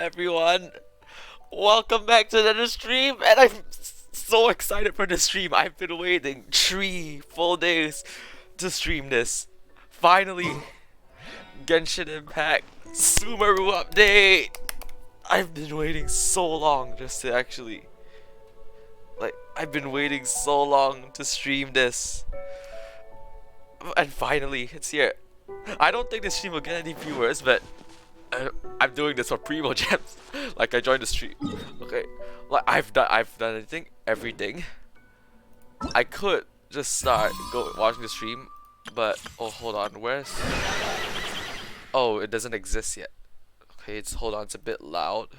everyone? Welcome back to another stream, and I'm so excited for this stream. I've been waiting 3 full days to stream this. Finally, Genshin Impact SUMERU update. I've been waiting so long just to actually, I've been waiting so long to stream this, and finally, it's here. I don't think this stream will get any viewers, but I'm doing this for primo gems. Like, I joined the stream. Okay, like I've done I think everything. I could just start watching the stream, but oh, hold on, where's? Oh, it doesn't exist yet. Okay, hold on, it's a bit loud,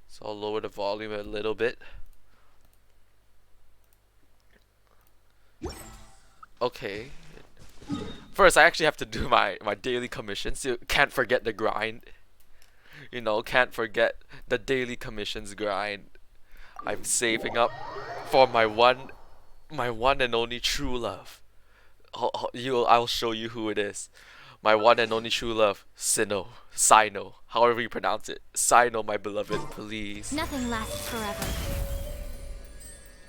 so I'll lower the volume a little bit. Okay. First, I actually have to do my daily commissions. You can't forget the grind. You know, can't forget the daily commissions grind. I'm saving up for my one and only true love. I'll show you who it is. My one and only true love, Sino, however you pronounce it. Sino, my beloved, please. Nothing lasts forever.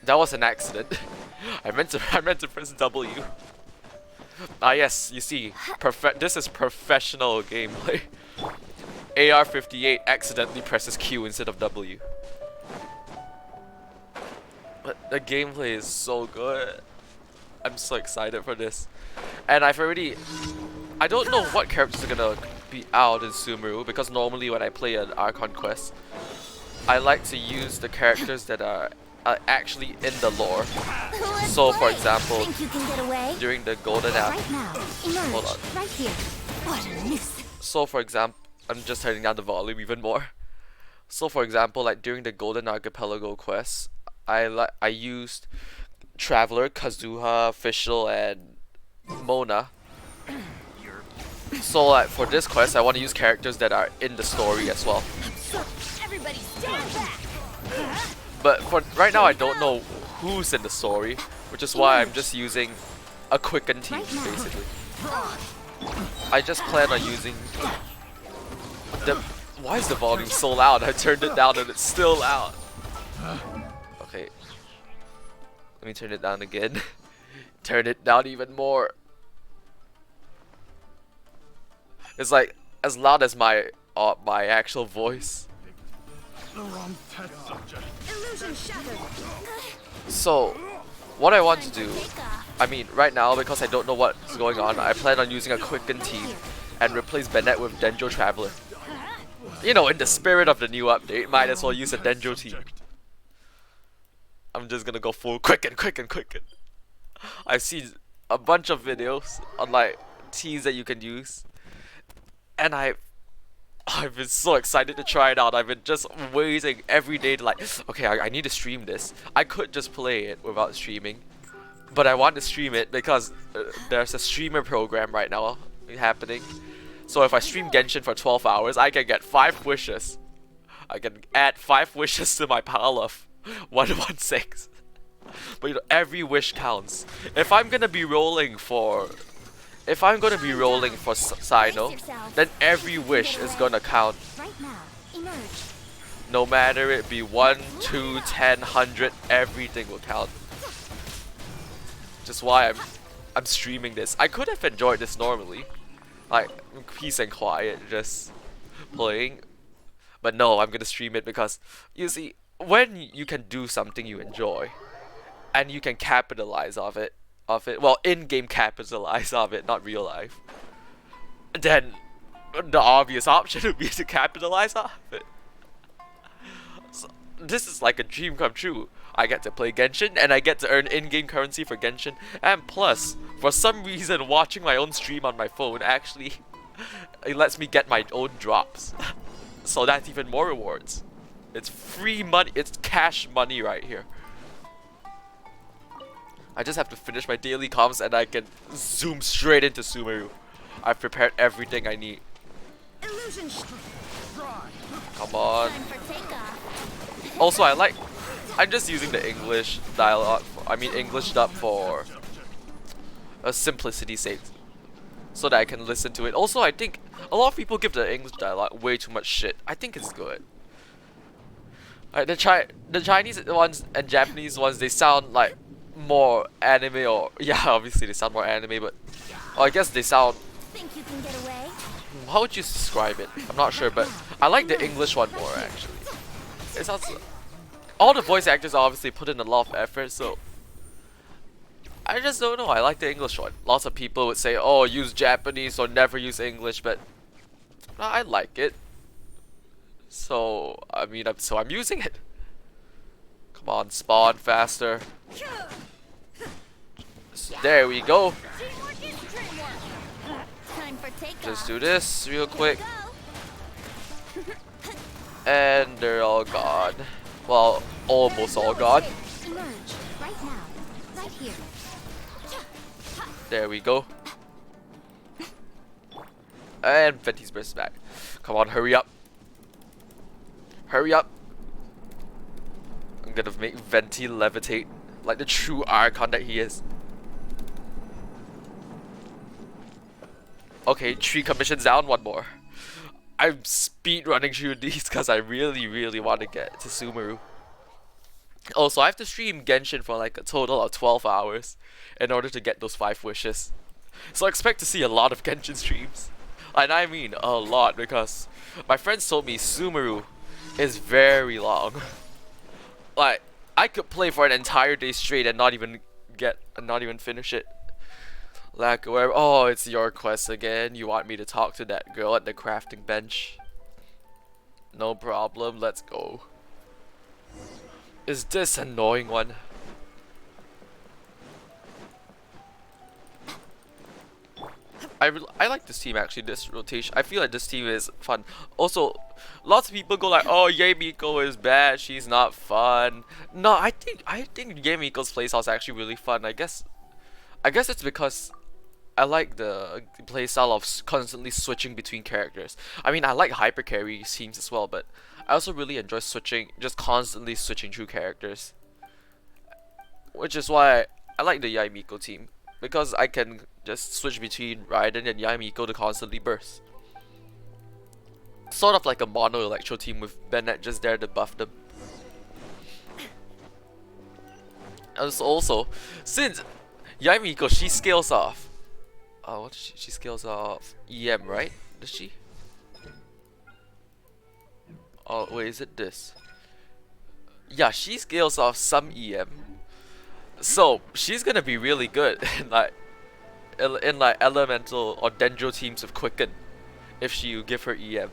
That was an accident. I meant to press W. Ah yes, you see, this is professional gameplay. AR-58 accidentally presses Q instead of W. But the gameplay is so good. I'm so excited for this. And I don't know what characters are gonna be out in SUMERU, because normally when I play an Archon quest, I like to use the characters that are actually in the lore. So for example, during the golden hold on. Right here. What a nuisance. So for example, I'm just turning down the volume even more. So for example, like during the Golden Archipelago quest, I used Traveler, Kazuha, Fischl, and Mona. So like for this quest, I want to use characters that are in the story as well. Everybody stand back. But for right now, I don't know who's in the story, which is why I'm just using a quickened team, basically. I just plan on using the... Why is the volume so loud? I turned it down and it's still loud. Okay. Let me turn it down again. Turn it down even more. It's like as loud as my actual voice. So, what I want to do, I mean, right now, because I don't know what's going on, I plan on using a quickened team and replace Bennett with Denjo Traveler. You know, in the spirit of the new update, might as well use a Denjo team. I'm just gonna go full quicken. I've seen a bunch of videos on like teams that you can use, and I've been so excited to try it out. I've been just waiting every day to like, okay, I need to stream this. I could just play it without streaming, but I want to stream it because there's a streamer program right now happening. So if I stream Genshin for 12 hours, I can get 5 wishes. I can add 5 wishes to my pile of 116. But you know, every wish counts. If I'm gonna be rolling for Sino, then every wish is gonna count. No matter it be 1, 2, 10, 100, everything will count. Just why I'm streaming this. I could have enjoyed this normally, like peace and quiet, just playing. But no, I'm gonna stream it because you see, when you can do something you enjoy, and you can capitalize of it, well, in-game capitalize of it, not real life, then the obvious option would be to capitalize off it. So, this is like a dream come true. I get to play Genshin, and I get to earn in-game currency for Genshin, and plus, for some reason, watching my own stream on my phone actually, it lets me get my own drops. So that's even more rewards. It's free money, it's cash money right here. I just have to finish my daily comms and I can zoom straight into SUMERU. I've prepared everything I need. Come on. Also, I'm just using the English dialogue, English dub for simplicity's sake. so that I can listen to it. Also, I think a lot of people give the English dialogue way too much shit. I think it's good. The Chinese ones and Japanese ones, they sound like more anime, or yeah, obviously they sound more anime, but I guess they sound. Think you can get away? How would you describe it? I'm not sure, but I like the English one more actually. It sounds. All the voice actors obviously put in a lot of effort, so I just don't know. I like the English one. Lots of people would say, "Oh, use Japanese or never use English," but I like it. So I'm using it. Come on, spawn faster. There we go. Teamwork is dreamwork. Time for takeoff. Just do this real quick, Go. and they're all gone. Well, almost all gone. Emerge right now, right here. There we go. And Venti's burst back. Come on, hurry up. Hurry up. I'm gonna make Venti levitate like the true Archon that he is. Okay, 3 commissions down, 1 more. I'm speed running through these because I really want to get to SUMERU. Also, I have to stream Genshin for like a total of 12 hours in order to get those 5 wishes. So I expect to see a lot of Genshin streams. And I mean a lot, because my friends told me SUMERU is very long. Like, I could play for an entire day straight and not even finish it. Like, where, oh, it's your quest again. You want me to talk to that girl at the crafting bench? No problem, let's go. Is this annoying one? I like this team actually, this rotation. I feel like this team is fun. Also, lots of people go like, oh, Yamiko is bad, she's not fun. No, I think Yamiko's playstyle is actually really fun. I guess it's because I like the playstyle of constantly switching between characters. I mean, I like hyper carry teams as well, but I also really enjoy just constantly switching through characters. Which is why I like the Yamiko team, because I can just switch between Raiden and Yamiko to constantly burst. Sort of like a mono Electro team with Bennett just there to buff them. Also, since Yamiko, she scales off. Oh, what does she scales off EM, right? Does she? Oh, wait, is it this? Yeah, she scales off some EM. So she's gonna be really good in like elemental or dendro teams with Quicken if you give her EM.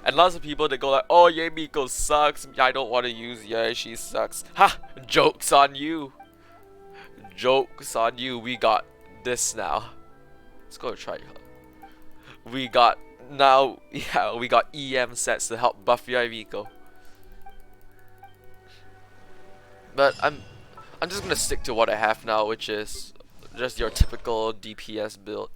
And lots of people, they go like, oh, Yamiko sucks, I don't want to use, yeah, she sucks. Ha! Joke's on you. Joke's on you. We got this now. Let's go try her. We got EM sets to help buff Yamiko. But I'm just gonna stick to what I have now, which is just your typical DPS build.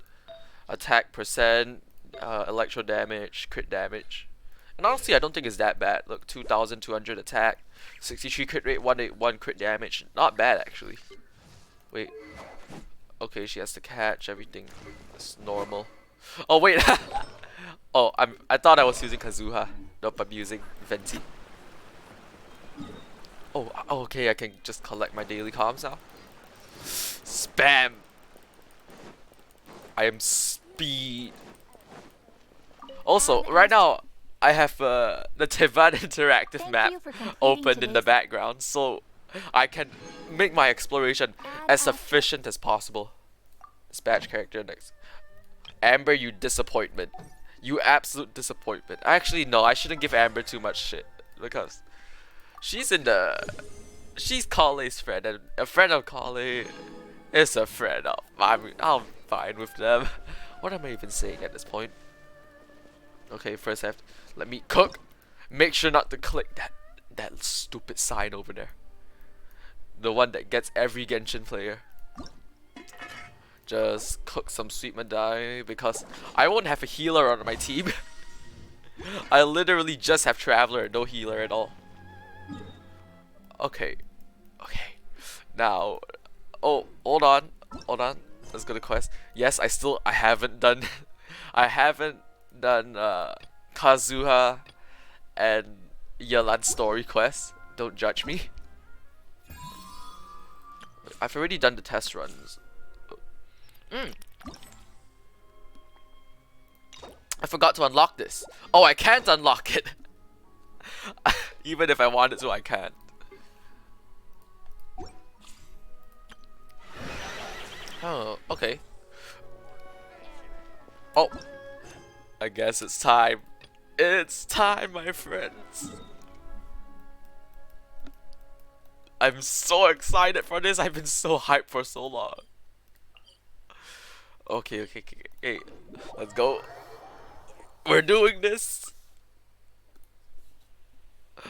Attack percent, electro damage, crit damage. And honestly, I don't think it's that bad. Look, 2,200 attack, 63 crit rate, 181 crit damage. Not bad actually. Wait. Okay, she has to catch everything. It's normal. Oh wait. Oh, I thought I was using Kazuha. Nope, I'm using Venti. Oh, okay, I can just collect my daily comms now. Spam! I am speed. Also, right now, I have the Tivan interactive map opened in the background, so I can make my exploration as efficient as possible. Dispatch character next. Amber, you disappointment. You absolute disappointment. Actually, no, I shouldn't give Amber too much shit, because she's Kale's friend, and a friend of Kale is a friend of. I'm fine with them. What am I even saying at this point? Okay, first I have to, let me cook. Make sure not to click that stupid sign over there. The one that gets every Genshin player. Just cook some sweet Madai because I won't have a healer on my team. I literally just have Traveler and no healer at all. Okay. Now, oh, hold on. Let's go to quest. Yes, I haven't done I haven't done Kazuha and Yalan's story quest. Don't judge me. I've already done the test runs. I forgot to unlock this. Oh, I can't unlock it. Even if I wanted to, I can't. Oh, okay. Oh, I guess it's time. It's time, my friends. I'm so excited for this. I've been so hyped for so long. Okay. Let's go. We're doing this.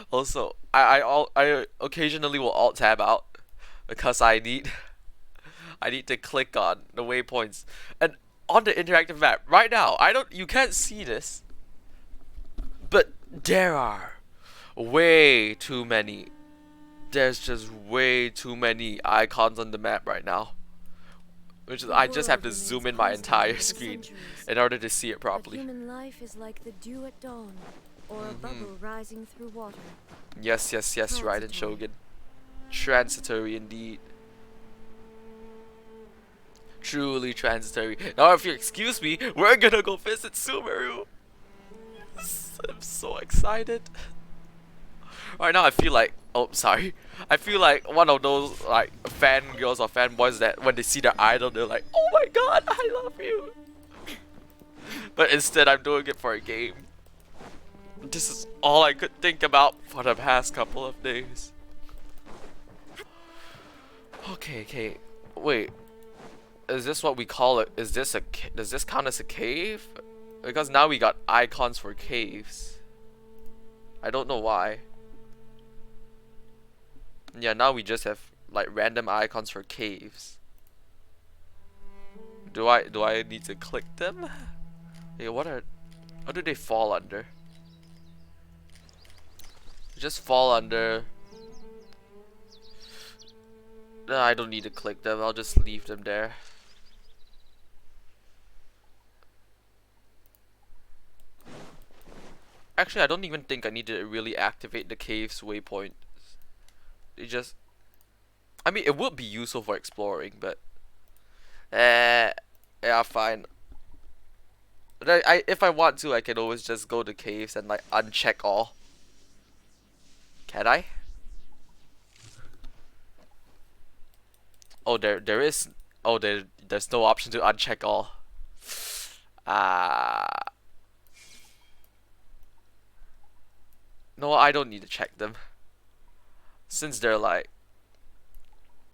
Also, I occasionally will alt tab out because I need to click on the waypoints and on the interactive map right now. You can't see this, but there are way too many. There's just way too many icons on the map right now. Which is, I just have to zoom in my entire screen in order to see it properly. Human life is like the dew at dawn, or a bubble rising through water. Yes, Raiden Shogun. Transitory indeed. Truly transitory. Now, if you excuse me, we're gonna go visit Sumeru. I'm so excited. Right now, I feel like, oh, sorry. I feel like one of those like fangirls or fanboys that when they see their idol, they're like, "Oh my God, I love you." But instead, I'm doing it for a game. This is all I could think about for the past couple of days. Okay. Wait. Is this what we call it? Is this does this count as a cave? Because now we got icons for caves. I don't know why. Yeah, now we just have like random icons for caves. Do I need to click them? Yeah, what do they fall under? They just fall under. No, I don't need to click them. I'll just leave them there. Actually, I don't even think I need to really activate the cave's waypoint. It just, I mean, it would be useful for exploring, but yeah, fine. But if I want to, I can always just go to caves and like uncheck all. Can I? Oh, there is. Oh, there's no option to uncheck all. No, I don't need to check them. Since they're like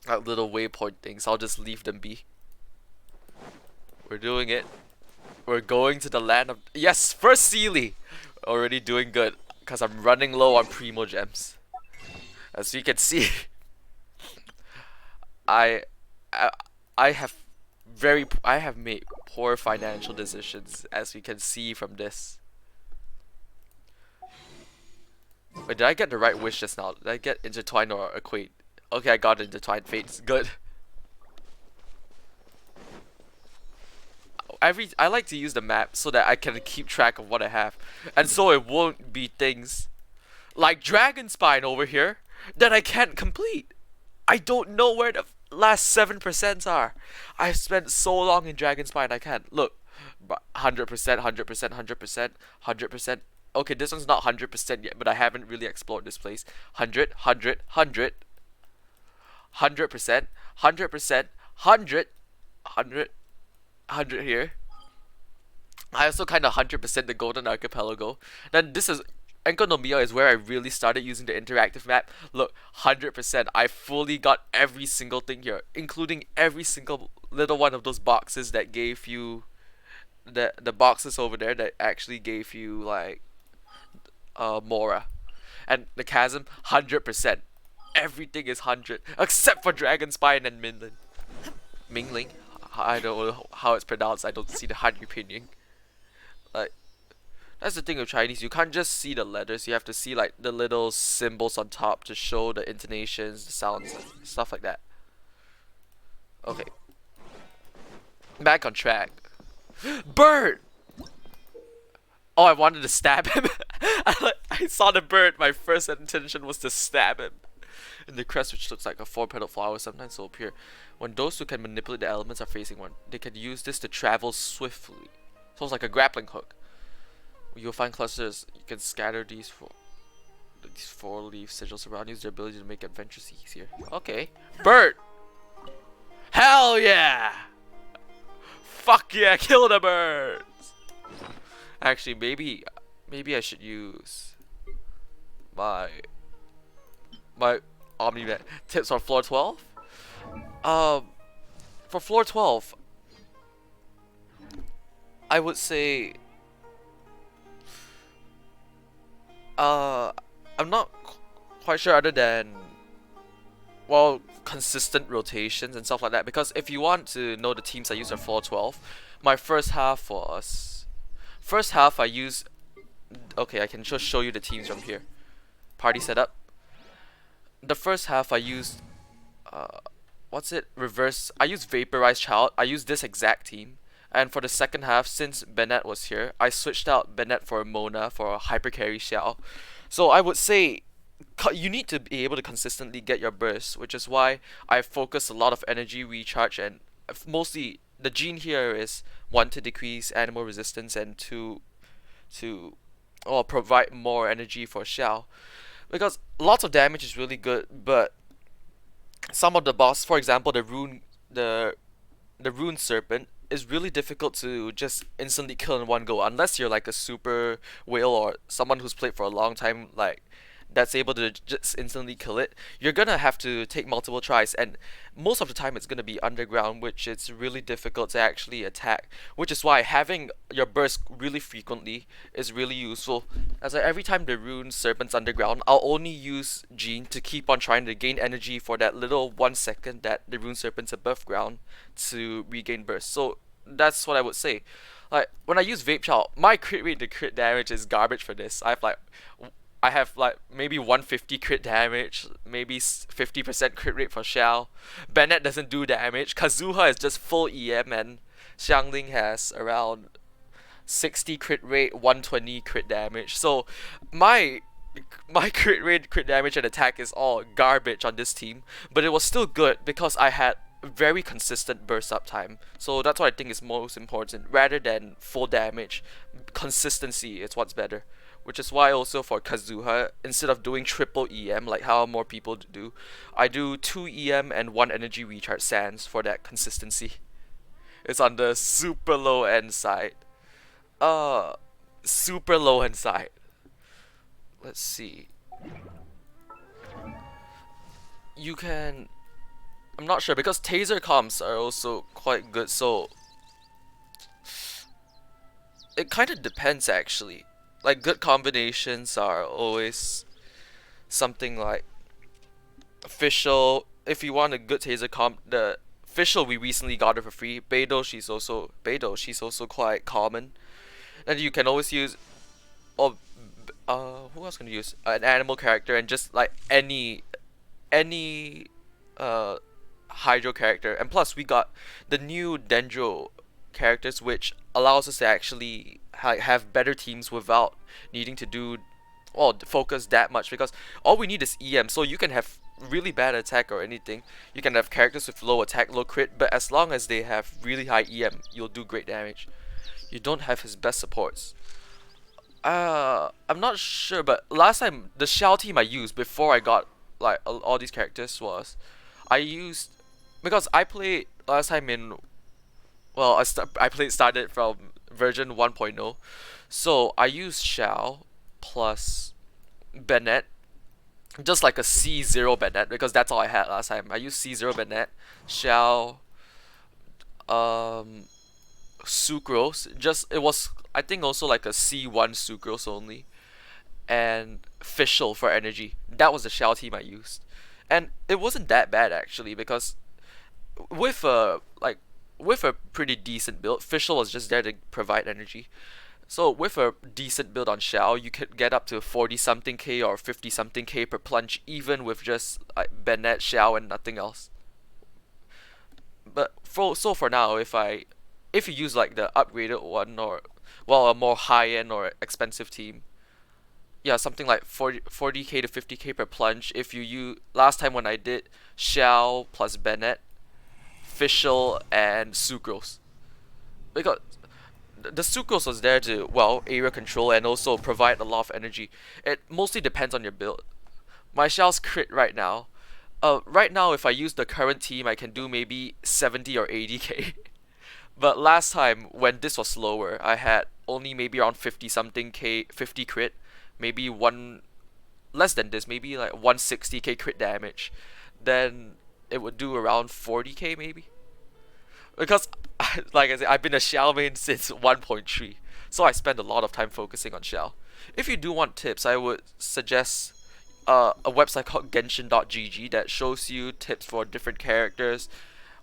little waypoint things, I'll just leave them be. We're doing it. We're going to the land of... Yes, first Sealy! Already doing good, because I'm running low on Primo Gems. As you can see, I have made poor financial decisions, as you can see from this. Wait, did I get the right wish just now? Did I get intertwine or equate? Okay, I got intertwined fates. Good. I like to use the map so that I can keep track of what I have, and so it won't be things like Dragon Spine over here that I can't complete. I don't know where the last 7% are. I've spent so long in Dragon Spine, I can't. Look, 100%, 100%, 100%, 100%. Okay, this one's not 100% yet, but I haven't really explored this place. 100, 100, 100, 100%, 100%, 100, 100, 100 here. I also kind of 100% the Golden Archipelago. Then this is Enkonomiya is where I really started using the interactive map. Look, 100%. I fully got every single thing here, including every single little one of those boxes that gave you the boxes over there that actually gave you like Mora. And the chasm, 100%. Everything is 100 except for Dragon Spine and Mingling. I don't know how it's pronounced. I don't see the Hanyu pinyin. Like, that's the thing with Chinese. You can't just see the letters. You have to see like the little symbols on top to show the intonations, the sounds, stuff like that. Okay. Back on track. Bird! Oh, I wanted to stab him. I saw the bird. My first intention was to stab him. In the crest, which looks like a four-petaled flower, sometimes will appear. When those who can manipulate the elements are facing one, they can use this to travel swiftly. So it's like a grappling hook. You'll find clusters. You can scatter these four-leaf sigils around. Use their ability to make adventures easier. Okay. Bird! Hell yeah! Fuck yeah! Kill the birds! Actually, maybe I should use my Omni-Man tips on floor 12. For floor 12, I would say, I'm not quite sure other than, well, consistent rotations and stuff like that. Because if you want to know the teams I use on floor 12, my first half I use. Okay, I can just show you the teams from here. Party setup. The first half I used, reverse. I used Vaporized Child. I used this exact team. And for the second half, since Bennett was here, I switched out Bennett for Mona for a Hyper Carry Xiao. So I would say you need to be able to consistently get your burst, which is why I focus a lot of energy recharge, and mostly the gene here is 1 to decrease animal resistance and 2 to provide more energy for Xiao. Because lots of damage is really good, but some of the boss, for example, the rune serpent is really difficult to just instantly kill in one go unless you're like a super whale or someone who's played for a long time, like that's able to just instantly kill it. You're gonna have to take multiple tries, and most of the time it's gonna be underground, which it's really difficult to actually attack, which is why having your burst really frequently is really useful. As every time the rune serpent's underground, I'll only use Jean to keep on trying to gain energy for that little 1 second that the rune serpent's above ground to regain burst. So that's what I would say. Like when I use Vape Child, my crit rate to crit damage is garbage for this. I have like maybe 150 crit damage, maybe 50% crit rate for Xiao. Bennett doesn't do damage. Kazuha is just full EM, and Xiangling has around 60 crit rate, 120 crit damage. So my crit rate, crit damage, and attack is all garbage on this team, but it was still good because I had very consistent burst up time. So that's what I think is most important. Rather than full damage, consistency is what's better. Which is why also for Kazuha, instead of doing triple EM like how more people do, I do 2 EM and 1 energy recharge sans for that consistency. It's on the super low end side. Super low end side. Let's see. You can... I'm not sure because taser comps are also quite good, so... It kind of depends actually. Like good combinations are always something like official. If you want a good taser comp, the official we recently got her for free. Beidou, she's also quite common. And you can always use, or who else can you use? An animal character and just like any hydro character. And plus we got the new Dendro characters, which allows us to actually have better teams without needing to do focus that much, because all we need is EM. So you can have really bad attack or anything, you can have characters with low attack, low crit, but as long as they have really high EM, you'll do great damage. You don't have his best supports. I'm not sure, but last time the Xiao team I used before I got like all these characters was because I played last time in, well, started from version 1.0, so I used Xiao plus Bennett, just like a C0 Bennett, because that's all I had last time. I used C0 Bennett, Xiao, Sucrose, it was, I think, also like a C1 Sucrose only, and Fischl for energy. That was the Xiao team I used, and it wasn't that bad actually, because with a pretty decent build, Fischl was just there to provide energy. So with a decent build on Xiao, you could get up to 40 something K or 50 something K per plunge, even with just like Bennett, Xiao, and nothing else. But for now, if I if you use like the upgraded one, or well, a more high-end or expensive team, yeah, something like 40k to 50k per plunge. If you use, last time when I did Shell plus Bennett, Fischl and Sucrose, because the Sucrose was there to, well, area control and also provide a lot of energy. It mostly depends on your build. My Shell's crit right now. Right now, if I use the current team, I can do maybe 70 or 80k. But last time, when this was slower, I had only maybe around 50 something k, 50 crit, maybe one less than this, maybe like 160k crit damage. Then it would do around 40k maybe. Because, like I said, I've been a Shell main since 1.3, so I spend a lot of time focusing on Shell. If you do want tips, I would suggest a website called Genshin.gg that shows you tips for different characters,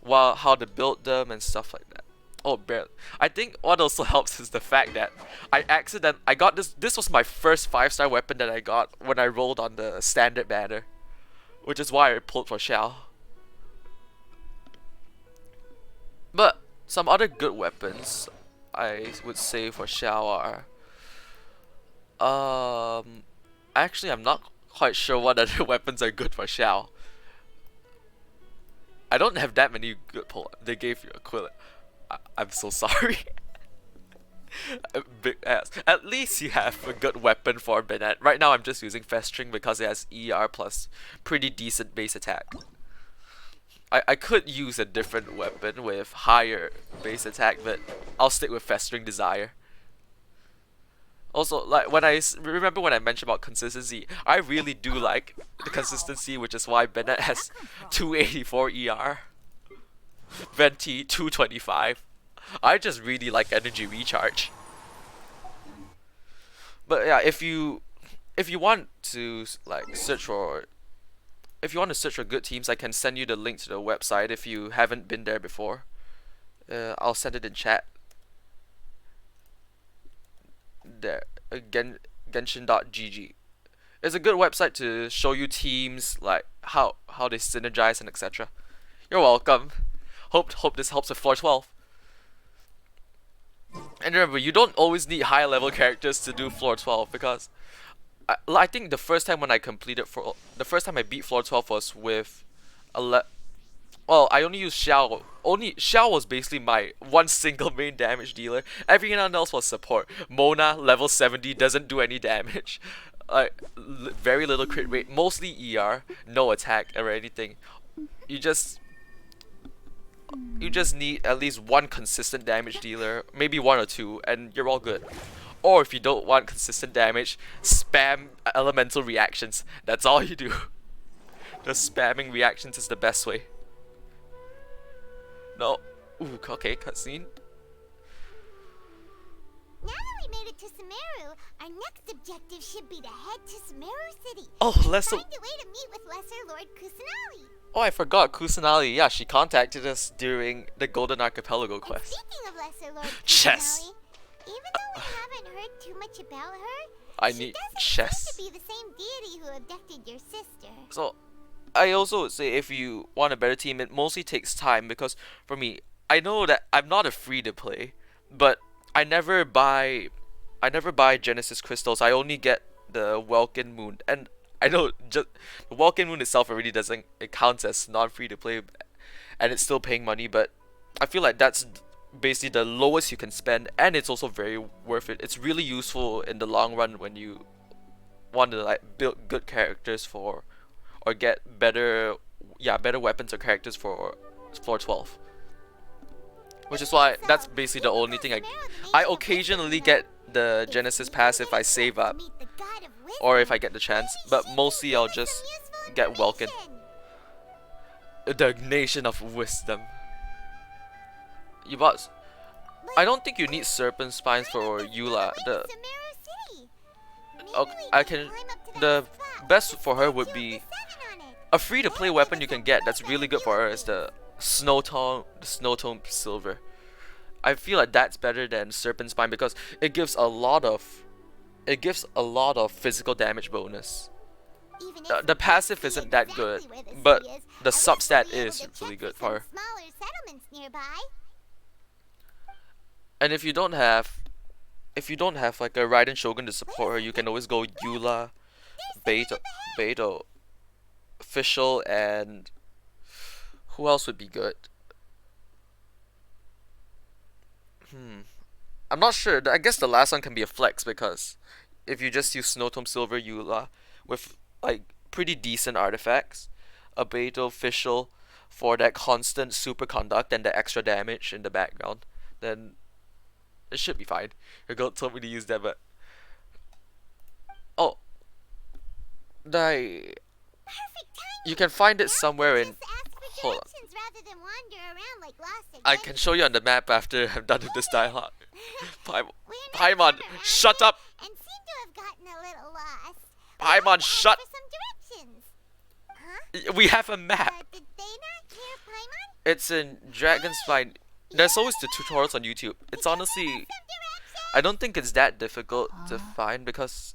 while how to build them and stuff like that. Oh, barely. I think what also helps is the fact that I got this. This was my first 5-star weapon that I got when I rolled on the standard banner, which is why I pulled for Shell. But some other good weapons I would say for Shell are actually I'm not quite sure what other weapons are good for Shell. I don't have that many good pull. They gave you a Quillet. I'm so sorry. A big ass. At least you have a good weapon for Bennett. Right now I'm just using Festring because it has ER plus pretty decent base attack. I could use a different weapon with higher base attack, but I'll stick with Festering Desire. Also, like remember when I mentioned about consistency, I really do like the consistency, which is why Bennett has 284 ER, Venti 225. I just really like energy recharge. But yeah, if you want to like search for good teams, I can send you the link to the website if you haven't been there before. I'll send it in chat. There, Genshin.gg. It's a good website to show you teams, like how they synergize and etc. You're welcome. Hope this helps with floor 12. And remember, you don't always need high level characters to do floor 12, because I think the first time when I beat floor 12 was with well, I only used Xiao. Xiao was basically my one single main damage dealer. Everyone else was support. Mona, level 70, doesn't do any damage. Very little crit rate, mostly ER, no attack or anything. You just need at least one consistent damage dealer, maybe one or two, and you're all good. Or if you don't want consistent damage, spam elemental reactions. That's all you do. Just spamming reactions is the best way. No. Ooh, okay, cutscene. Now that we made it to SUMERU, our next objective should be to head to SUMERU City. Oh, Lesser. Find a way to meet with Lesser Lord Kusanali. Oh, I forgot Kusanali. Yeah, she contacted us during the Golden Archipelago And quest. speaking of Lesser Lord Chess. Kusanali, even though we haven't heard too much about her, I she need doesn't chess. seem to be the same deity who abducted your sister. So, I also would say if you want a better team, it mostly takes time, because for me, I know that I'm not a free to play, but I never buy Genesis crystals. I only get the Welkin Moon, and I know just the Welkin Moon itself already doesn't, it counts as non-free to play, and it's still paying money. But I feel like that's basically the lowest you can spend, and it's also very worth it. It's really useful in the long run when you want to like build good characters for, or get better weapons or characters for floor 12. Which is why that's basically the only thing I occasionally get the Genesis pass if I save up, or if I get the chance, but mostly I'll just get Welkin. The Nation of Wisdom. I don't think you need Serpent Spines for Eula. The best for her would be a free to play weapon you can get that's really good for her is the Snowtone Silver. I feel like that's better than Serpent Spine because it gives a lot of physical damage bonus. The passive isn't that good, but the substat is really good for her. And if you don't have like a Raiden Shogun to support her, you can always go Eula, Beto, Beto, Official, and who else would be good? Hmm. I'm not sure. I guess the last one can be a flex because if you just use Snowtome Silver Eula with like pretty decent artifacts, a Beto Official for that constant superconduct and the extra damage in the background, then it should be fine. Your girl told me to use that, but oh, die. Perfect timing. You can find it somewhere in. Just ask for Hold on. directions rather than wander around like lost I can show you on the map after I'm done with this dialogue. Paimon, We're not Paimon, from around shut here up! And seem to have gotten a little lost. Paimon, shut! For some directions. Huh? We have a map. Did they not hear Paimon? It's in Dragon's Spine. There's always the tutorials on YouTube. It's honestly, Some directions. I don't think it's that difficult to find because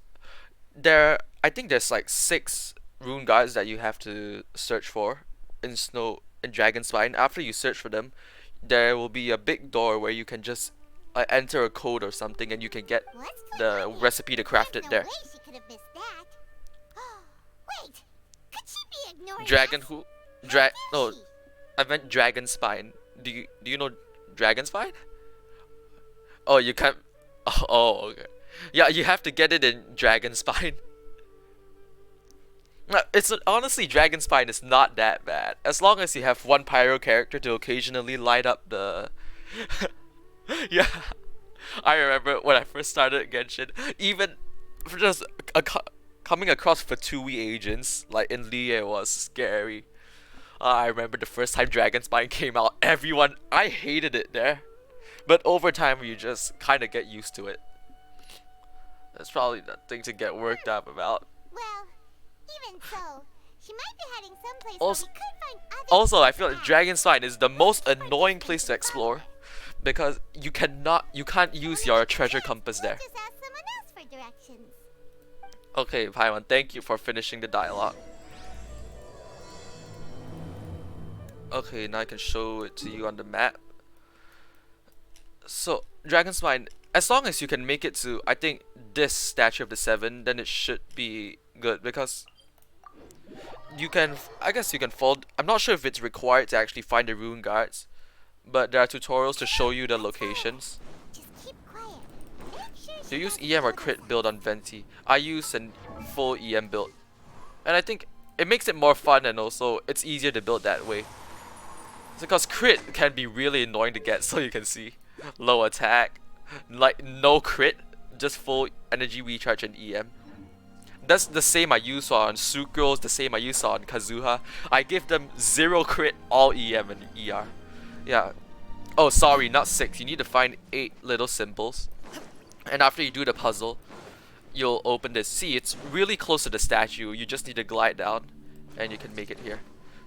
I think there's like 6 rune guards that you have to search for in Dragon's Spine. After you search for them, there will be a big door where you can just enter a code or something and you can get What's the going on? recipe to craft There's it no there. way she could have missed that. Wait, could she be ignoring Dragon us? who? How No, can she? I meant Dragon Spine. Do you know Dragon Spine? Oh, you can't. Oh, okay. Yeah, you have to get it in Dragon Spine. Honestly, Dragon Spine is not that bad as long as you have one pyro character to occasionally light up the. Yeah, I remember when I first started Genshin, even for just coming across Fatui agents like in Lie was scary. I remember the first time Dragon Spine came out, I hated it there. But over time, you just kind of get used to it. That's probably the thing to get worked up about. Well, even so, she might be heading someplace Also- where we could find other Also, I things feel to like ask. Dragon Spine is the most annoying place to explore because you can't use your treasure compass there. We'll just ask someone else for directions. Okay, Paimon, thank you for finishing the dialogue. Okay, now I can show it to you on the map. So, Dragon's Spine, as long as you can make it to, I think, this Statue of the Seven, then it should be good because I guess you can fold. I'm not sure if it's required to actually find the rune guards, but there are tutorials to show you the locations. Just keep quiet. Make sure Do she you use doesn't EM or notice crit us. build on Venti? I use a full EM build. And I think it makes it more fun and also it's easier to build that way. It's because crit can be really annoying to get, so you can see. Low attack, like no crit, just full energy recharge and EM. That's the same I use on Sucrose, the same I use on Kazuha. I give them 0 crit, all EM and ER. Yeah. Oh, sorry, not 6. You need to find 8 little symbols. And after you do the puzzle, you'll open this. See, it's really close to the statue. You just need to glide down, and you can make it here.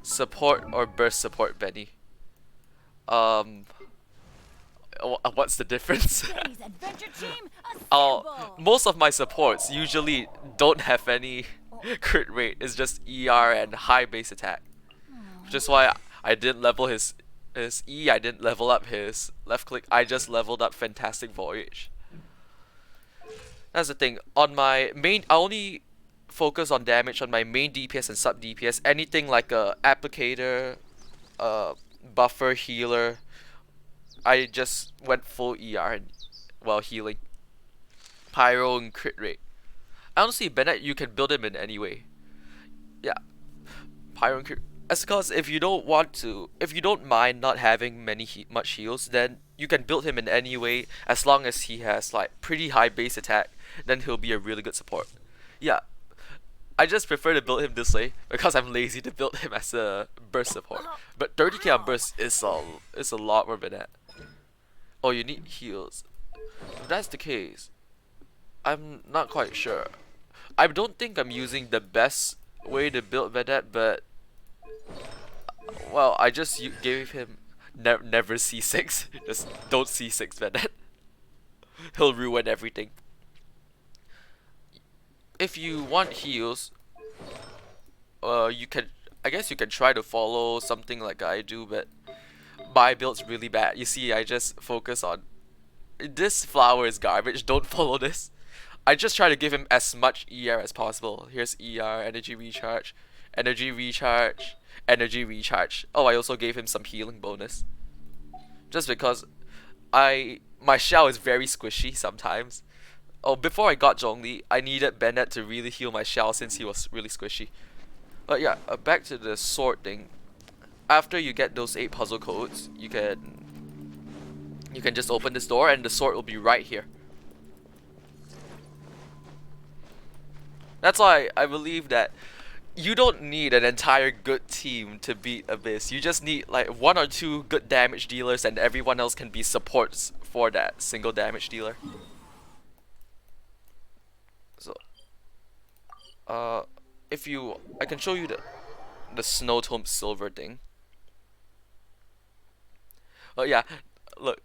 Support or burst support, Benny. What's the difference? Benny's adventure team, Oh, assemble! most of my supports usually don't have any crit rate. It's just ER and high base attack. Which is why I didn't level his E, I didn't level up his left click. I just leveled up Fantastic Voyage. That's the thing. On my main, I only focus on damage on my main DPS and sub DPS. Anything like a applicator, buffer, healer, I just went full ER while healing. Pyro and crit rate. Honestly, Bennett, you can build him in any way. Yeah, Pyro and crit. That's because if you don't mind not having much heals, then you can build him in any way as long as he has like pretty high base attack. Then he'll be a really good support. Yeah, I just prefer to build him this way because I'm lazy to build him as a burst support. But 30k on burst is a lot more than that. Oh, you need heals. If that's the case, I'm not quite sure. I don't think I'm using the best way to build Vedette, but well, I just gave him never C6. Just don't C6 Vedette. He'll ruin everything. If you want heals, you can. I guess you can try to follow something like I do, but my build's really bad. You see, I just focus on This flower is garbage. Don't follow this. I just try to give him as much ER as possible. Here's ER, energy recharge, energy recharge, energy recharge. Oh, I also gave him some healing bonus. Just because my shell is very squishy sometimes. Oh, before I got Zhongli, I needed Bennett to really heal my shell since he was really squishy. But yeah, back to the sword thing. After you get those 8 puzzle codes, you can just open this door and the sword will be right here. That's why I believe that you don't need an entire good team to beat Abyss. You just need like 1 or 2 good damage dealers and everyone else can be supports for that single damage dealer. So, I can show you the Snow Tome Silver thing. Oh yeah, look,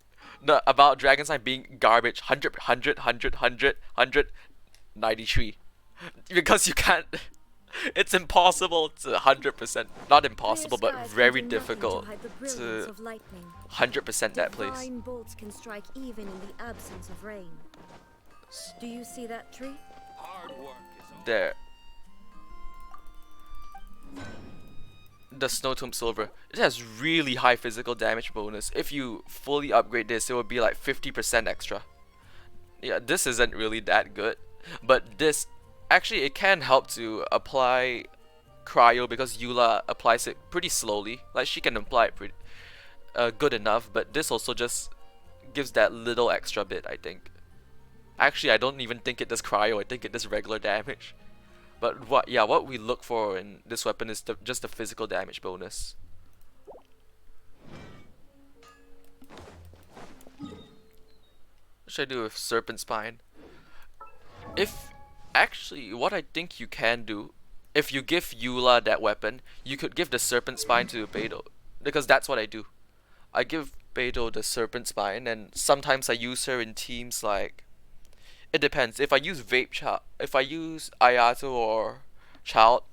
about Dragon's being garbage, 93. Because you can't, it's impossible to 100%, not impossible, but very difficult to 100% that place. Divine bolts can strike even in the absence of rain. Do you see that tree? There. The Snow Tomb Silver. It has really high physical damage bonus. If you fully upgrade this, it would be like 50% extra. Yeah, this isn't really that good. But this, actually it can help to apply cryo because Eula applies it pretty slowly. Like she can apply it pretty good enough, but this also just gives that little extra bit, I think. Actually, I don't even think it does cryo, I think it does regular damage. But what we look for in this weapon is just the physical damage bonus. What should I do with Serpent Spine? Actually, what I think you can do, if you give Eula that weapon, you could give the Serpent Spine to Beidou. Because that's what I do. I give Beidou the Serpent Spine, and sometimes I use her in teams like... It depends. If I use if I use Ayato or Child,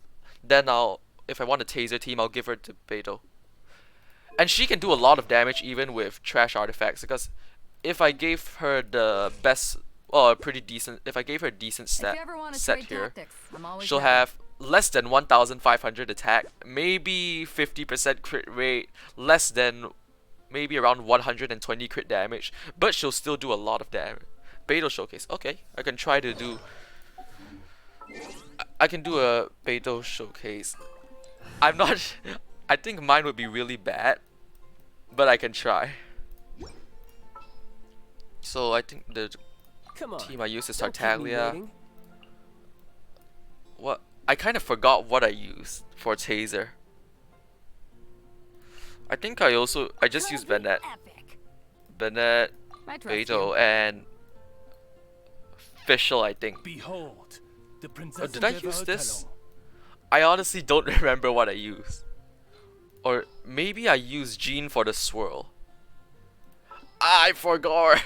then if I want a taser team, I'll give her to Beidou. And she can do a lot of damage even with trash artifacts, because if I gave her the best, well, pretty decent, if I gave her a decent set here, she'll have less than 1,500 attack, maybe 50% crit rate, less than maybe around 120 crit damage, but she'll still do a lot of damage. Beidou showcase. Okay, I can try to do. I can do a Beidou showcase. I'm not. I think mine would be really bad, but I can try. So I think the team I use is Tartaglia. What? I kind of forgot what I used for taser. I think I just used Bennett, Beidou, and Fischl, I think. Behold, the Oh, did I use this? I honestly don't remember what I used. Or maybe I used Jean for the swirl. I forgot.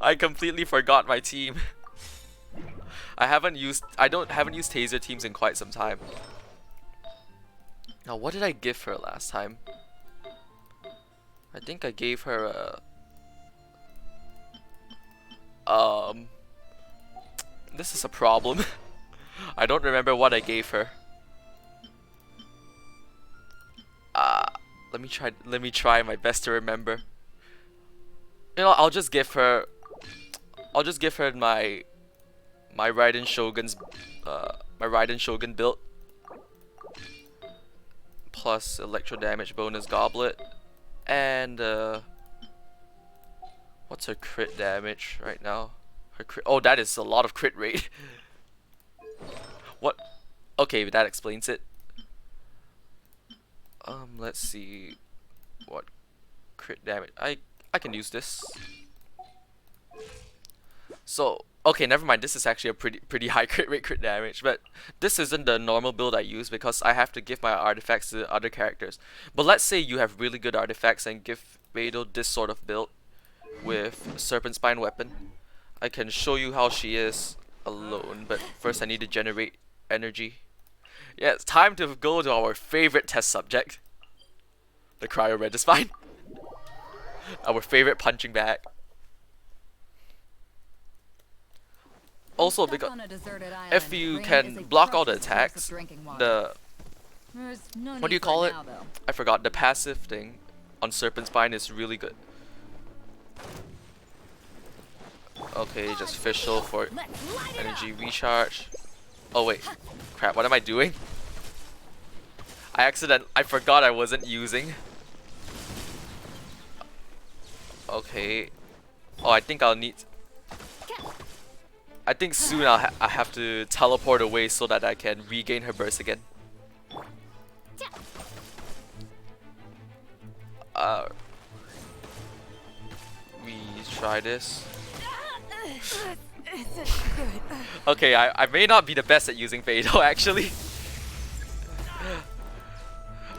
I completely forgot my team. I haven't used taser teams in quite some time. Now what did I give her last time? I think I gave her a this is a problem. I don't remember what I gave her. Let me try my best to remember. You know, I'll just give her my Raiden Shogun's my Raiden Shogun build plus electro damage bonus goblet, and what's her crit damage right now? Her crit, oh, that is a lot of crit rate. What? Okay, that explains it. Let's see what crit damage. I can use this. So, okay, never mind. This is actually a pretty high crit damage, but this isn't the normal build I use because I have to give my artifacts to other characters. But let's say you have really good artifacts and give Beidou this sort of build with Serpent Spine weapon. I can show you how she is alone, but first I need to generate energy. Yeah, it's time to go to our favorite test subject, the Cryo Regispine. Our favorite punching bag. Also, Stuck because on a deserted if island, you rain can is a block all the precious source of attacks, drinking water. the There's no what do need you for call it? now, though. I forgot. The passive thing on Serpent Spine is really good. Okay, just Fischl for Let's light it energy up. recharge. Oh wait, crap! What am I doing? I forgot I wasn't using. Okay. Oh, I think I'll need. I think soon I have to teleport away so that I can regain her burst again. Uh, we try this. Okay, I may not be the best at using Fatal actually.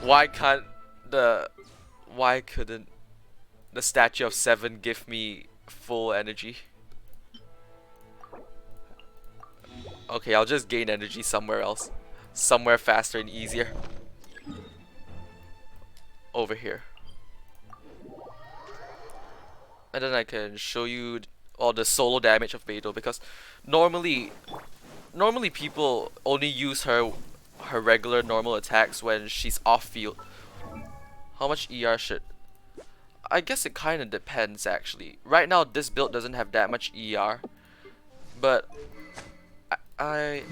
Why can't the why couldn't the Statue of 7 give me full energy? Okay, I'll just gain energy somewhere else. Somewhere faster and easier. Over here. And then I can show you all the solo damage of Beidou, because normally people only use her regular normal attacks when she's off field. How much ER should I guess it kind of depends actually. Right now this build doesn't have that much ER, but I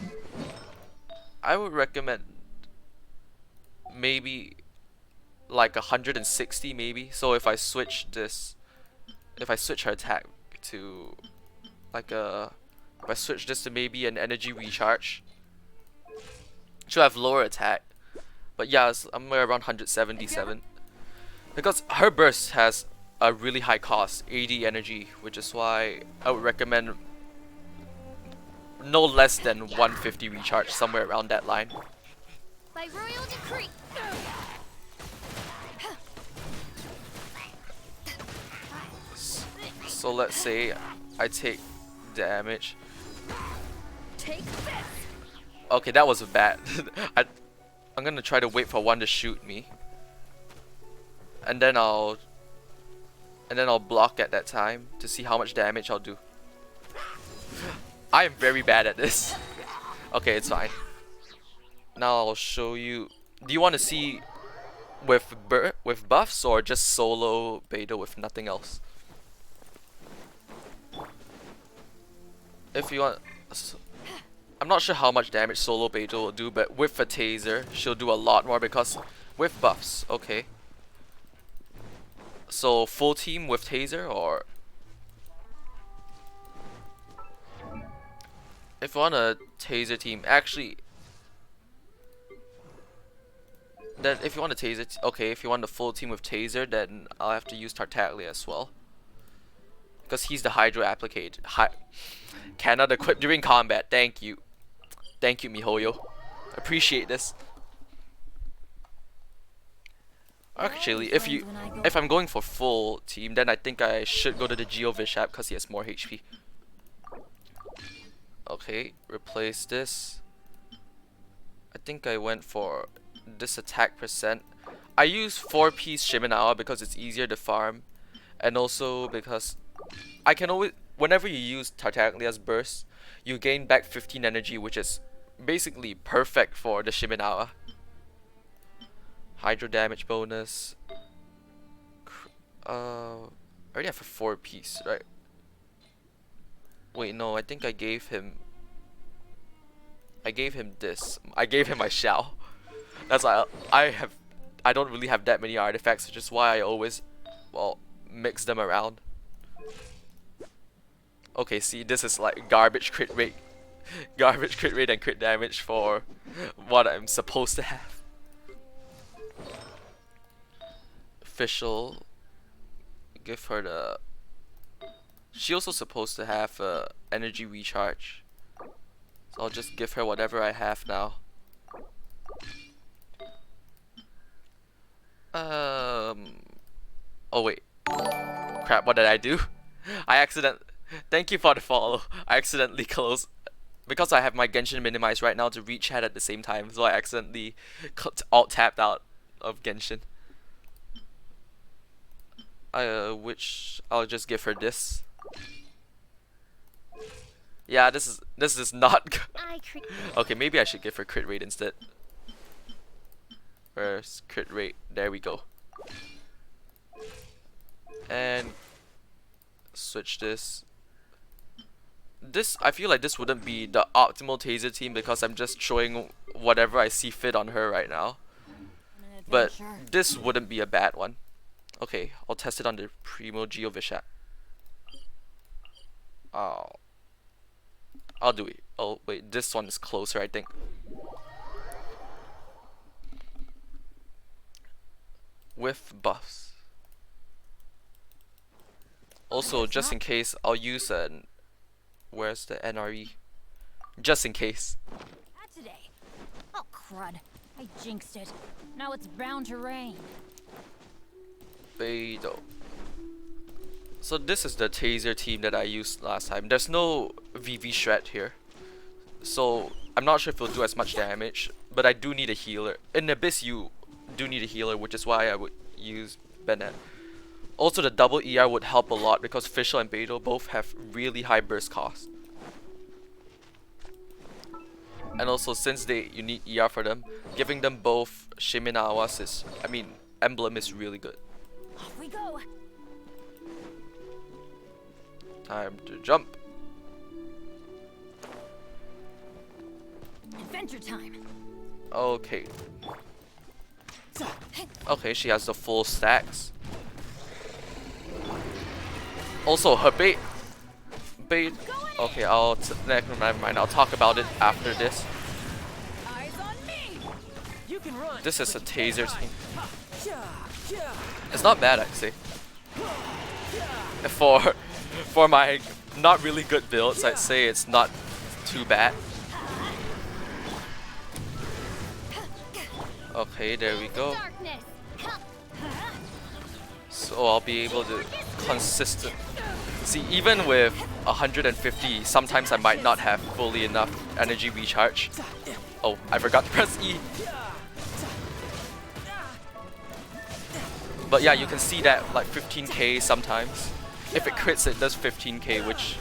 I would recommend maybe like 160 maybe. So if I switch her attack to like if I switch this to maybe an energy recharge, she'll have lower attack. But yeah, I'm around 177 because her burst has a really high cost, 80 energy, which is why I would recommend no less than 150 recharge, somewhere around that line. By royal decree. So let's say I take damage. Take this. Okay, that was bad. I'm gonna try to wait for one to shoot me, and then I'll block at that time to see how much damage I'll do. I am very bad at this. Okay, it's fine. Now I'll show you. Do you want to see with buffs or just solo Beidou with nothing else? If you want, I'm not sure how much damage solo Beidou will do, but with a taser, she'll do a lot more because with buffs. Okay. So full team with taser, or if you want a taser team, actually, then if you want a taser, okay. If you want a full team with taser, then I'll have to use Tartaglia as well, because he's the Hydro Applicate. Cannot equip during combat. Thank you, MiHoYo. Appreciate this. Actually, if I'm going for full team, then I think I should go to the Geo Vishap because he has more HP. Okay, replace this. I think I went for this attack percent. I use 4-piece Shimenawa because it's easier to farm, and also because I can always, whenever you use Tartaglia's burst, you gain back 15 energy, which is basically perfect for the Shimenawa. Hydro damage bonus. I already have a 4-piece, right? Wait, no, I think I gave him this. I gave him my Xiao. That's why I don't really have that many artifacts, which is why I always, well, mix them around. Okay, see, this is like garbage crit rate. Garbage crit rate and crit damage for what I'm supposed to have. Official. Give her the. She also supposed to have energy recharge. So I'll just give her whatever I have now. Oh wait. Crap, what did I do? Thank you for the follow. I accidentally closed. Because I have my Genshin minimized right now to read chat at the same time, so I accidentally alt-tapped out of Genshin. Which I'll just give her this. Yeah, this is not good. I treat. Okay, maybe I should give her crit rate instead. Where's crit rate? There we go. And switch this. This, I feel like this wouldn't be the optimal taser team because I'm just showing whatever I see fit on her right now. But this wouldn't be a bad one. Okay, I'll test it on the Primo Geovishat. Oh. I'll do it. Oh wait, this one is closer, I think. With buffs. Also, just in case, I'll use an... Where's the NRE? Just in case. Not today. Oh crud! I jinxed it. Now it's bound to rain. Beidou. So this is the taser team that I used last time. There's no VV shred here, so I'm not sure if it'll do as much damage, but I do need a healer. In Abyss you do need a healer, which is why I would use Bennett. Also the double ER would help a lot because Fischl and Beidou both have really high burst cost. And also since you need ER for them, giving them both Shiminawa's emblem is really good. Off we go. Time to jump. Adventure time. Okay. Okay, she has the full stacks. Also, her bait. Okay, never mind. I'll talk about it after this. Eyes on me. You can run. This is a taser team. It's not bad, I'd say. For my not really good builds, I'd say it's not too bad. Okay, there we go. So I'll be able to consistent. See, even with 150, sometimes I might not have fully enough energy recharge. Oh, I forgot to press E. But yeah, you can see that like 15k sometimes. If it crits, it does 15k, which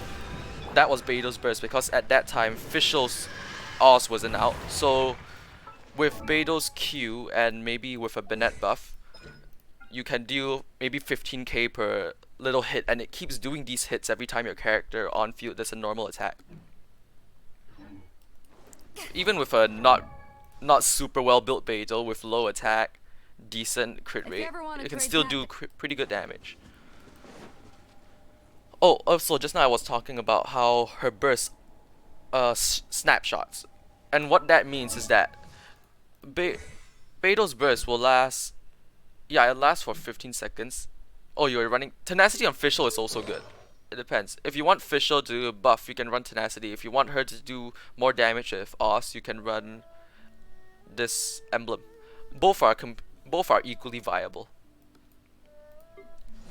that was Beidou's burst because at that time Fischl's Oz wasn't out. So with Beidou's Q and maybe with a Bennett buff, you can deal maybe 15k per little hit, and it keeps doing these hits every time your character on field does a normal attack. Even with a not super well built Beidou with low attack, decent crit rate, it can still do pretty good damage. Oh, also just now I was talking about how her burst snapshots, and what that means is that Beidou's burst will last. Yeah, it lasts for 15 seconds. Oh, you're running Tenacity on Fischl is also good. It depends. If you want Fischl to buff, you can run Tenacity. If you want her to do more damage with Oz, you can run this emblem. Both are equally viable.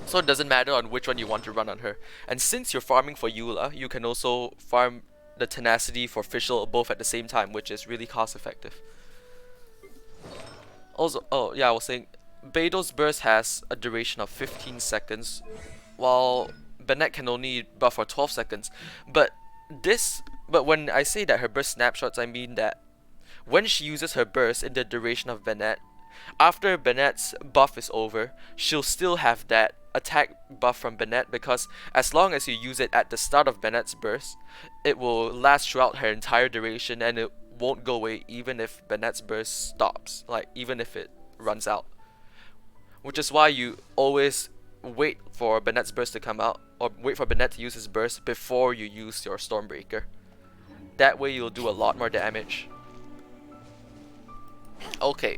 So it doesn't matter on which one you want to run on her. And since you're farming for Eula, you can also farm the Tenacity for Fischl both at the same time, which is really cost effective. Also, oh yeah, I was saying, Beidou's burst has a duration of 15 seconds, while Bennett can only buff for 12 seconds. But when I say that her burst snapshots, I mean that when she uses her burst in the duration of Bennett, after Bennett's buff is over, she'll still have that attack buff from Bennett, because as long as you use it at the start of Bennett's burst, it will last throughout her entire duration and it won't go away even if Bennett's burst stops, like even if it runs out. Which is why you always wait for Bennett's burst to come out, or wait for Bennett to use his burst before you use your Stormbreaker. That way you'll do a lot more damage. Okay.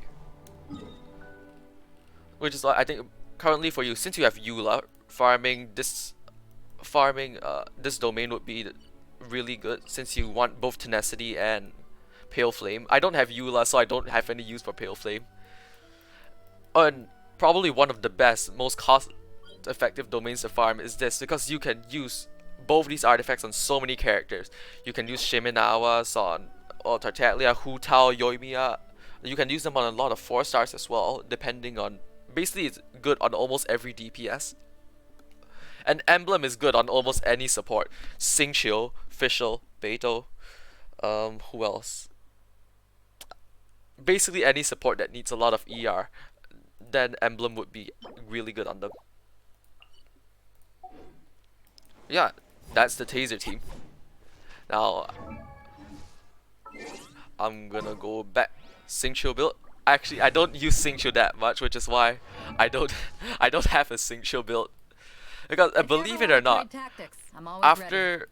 Which is why I think currently for you, since you have Eula, farming this domain would be really good, since you want both Tenacity and Pale Flame. I don't have Eula, so I don't have any use for Pale Flame. And probably one of the best, most cost-effective domains to farm is this, because you can use both these artifacts on so many characters. You can use Shiminawa's on Tartaglia, Hu Tao, Yoimiya. You can use them on a lot of 4 stars as well, depending on... Basically, it's good on almost every DPS. An emblem is good on almost any support. Xingqiu, Fischl, Beidou, who else? Basically any support that needs a lot of ER, then emblem would be really good on them. Yeah, that's the Taser team. Now, I'm gonna go back. Xingqiu build. Actually, I don't use Xingqiu that much, which is why I don't I don't have a Xingqiu build. Because believe it or not, Tactics, I'm always ready.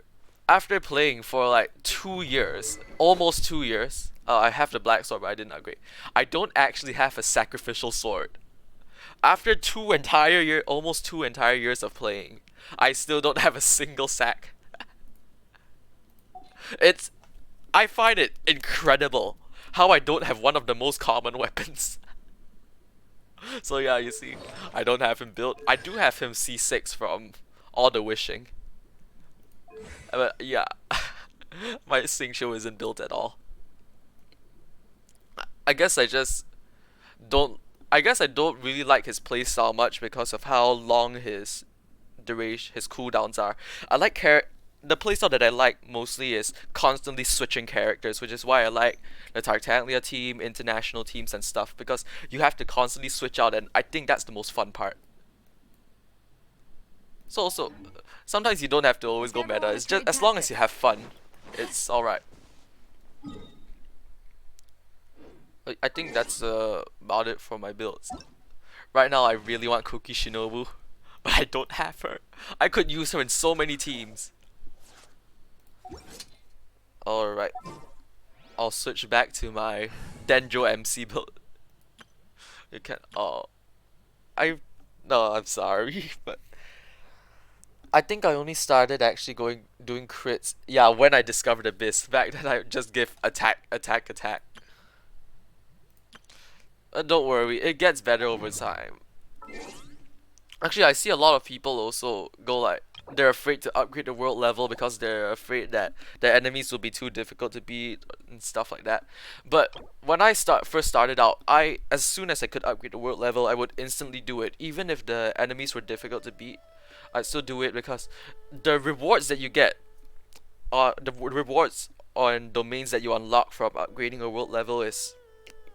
after playing for like 2 years, almost 2 years, I have the black sword, but I didn't upgrade. I don't actually have a sacrificial sword. After almost 2 entire years of playing, I still don't have a single sack. I find it incredible how I don't have one of the most common weapons. So yeah, you see, I don't have him built. I do have him C6 from all the wishing. But yeah, my Xingqiu isn't built at all. I guess I just don't. I guess I don't really like his playstyle much because of how long his duration, his cooldowns are. I like the playstyle that I like mostly is constantly switching characters, which is why I like the Tartaglia team, international teams and stuff, because you have to constantly switch out, and I think that's the most fun part. So also, sometimes you don't have to always go meta. It's just as long as you have fun, it's alright. I think that's about it for my builds. Right now I really want Cookie Shinobu, but I don't have her. I could use her in so many teams. Alright. I'll switch back to my Denjo MC build. You can no, I'm sorry, but I think I only started actually doing crits. Yeah, when I discovered Abyss. Back then I just give attack, attack, attack. Don't worry, it gets better over time. Actually, I see a lot of people also go like, they're afraid to upgrade the world level because they're afraid that their enemies will be too difficult to beat and stuff like that. But when I first started out, as soon as I could upgrade the world level, I would instantly do it. Even if the enemies were difficult to beat, I'd still do it because the rewards that you get, the rewards on domains that you unlock from upgrading a world level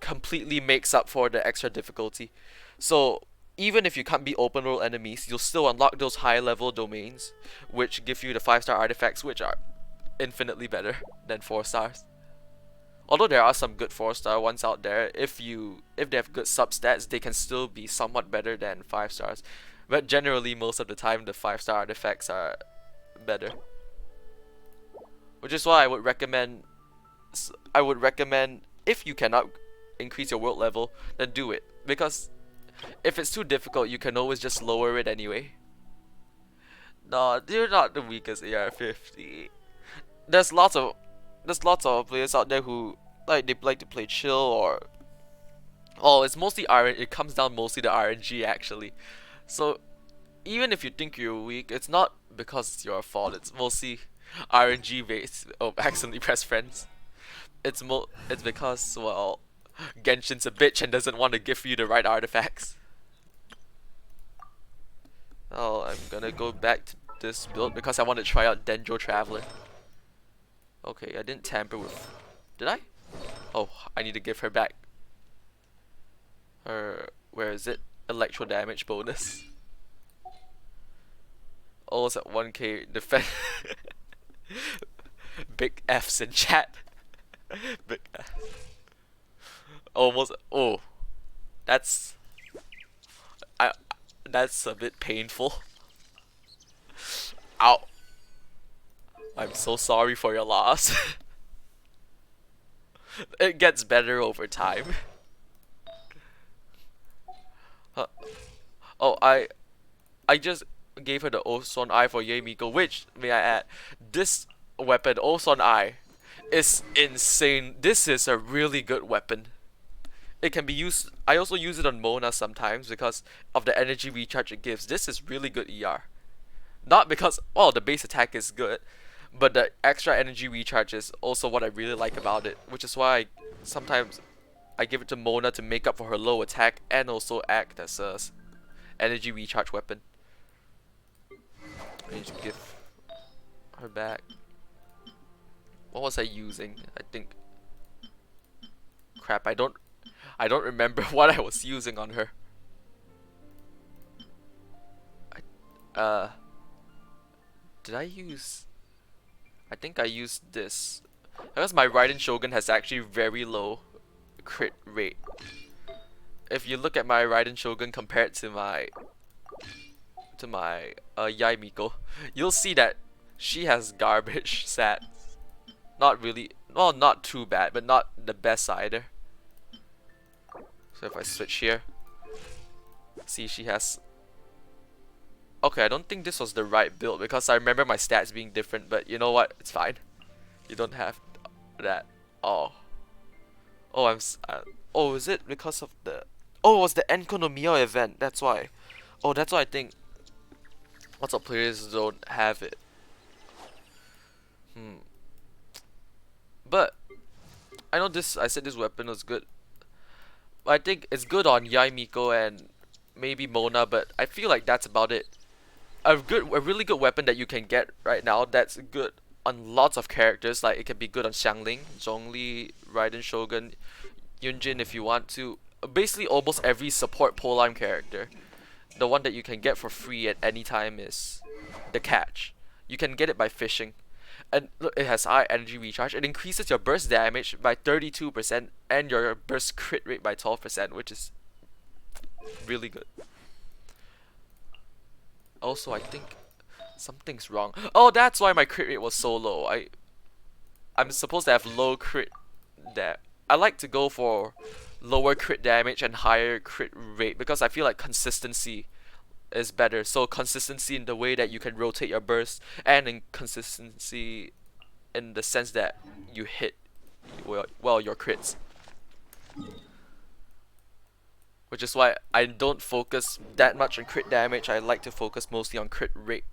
completely makes up for the extra difficulty. So even if you can't beat open world enemies, you'll still unlock those high level domains, which give you the 5-star artifacts, which are infinitely better than 4 stars. Although there are some good 4-star ones out there, if they have good substats, they can still be somewhat better than 5 stars. But generally, most of the time, the 5-star artifacts are better. Which is why I would recommend if you cannot increase your world level, then do it, because if it's too difficult, you can always just lower it anyway. No, you're not the weakest AR-50. There's lots of players out there who they like to play chill, or it's mostly it comes down mostly to RNG actually. So even if you think you're weak, it's not because it's your fault. It's mostly RNG based. Oh, accidentally pressed friends. It's because, well, Genshin's a bitch and doesn't want to give you the right artifacts. Oh, I'm gonna go back to this build because I want to try out Denjo Traveler. Okay, I didn't tamper with... Did I? Oh, I need to give her back her... Where is it? Electro damage bonus. Almost at 1k defense. Big F's in chat. Big F. Almost. Oh, that's a bit painful. Ow. I'm so sorry for your loss. It gets better over time. Oh, I just gave her the Oson Eye for Yemiko, which, may I add, this weapon, Oson Eye, is insane. This is a really good weapon. It can be used. I also use it on Mona sometimes because of the energy recharge it gives. This is really good ER. Not because, the base attack is good, but the extra energy recharge is also what I really like about it, which is why sometimes I give it to Mona to make up for her low attack and also act as a energy recharge weapon. I need to give her back. What was I using? I think. Crap, I don't remember what I was using on her. Did I use? I think I used this. Because my Raiden Shogun has actually very low crit rate. If you look at my Raiden Shogun compared to my Yai Miko, you'll see that she has garbage stats. Not really, well, not too bad, but not the best either. So if I switch here, see she has. Okay, I don't think this was the right build because I remember my stats being different, but you know what? It's fine. You don't have that. Oh. Oh, oh, is it because of the... Oh, it was the Enkonomiya event, that's why. Oh, that's why I think lots of players don't have it. But I know this, I said this weapon was good. I think it's good on Yai Miko and maybe Mona, but I feel like that's about it. A really good weapon that you can get right now that's good on lots of characters, like it can be good on Xiangling, Zhongli, Raiden Shogun, Yunjin if you want to. Basically almost every support Polearm character. The one that you can get for free at any time is the catch. You can get it by fishing. And look, it has high energy recharge. It increases your burst damage by 32% and your burst crit rate by 12%, which is really good. Also, I think something's wrong. Oh, that's why my crit rate was so low. I'm supposed to have low crit I like to go for lower crit damage and higher crit rate because I feel like consistency is better. So consistency in the way that you can rotate your burst, and in consistency in the sense that you hit well your crits. Which is why I don't focus that much on crit damage. I like to focus mostly on crit rate.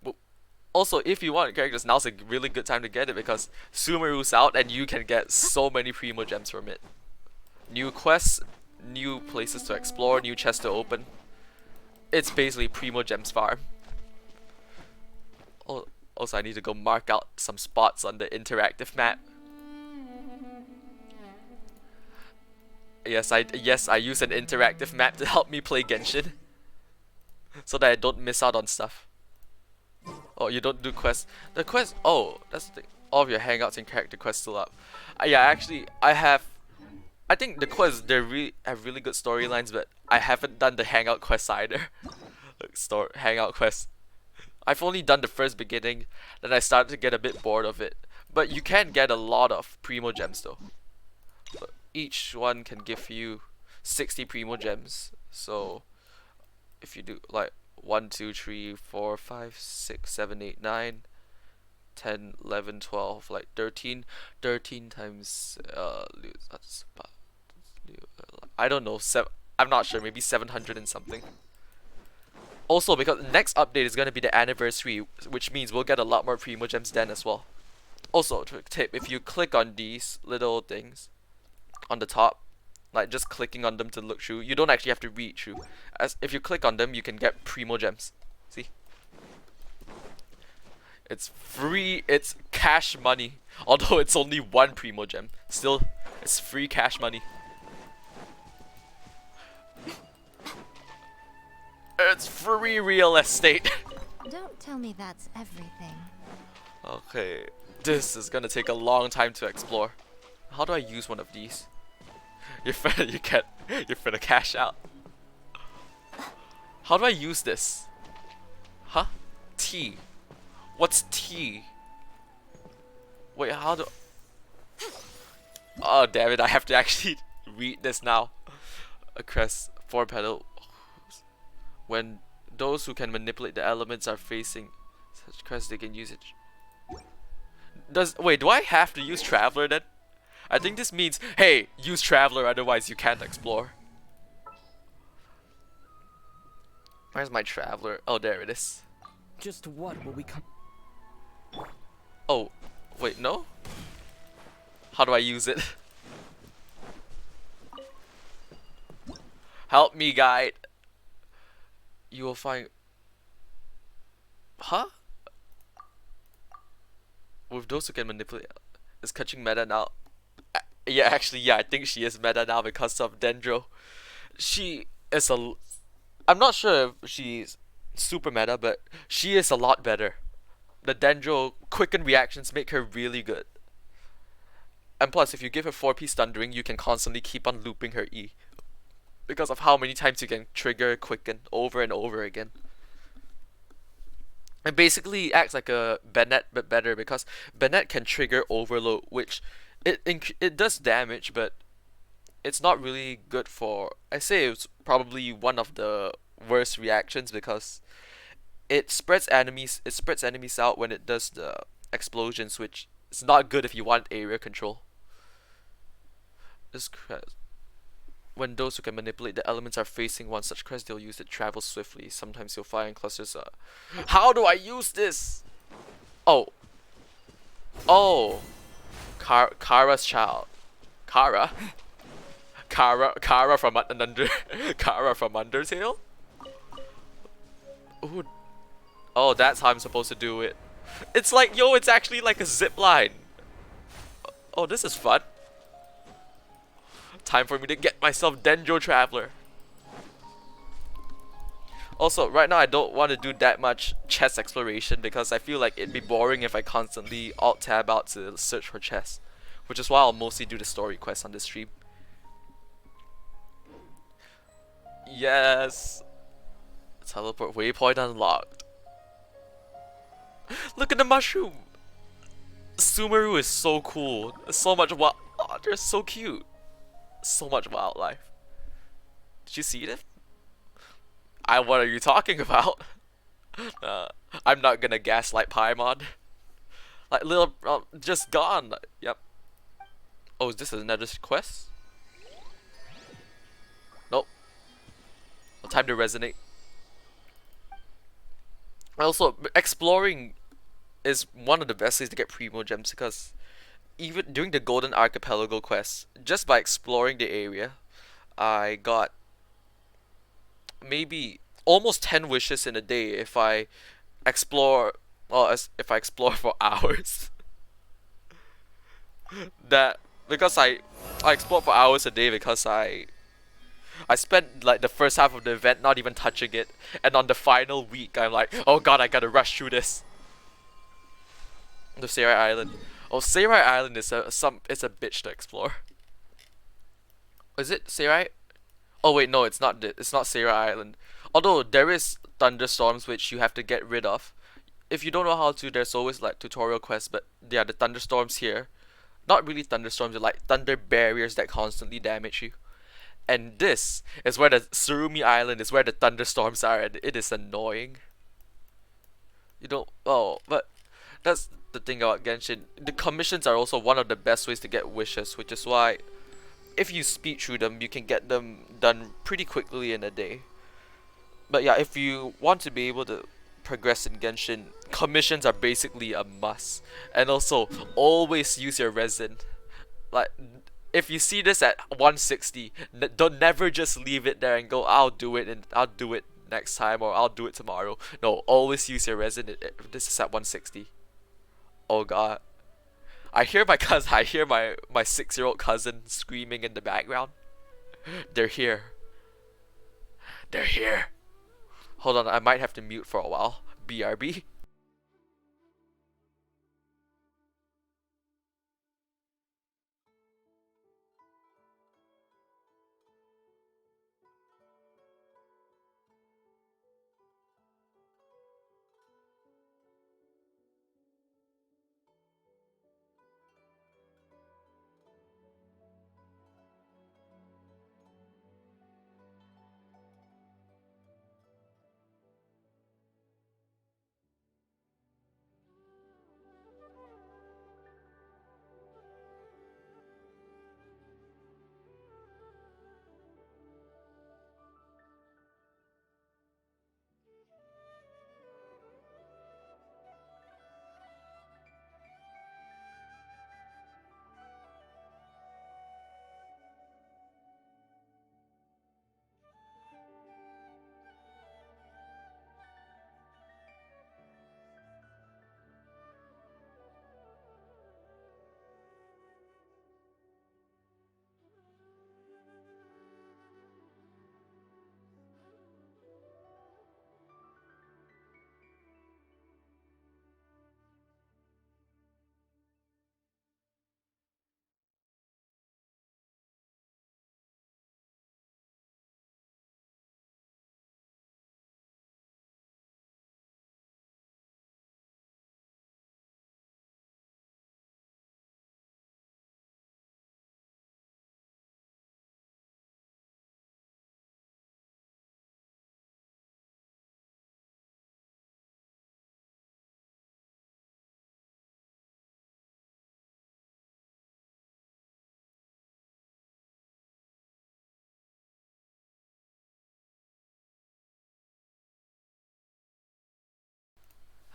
But also, if you want characters, now's a really good time to get it because Sumeru's out and you can get so many Primo Gems from it. New quests, new places to explore, new chests to open. It's basically Primo Gems farm. Also, I need to go mark out some spots on the interactive map. Yes, I use an interactive map to help me play Genshin, so that I don't miss out on stuff. Oh, you don't do quests. The quest. Oh, that's the thing. All of your hangouts and character quests still up. Yeah, actually, I think the quests they have really good storylines, but I haven't done the hangout quests either. Like hangout quests. I've only done the first beginning, then I started to get a bit bored of it. But you can get a lot of Primo Gems though. But each one can give you 60 Primo Gems. So if you do like 1, 2, 3, 4, 5, 6, 7, 8, 9, 10, 11, 12, like 13 times I don't know, I'm not sure, maybe 700 and something. Also, because the next update is going to be the anniversary, which means we'll get a lot more Primo Gems then as well. Also, tip, if you click on these little things on the top, like just clicking on them to look through, you don't actually have to read through. As if you click on them, you can get Primo Gems. See? It's free, it's cash money. Although it's only one Primo Gem. Still, it's free cash money. It's free real estate. Don't tell me that's everything. Okay, this is gonna take a long time to explore. How do I use one of these? You're finna cash out. How do I use this? Huh? T. What's T? Wait, how do... Oh damn it, I have to actually read this now. A crest, 4 pedal. When those who can manipulate the elements are facing such crests, they can use it. Wait, do I have to use Traveler then? I think this means, hey, use Traveler, otherwise you can't explore. Where's my Traveler? Oh, there it is. Just what will we come? Oh, wait, no? How do I use it? Help me, guide. you will find. Huh? With those who can manipulate, is catching meta now. Yeah, actually, yeah, I think she is meta now because of Dendro. She is a. I'm not sure if she's super meta, but she is a lot better. The Dendro quicken reactions make her really good. And plus, if you give her 4-piece thundering, you can constantly keep on looping her E. Because of how many times you can trigger quicken over and over again. It basically acts like a Bennett but better because Bennett can trigger overload, which it does damage, but it's not really good for. I say it's probably one of the worst reactions because it spreads enemies out when it does the explosions, which is not good if you want area control. This crest. When those who can manipulate the elements are facing one such crest, they'll use it to travel swiftly. Sometimes you'll fire in clusters. How do I use this? Oh. Oh. Kara's child. Kara? Kara from Kara from Undertale? Ooh. Oh, that's how I'm supposed to do it. It's like, yo, it's actually like a zip line. Oh, this is fun. Time for me to get myself Dendro Traveler. Also, right now I don't want to do that much chest exploration because I feel like it'd be boring if I constantly alt-tab out to search for chests. Which is why I'll mostly do the story quests on this stream. Yes! Teleport waypoint unlocked. Look at the mushroom! SUMERU is so cool. So much oh, they're so cute. So much wildlife. Did you see it? What are you talking about? Uh, I'm not gonna gaslight Paimon. Like little, just gone. Yep. Oh, is this another quest? Nope. Well, time to resonate. Also, exploring is one of the best ways to get primo gems because even doing the Golden Archipelago quest, just by exploring the area, I got maybe almost 10 wishes in a day if I explore, well, if I explore for hours. That because I explored for hours a day because I spent like the first half of the event not even touching it, and on the final week I'm like, oh god, I gotta rush through this. The Serai Island. Oh, Serai Island is it's a bitch to explore. Is it Serai? Oh wait, no, it's not Serai Island. Although there is thunderstorms which you have to get rid of. If you don't know how to, there's always like tutorial quests, but yeah, the thunderstorms here. Not really thunderstorms, they're like thunder barriers that constantly damage you. And this is where the Surumi Island is where the thunderstorms are, and it is annoying. You don't. Oh, but that's the thing about Genshin. The commissions are also one of the best ways to get wishes, which is why if you speed through them, you can get them done pretty quickly in a day. But yeah, if you want to be able to progress in Genshin, commissions are basically a must. And also, always use your resin. Like, if you see this at 160, don't never just leave it there and go, I'll do it and I'll do it next time or I'll do it tomorrow. No, always use your resin. This is at 160. Oh god. I hear my cousin, I hear my 6-year-old cousin screaming in the background. They're here. They're here. Hold on, I might have to mute for a while. BRB.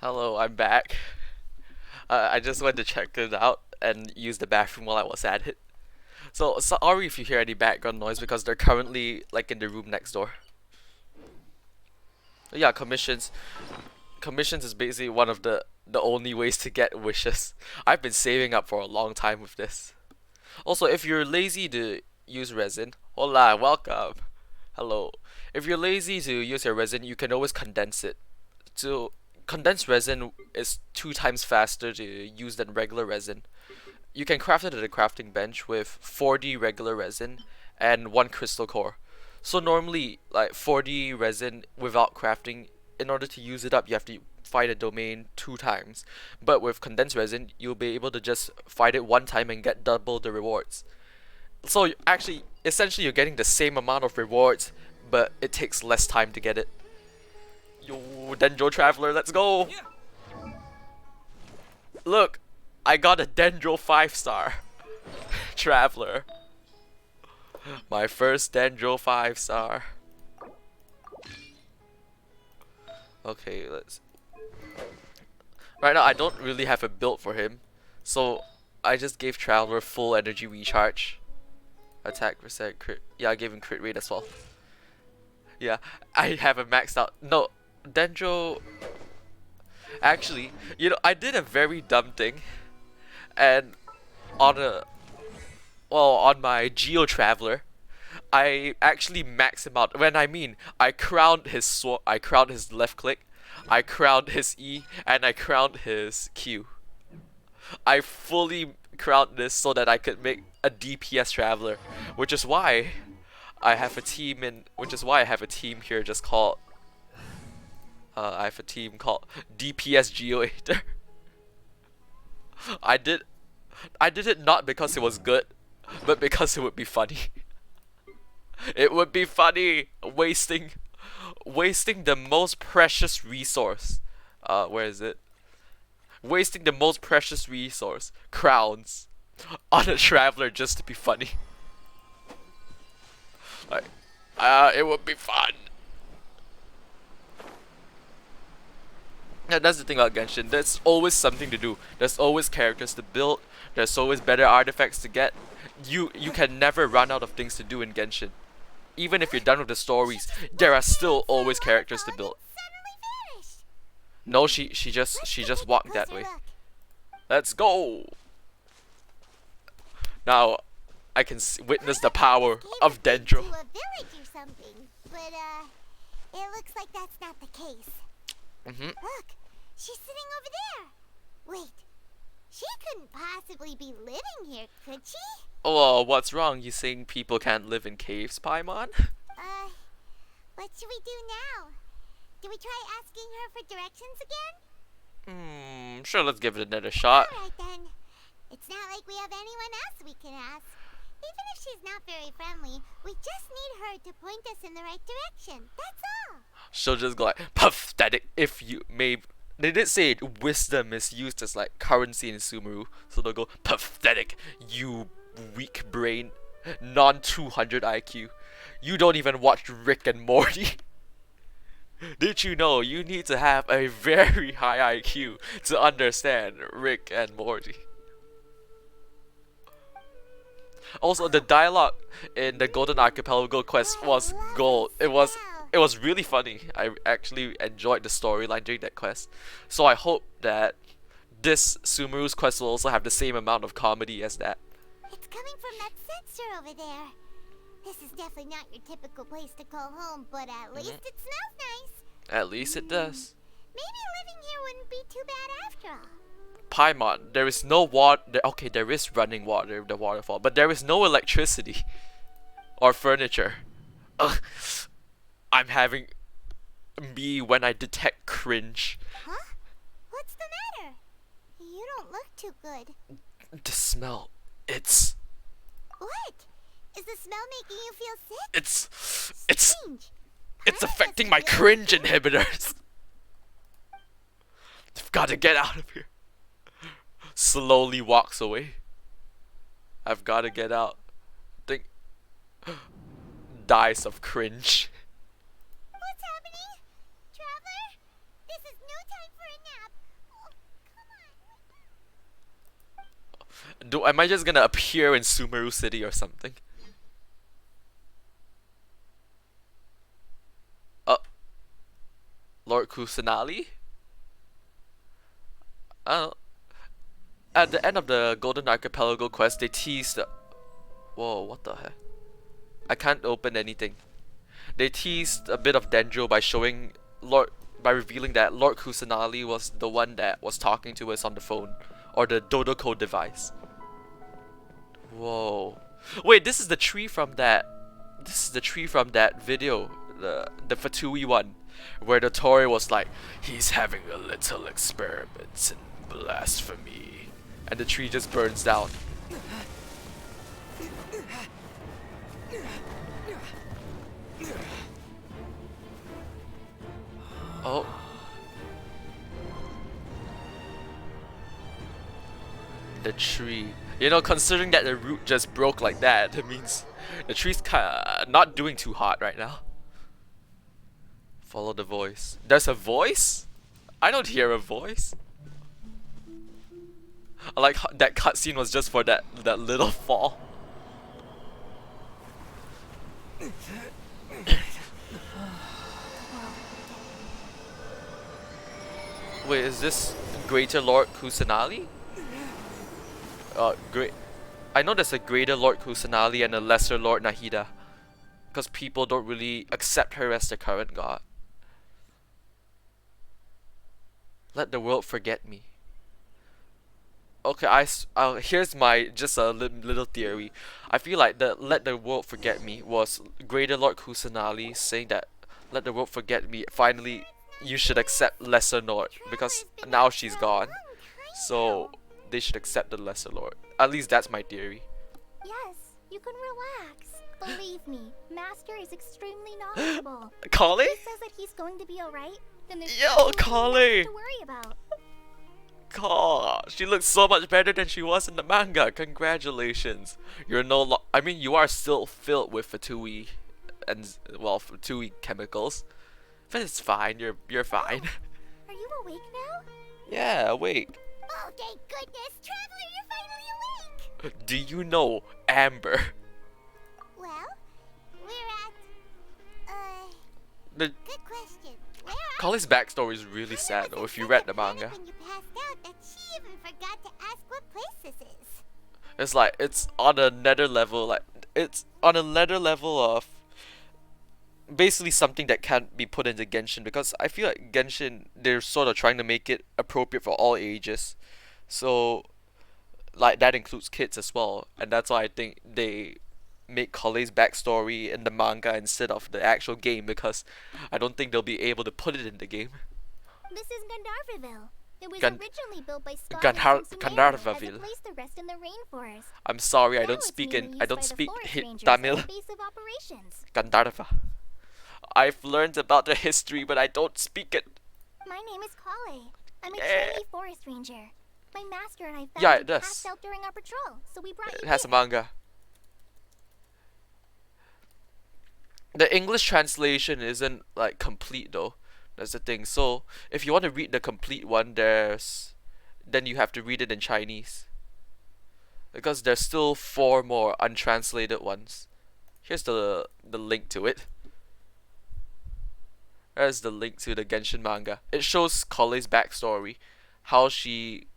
Hello, I'm back. I just went to check it out and use the bathroom while I was at it. So sorry if you hear any background noise because they're currently like in the room next door. Yeah, commissions. Commissions is basically one of the only ways to get wishes. I've been saving up for a long time with this. Also, if you're lazy to use resin, hola, welcome. Hello. If you're lazy to use your resin, you can always condense it. So condensed resin is 2 times faster to use than regular resin. You can craft it at a crafting bench with 4D regular resin and 1 crystal core. So normally, like 4D resin without crafting, in order to use it up, you have to fight a domain 2 times. But with condensed resin, you'll be able to just fight it 1 time and get double the rewards. So actually, essentially, you're getting the same amount of rewards, but it takes less time to get it. Yo, Dendro Traveler, let's go! Look, I got a Dendro 5-star Traveler. My first Dendro 5-star. Okay, let's. Right now, I don't really have a build for him, so I just gave Traveler full energy recharge. Attack percent crit. Yeah, I gave him crit rate as well. Yeah, I haven't maxed out. No, Dendro. Actually, you know, I did a very dumb thing, and on on my Geo Traveler, I actually maxed him out. When I mean, I crowned his sword, I crowned his left click, I crowned his E, and I crowned his Q. I fully crowned this so that I could make a DPS Traveler, which is why I have a team here just called. I have a team called DPS Geoator. I did it not because it was good, but because it would be funny. It would be funny wasting the most precious resource. Where is it? Wasting the most precious resource, crowns, on a Traveler just to be funny. Like, it would be fun. Yeah, that's the thing about Genshin. There's always something to do. There's always characters to build. There's always better artifacts to get. You can never run out of things to do in Genshin. Even if you're done with the stories, there are still always characters to build. No, she just walked that way. Let's go. Now, I can witness the power of Dendro. To a village or something, but it looks like that's not the case. Look, she's sitting over there. Wait, she couldn't possibly be living here, could she? Oh, what's wrong? You saying people can't live in caves, Paimon? What should we do now? Do we try asking her for directions again? Sure, let's give it another shot. Alright then. It's not like we have anyone else we can ask. Even if she's not very friendly, we just need her to point us in the right direction. That's all. She'll just go like, pathetic if you may. They did say wisdom is used as like currency in SUMERU, so they'll go, pathetic, you weak brain, non 200 IQ. You don't even watch Rick and Morty. Did you know you need to have a very high IQ to understand Rick and Morty? Also, the dialogue in the Golden Archipelago quest was gold. It was really funny. I actually enjoyed the storyline during that quest. So I hope that this SUMERU's quest will also have the same amount of comedy as that. It's coming from that sensor over there. This is definitely not your typical place to call home, but at least it smells nice. At least it does. Maybe living here wouldn't be too bad after all. Paimon, there is no water. Okay, there is running water, the waterfall, but there is no electricity or furniture. Ugh. I'm having me when I detect cringe. Huh? What's the matter? You don't look too good. The smell, it's What? Is the smell making you feel sick? it's Strange. affecting my cringe inhibitors. I've got to get out of here. Slowly walks away. I've got to get out. Think. Dies of cringe. What's happening? Traveler? This is no time for a nap. Am I just gonna appear in Sumeru City or something? Uh, Lord Kusanali? Oh. At the end of the Golden Archipelago quest, they teased. Whoa, what the heck? I can't open anything. They teased a bit of Dendro by revealing that Lord Kusanali was the one that was talking to us on the phone, or the Dodoko device. Whoa. Wait, this is the tree from that. This is the tree from that video, the Fatui one, where the Tori was like, he's having a little experiment in blasphemy, and the tree just burns down. Oh. The tree. You know, considering that the root just broke like that, it means the tree's kinda not doing too hot right now. Follow the voice. There's a voice? I don't hear a voice. I like how that cutscene was just for that little fall. Wait, is this Greater Lord Kusanali? Great. I know there's a Greater Lord Kusanali and a Lesser Lord Nahida, because people don't really accept her as the current god. Let the world forget me. Okay, here's my just a little theory. I feel like the Let the world forget me was Greater Lord Kusanali saying that let the world forget me. Finally, you should accept Lesser Lord because now she's gone. So they should accept the Lesser Lord. At least that's my theory. Yes, you can relax. Believe me, Master is extremely knowledgeable. Kali? He says that he's going to be alright, then there's Yo, nothing Kali! to worry about. God, she looks so much better than she was in the manga. Congratulations. I mean, you are still filled with Fatui and Fatui chemicals. But it's fine. You're fine. Are you awake now? Yeah, awake. Oh, thank goodness, Traveler, you're finally awake. Do you know Amber? Well, we're at The good question. Where are Kali's backstory is really sad though if you read the manga. when you passed out that she even forgot to ask what place this is. It's like it's on a nether level, of basically something that can't be put into Genshin, because I feel like Genshin, they're sort of trying to make it appropriate for all ages. So like that includes kids as well, and that's why I think they make Kale's backstory in the manga instead of the actual game, because I don't think they'll be able to put it in the game. This is Gandharvaville. It was Gan- originally built by scholars Gandhar- from SUMERU Gandharvaville. as a place to rest in the rainforest. I'm sorry, I Now don't it's speak mainly in used I by don't the speak forest rangers Tamil. as a base of operations. Gandharva. I've learned about the history, but I don't speak it. My name is Kale. I'm a Yeah. trainee forest ranger. My master and I found Yeah, you it does. passed out during our patrol, so we brought It you has a here. manga. The English translation isn't like complete though. That's the thing. So if you want to read the complete one, then you have to read it in Chinese. Because there's still 4 more untranslated ones. Here's the link to it. There's the link to the Genshin manga. It shows Kale's backstory, how she.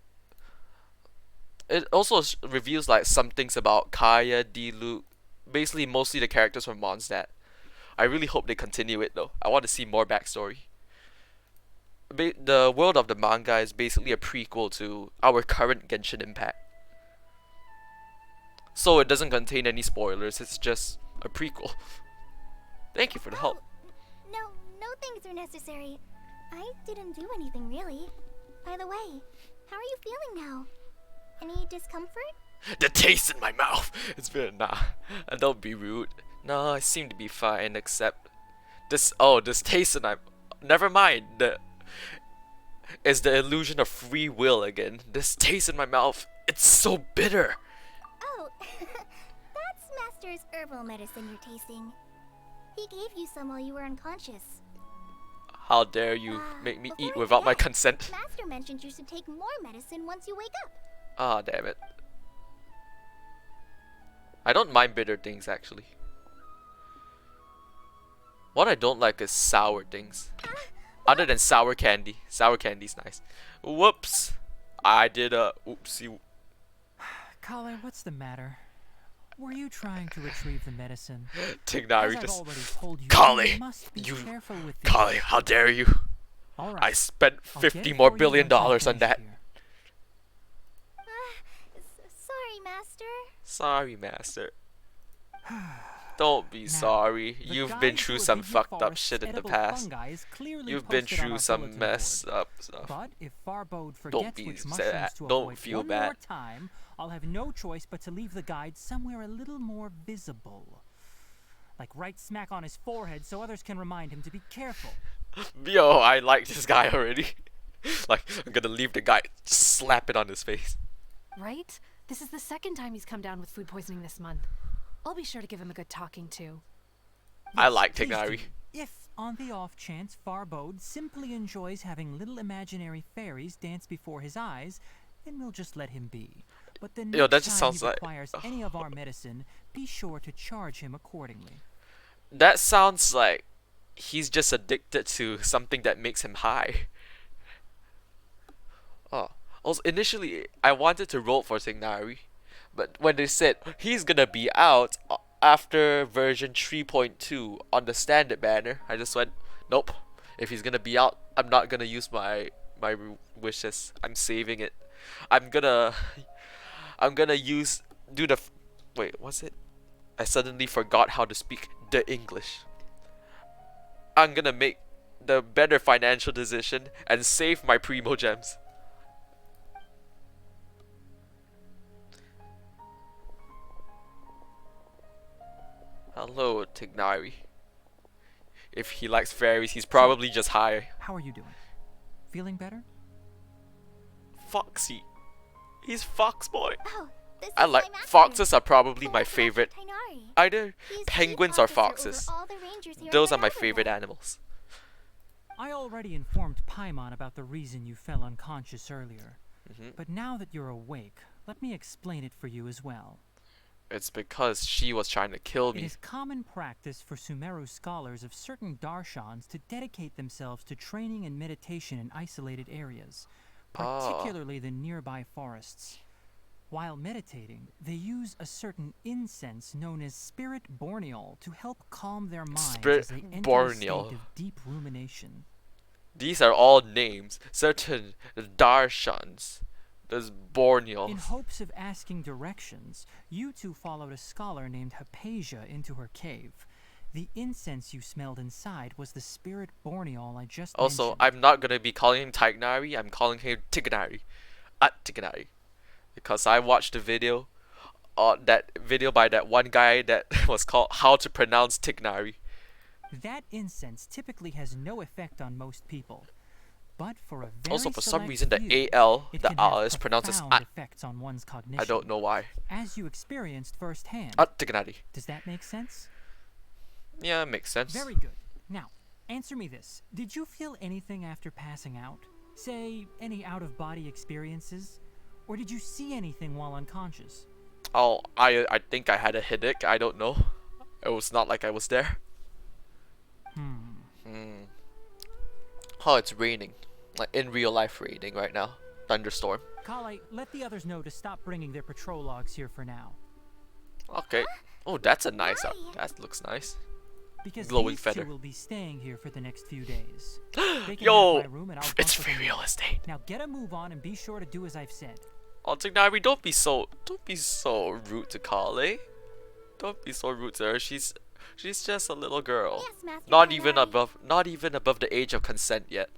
It also reveals like some things about Kaya, Diluc, basically mostly the characters from Mondstadt. I really hope they continue it though. I want to see more backstory. The world of the manga is basically a prequel to our current Genshin Impact. So it doesn't contain any spoilers, it's just a prequel. Thank you for the help. No things are necessary. I didn't do anything really. By the way, how are you feeling now? Any discomfort? The taste in my mouth! It's been, nah, don't be rude. No, I seem to be fine, except this taste in my, never mind, it's the illusion of free will again. This taste in my mouth, it's so bitter! Oh, that's Master's herbal medicine you're tasting. He gave you some while you were unconscious. How dare you make me Before eat I without my forget, consent? Master mentioned you should take more medicine once you wake up. Ah, damn it. I don't mind bitter things actually. What I don't like is sour things. Other than sour candy. Sour candy's nice. Whoops. I did a oopsie. Kale, what's the matter? Were you trying to retrieve the medicine? As Tignari I've just. already told you, Kale, you must be you- careful with these. Kale, how dare you? All right. I spent I'll get 50 it more for you billion once I'm dollars on finished that. here. Sorry, Master. Sorry, Master. Don't be Now, sorry. the You've guide been to through a some Vigia fucked up forest's shit in the edible past. fungi is clearly You've been posted on through our some bulletin mess board. up stuff. But if Farbode forgets be which sad. mushrooms to Don't avoid feel one bad. more time, I'll have no choice but to leave the guide somewhere a little more visible. Like right smack on his forehead so others can remind him to be careful. Yo, I like this guy already. Like, I'm gonna leave the guy, slap it on his face. Right? This is the second time he's come down with food poisoning this month. I'll be sure to give him a good talking to. I Yes, like please Tignari. do. If, on the off chance, Farbode simply enjoys having little imaginary fairies dance before his eyes, then we'll just let him be. But the next Yo, that just time sounds he like- requires any of our medicine, be sure to charge him accordingly. That sounds like he's just addicted to something that makes him high. Oh, also initially I wanted to roll for Tignari, but when they said he's gonna be out after version 3.2 on the standard banner, I just went, nope. If he's gonna be out, I'm not gonna use my wishes. I'm saving it. I'm gonna wait, what's it? I suddenly forgot how to speak the English. I'm gonna make the better financial decision and save my primo gems. Hello, Tignari. If he likes fairies, he's probably just high. How are you doing? Feeling better? Foxy. He's Fox Boy. Oh, this I is like my master. foxes are probably The my Master favorite. Tainari. Either He's penguins chief or officer over foxes. all the rangers here Those at are my Gandharva. favorite animals. I already informed Paimon about the reason you fell unconscious earlier. But now that you're awake, let me explain it for you as well. It's because she was trying to kill It me. is common practice for SUMERU scholars of certain darshans to dedicate themselves to training and meditation in isolated areas, particularly the nearby forests. While meditating, they use a certain incense known as Spirit Borneol to help calm their minds Spirit as they enter a Borneol. state of deep rumination. These are all names. Certain darshans. There's Borneol. In hopes of asking directions, you two followed a scholar named Hypatia into her cave. The incense you smelled inside was the Spirit Borneol I just Also, mentioned. I'm not gonna be calling him Tignari. I'm calling him Tignari. Tignari. Because I watched the video, that video by that one guy that was called How to Pronounce Tignari. That incense typically has no effect on most people. But for a very Also, for some select reason, the few, AL, it the can R have is pronounced as profound effects on one's cognition, I don't know why. as you experienced firsthand. Tignari. Does that make sense? Yeah, makes sense. Very good. Now, answer me this. Did you feel anything after passing out? Say, any out-of-body experiences? Or did you see anything while unconscious? Oh, I think I had a headache. I don't know. It was not like I was there. Oh, it's raining. Like in real life raining right now. Thunderstorm. Kale, let the others know to stop bringing their patrol logs here for now. Okay. Oh, that's a nice that looks nice. Because Glowing these feather. two will be staying here for the next few days. They can Yo, have my room and I'll it's bunk with free them real later. estate. Now get a move on and be sure to do as I've said. Oh, Tignari, don't be so rude to Kale. Don't be so rude to her. She's just a little girl. Yes, Master Not even Tainari. above the age of consent yet.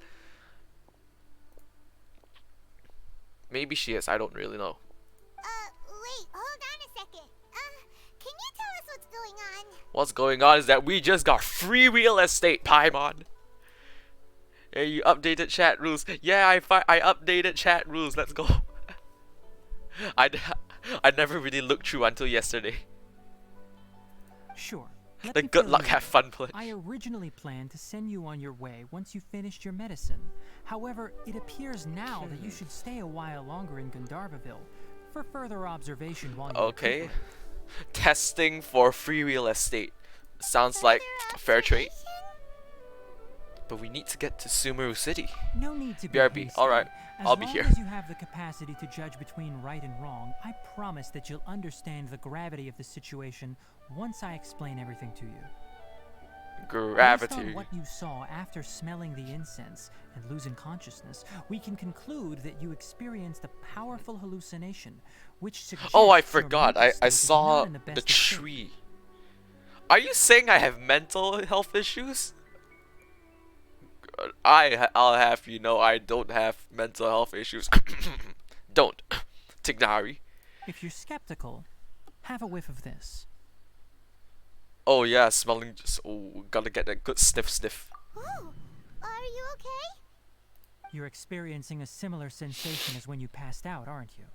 Maybe she is. I don't really know. Wait, hold on a second. Can you tell us what's going on? What's going on is that we just got free real estate, Paimon. Hey, you updated chat rules. Yeah, I updated chat rules. Let's go. I never really looked through until yesterday. Sure. Let Then me good fill luck, you have in. fun playing. I originally planned to send you on your way once you finished your medicine. However, it appears now that you should stay a while longer in Gandharvaville for further observation while you Okay. recuperate. Testing for free real estate. Sounds like Further fair trade. observation? But we need to get to Sumeru City. No need to be BRB, hasty. alright, I'll be As here. long as you have the capacity to judge between right and wrong, I promise that you'll understand the gravity of the situation once I explain everything to you. Based Gravity. on what you saw after smelling the incense and losing consciousness, we can conclude that you experienced a powerful hallucination, which suggests Oh, I your forgot. mental I state is saw not in the the best of shape. tree. Are you saying I have mental health issues? I'll have you know I don't have mental health issues. Don't. Tignari. If you're skeptical, have a whiff of this. Oh yeah, smelling just gotta get that good sniff. Oh, are you okay? You're experiencing a similar sensation as when you passed out, aren't you?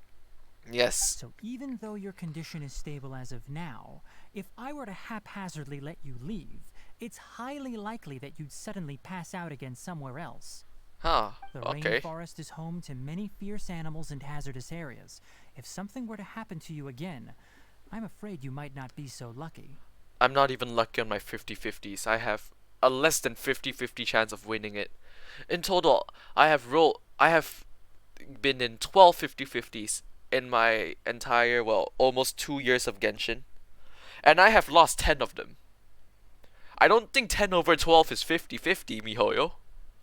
Yes. So even though your condition is stable as of now, if I were to haphazardly let you leave, it's highly likely that you'd suddenly pass out again somewhere else. Huh. The Okay. rainforest is home to many fierce animals and hazardous areas. If something were to happen to you again, I'm afraid you might not be so lucky. I'm not even lucky on my 50-50s. I have a less than 50-50 chance of winning it. In total, I have been in 12 50-50s in my entire, well, almost 2 years of Genshin. And I have lost 10 of them. I don't think 10 over 12 is 50-50, mihoyo.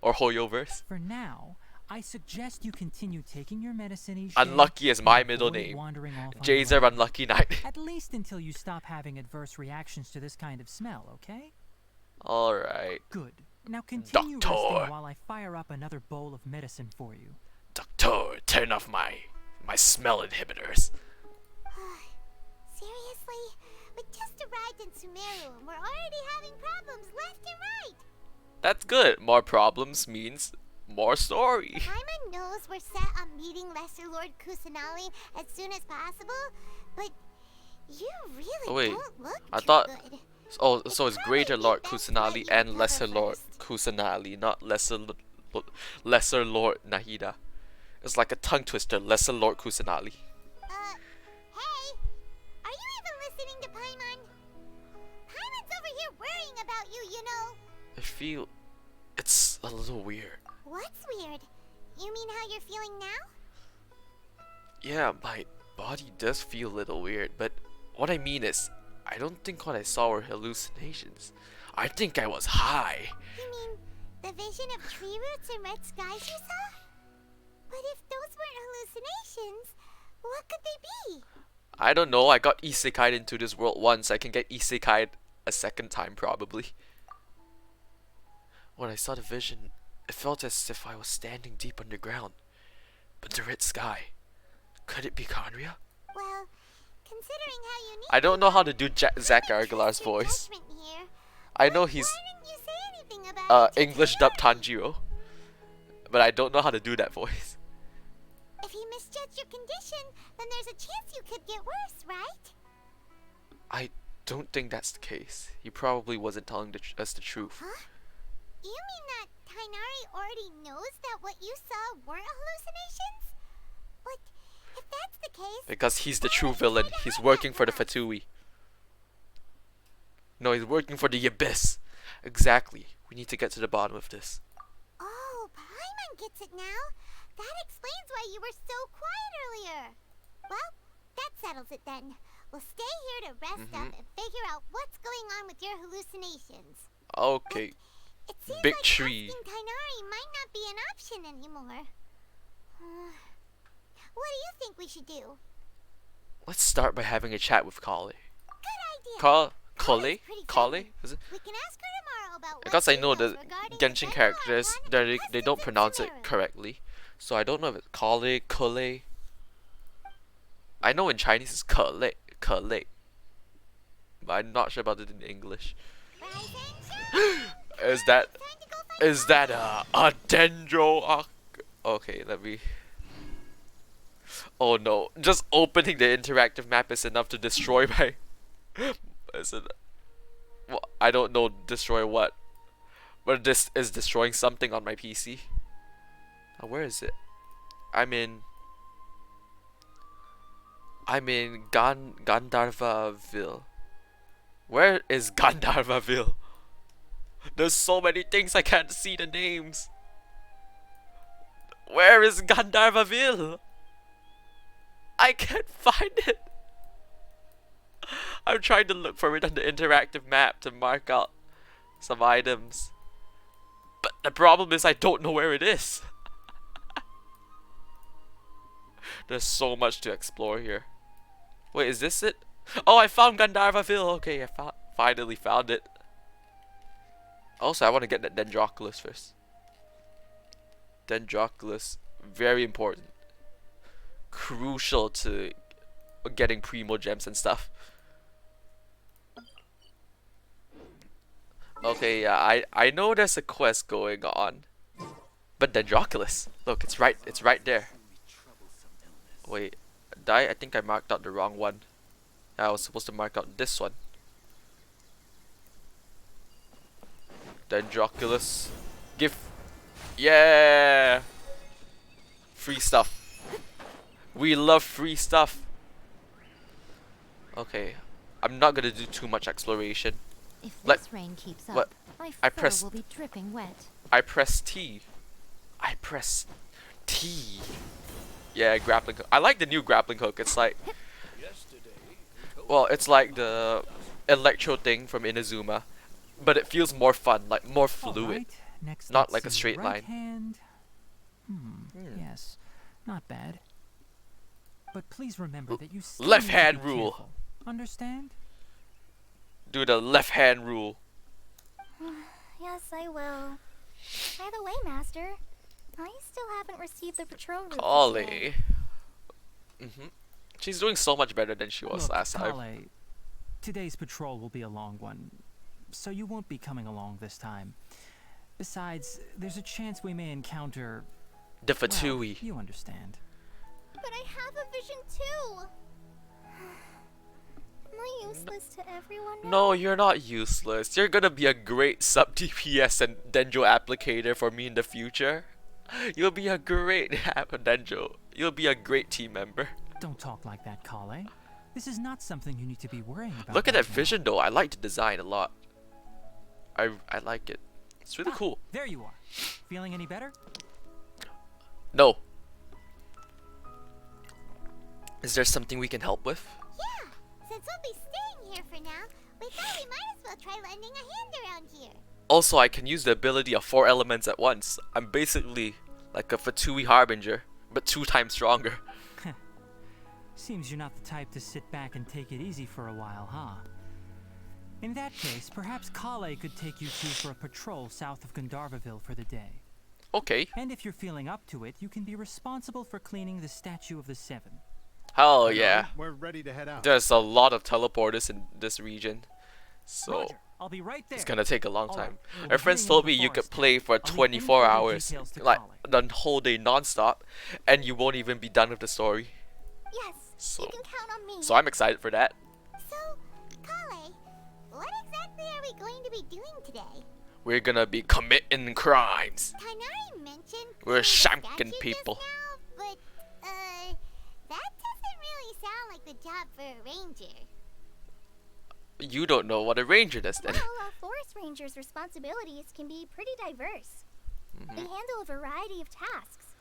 Or Hoyoverse. For now, I suggest you continue taking your medicine each Unlucky day is my and middle avoid name. wandering off on J's your are own. unlucky knight. At least until you stop having adverse reactions to this kind of smell, okay? Alright. Good. Now continue Doctor. resting while I fire up another bowl of medicine for you. Doctor, turn off my smell inhibitors. Seriously? We just arrived in Sumeru and we're already having problems left and right. That's good. More problems means more story. Paimon knows we're set on meeting Lesser Lord Kusanali as soon as possible, but you really Wait, don't look I too thought- good. Oh, so it's Greater Lord That's Kusanali what you and Lesser cover Lord first. Kusanali, not Lesser Lord Nahida. It's like a tongue twister. Lesser Lord Kusanali. Hey! Are you even listening to Paimon? Paimon's over here worrying about you, you know. I feel it's a little weird. What's weird? You mean how you're feeling now? Yeah, my body does feel a little weird, but what I mean is, I don't think what I saw were hallucinations. I think I was high. You mean the vision of tree roots and red skies you saw? But if those weren't hallucinations, what could they be? I don't know, I got isekai'd into this world once. I can get isekai'd a second time probably. When I saw the vision, it felt as if I was standing deep underground. But the red sky, could it be Conria? Well, considering how unique I don't you know how are, to do I Zach would Argalar's trust your voice. judgment here. I know Why he's didn't you say anything about it to English dub Tignari? Tanjiro, but I don't know how to do that voice. If he misjudged your condition, then there's a chance you could get worse, right? I don't think that's the case. He probably wasn't telling us the truth. Huh? You mean that Tainari already knows that what you saw weren't hallucinations? But if that's the case, Because he's the why true would he villain. try to He's hide working that for the from us? Fatui. No, he's working for the Abyss. Exactly. We need to get to the bottom of this. Oh, Paimon gets it now. That explains why you were so quiet earlier. Well, that settles it then. We'll stay here to rest up and figure out what's going on with your hallucinations. Okay. It seems Big like tree. asking Tainari might not be an option anymore. What do you think we should do? Let's start by having a chat with Kale. Good idea. Kale? Kale's pretty Kale? friendly. Is it? We can ask her tomorrow about Because what I she know knows the regarding Genshin the characters, Denmar they and they don't customs in pronounce it Sumeru. correctly. So I don't know if it's Kale. I know in Chinese it's Kale. But I'm not sure about it in English. Rise and shine. Is that Time to go fight Is that a dendro? Okay, let me. Oh no! Just opening the interactive map is enough to destroy my. Is it? Well, I don't know. Destroy what? But this is destroying something on my PC. Now, where is it? I'm in. I'm in Gandharvaville. Where is Gandharvaville? There's so many things I can't see the names. Where is Gandharvaville? I can't find it. I'm trying to look for it on the interactive map to mark out some items. But the problem is I don't know where it is. There's so much to explore here. Wait, is this it? Oh, I found Gandharvaville. Okay, finally found it. Also, I want to get that Dendroculus first. Dendroculus, very important. Crucial to getting Primo Gems and stuff. Okay, yeah, I know there's a quest going on. But Dendroculus, look, it's right there. Wait, I think I marked out the wrong one. I was supposed to mark out this one. Dendroculus. Yeah! Free stuff. We love free stuff. Okay, I'm not gonna do too much exploration. If this rain keeps up, what? my I fur press- will be dripping wet. I press T. I press T. Yeah, grappling hook. I like the new grappling hook. It's like, well, it's like the electro thing from Inazuma, but it feels more fun, like more fluid. Alright, next not let's like a see, straight right line. Hand. Yes, not bad. But please remember that you still Left need to be hand rule. careful. Understand? Do the left hand rule. Yes, I will. By the way, Master, I still haven't received the patrol route. Ollie. She's doing so much better than she was Look, last time. Kale, today's patrol will be a long one, so you won't be coming along this time. Besides, there's a chance we may encounter... The well, Fatui. you understand. But I have a vision too. Am I useless to everyone now? No, you're not useless. You're gonna be a great sub DPS and Dendro applicator for me in the future. You'll be a great Dendro. You'll be a great team member. Don't talk like that, Kale. This is not something you need to be worrying about. Look at right that now. vision though. I like the design a lot. I like it. It's really cool. There you are. Feeling any better? No. Is there something we can help with? Yeah, since we'll be staying here for now, we thought we might as well try lending a hand around here. Also, I can use the ability of 4 elements at once. I'm basically like a Fatui Harbinger, but 2 times stronger. Seems you're not the type to sit back and take it easy for a while, huh? In that case, perhaps Kale could take you two for a patrol south of Gandharvaville for the day. Okay. And if you're feeling up to it, you can be responsible for cleaning the Statue of the Seven. Hell yeah. We're ready to head out. There's a lot of teleporters in this region. So Roger, I'll be right there. it's gonna take a long All time. right, we'll My be friends heading told into me the you could forest play for I'll leave 24 any further hours, details to like Kale. the whole day non-stop, and you won't even be done with the story. Yes, So, you can count on me. so I'm excited for that. So, Kale, what exactly are we going to be doing today? We're gonna be committing crimes. Tanari mentioned We're cleaning the shanking statue people. just now, but, that doesn't really sound like the job for a ranger. You don't know what a ranger does then. Well, a forest ranger's responsibilities can be pretty diverse. They handle a variety of tasks,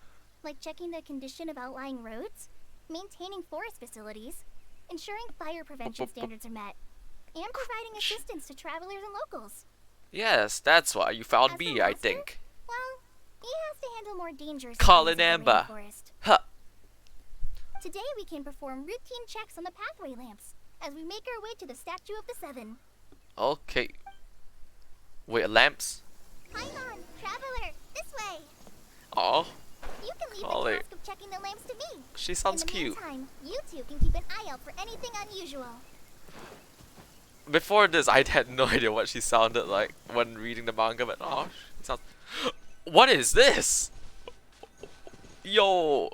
like checking the condition of outlying roads, maintaining forest facilities, ensuring fire prevention standards are met, and providing assistance to travelers and locals. Yes, that's why you found As me, the I master, think. Well, he has to handle more dangerous Colin areas of the Amber. rainforest. Huh. Today we can perform routine checks on the pathway lamps as we make our way to the Statue of the Seven. Okay. Wait, lamps? Paimon, traveler, this way. Oh, You can leave Ollie. the task of checking the lamps to me. she sounds In the cute. meantime, you two can keep an eye out for anything unusual. Before this, I had no idea what she sounded like when reading the manga, but oh, she sounds. What is this? Yo,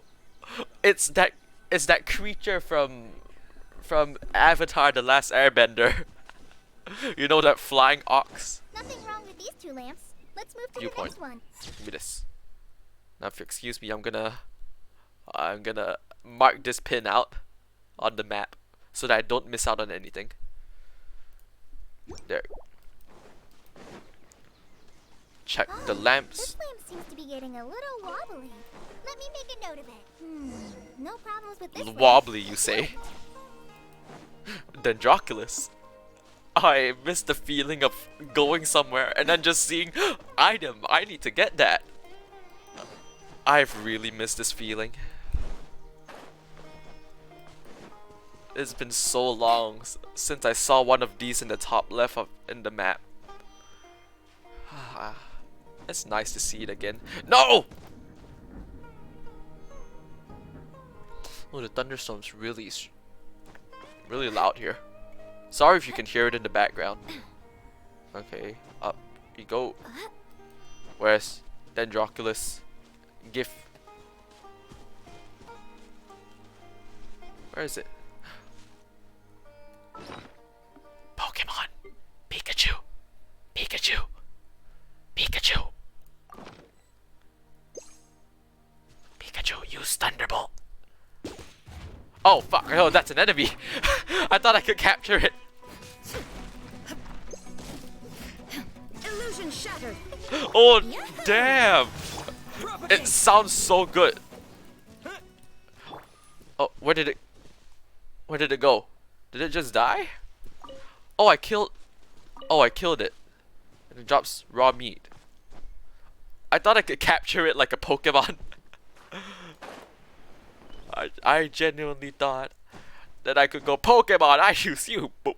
it's that creature from Avatar: The Last Airbender. You know that flying ox? Nothing wrong with these two lamps. Let's move to Viewpoint. the next one. Give me this. Now, if you excuse me, I'm gonna mark this pin out. on the map so that I don't miss out on anything. There. Check the lamps. This lamp seems to be getting a little wobbly. Let me make a note of it. No problems with this Wobbly, you say? Dendroculus. I miss the feeling of going somewhere and then just seeing item. I need to get that. I've really missed this feeling. It's been so long since I saw one of these in the top left in the map. It's nice to see it again. No! Oh, the thunderstorm's really loud here. Sorry if you can hear it in the background. Okay, up you go. Where's Dendroculus? GIF. Where is it? Pokemon! Pikachu! Pikachu! Pikachu! Pikachu, use Thunderbolt! Oh fuck, oh that's an enemy! I thought I could capture it! Illusion shattered. Oh damn! It sounds so good! Oh, where did it go? Did it just die? Oh, I killed it. And it drops raw meat. I thought I could capture it like a Pokemon. I genuinely thought that I could go Pokemon, I use you. Boop.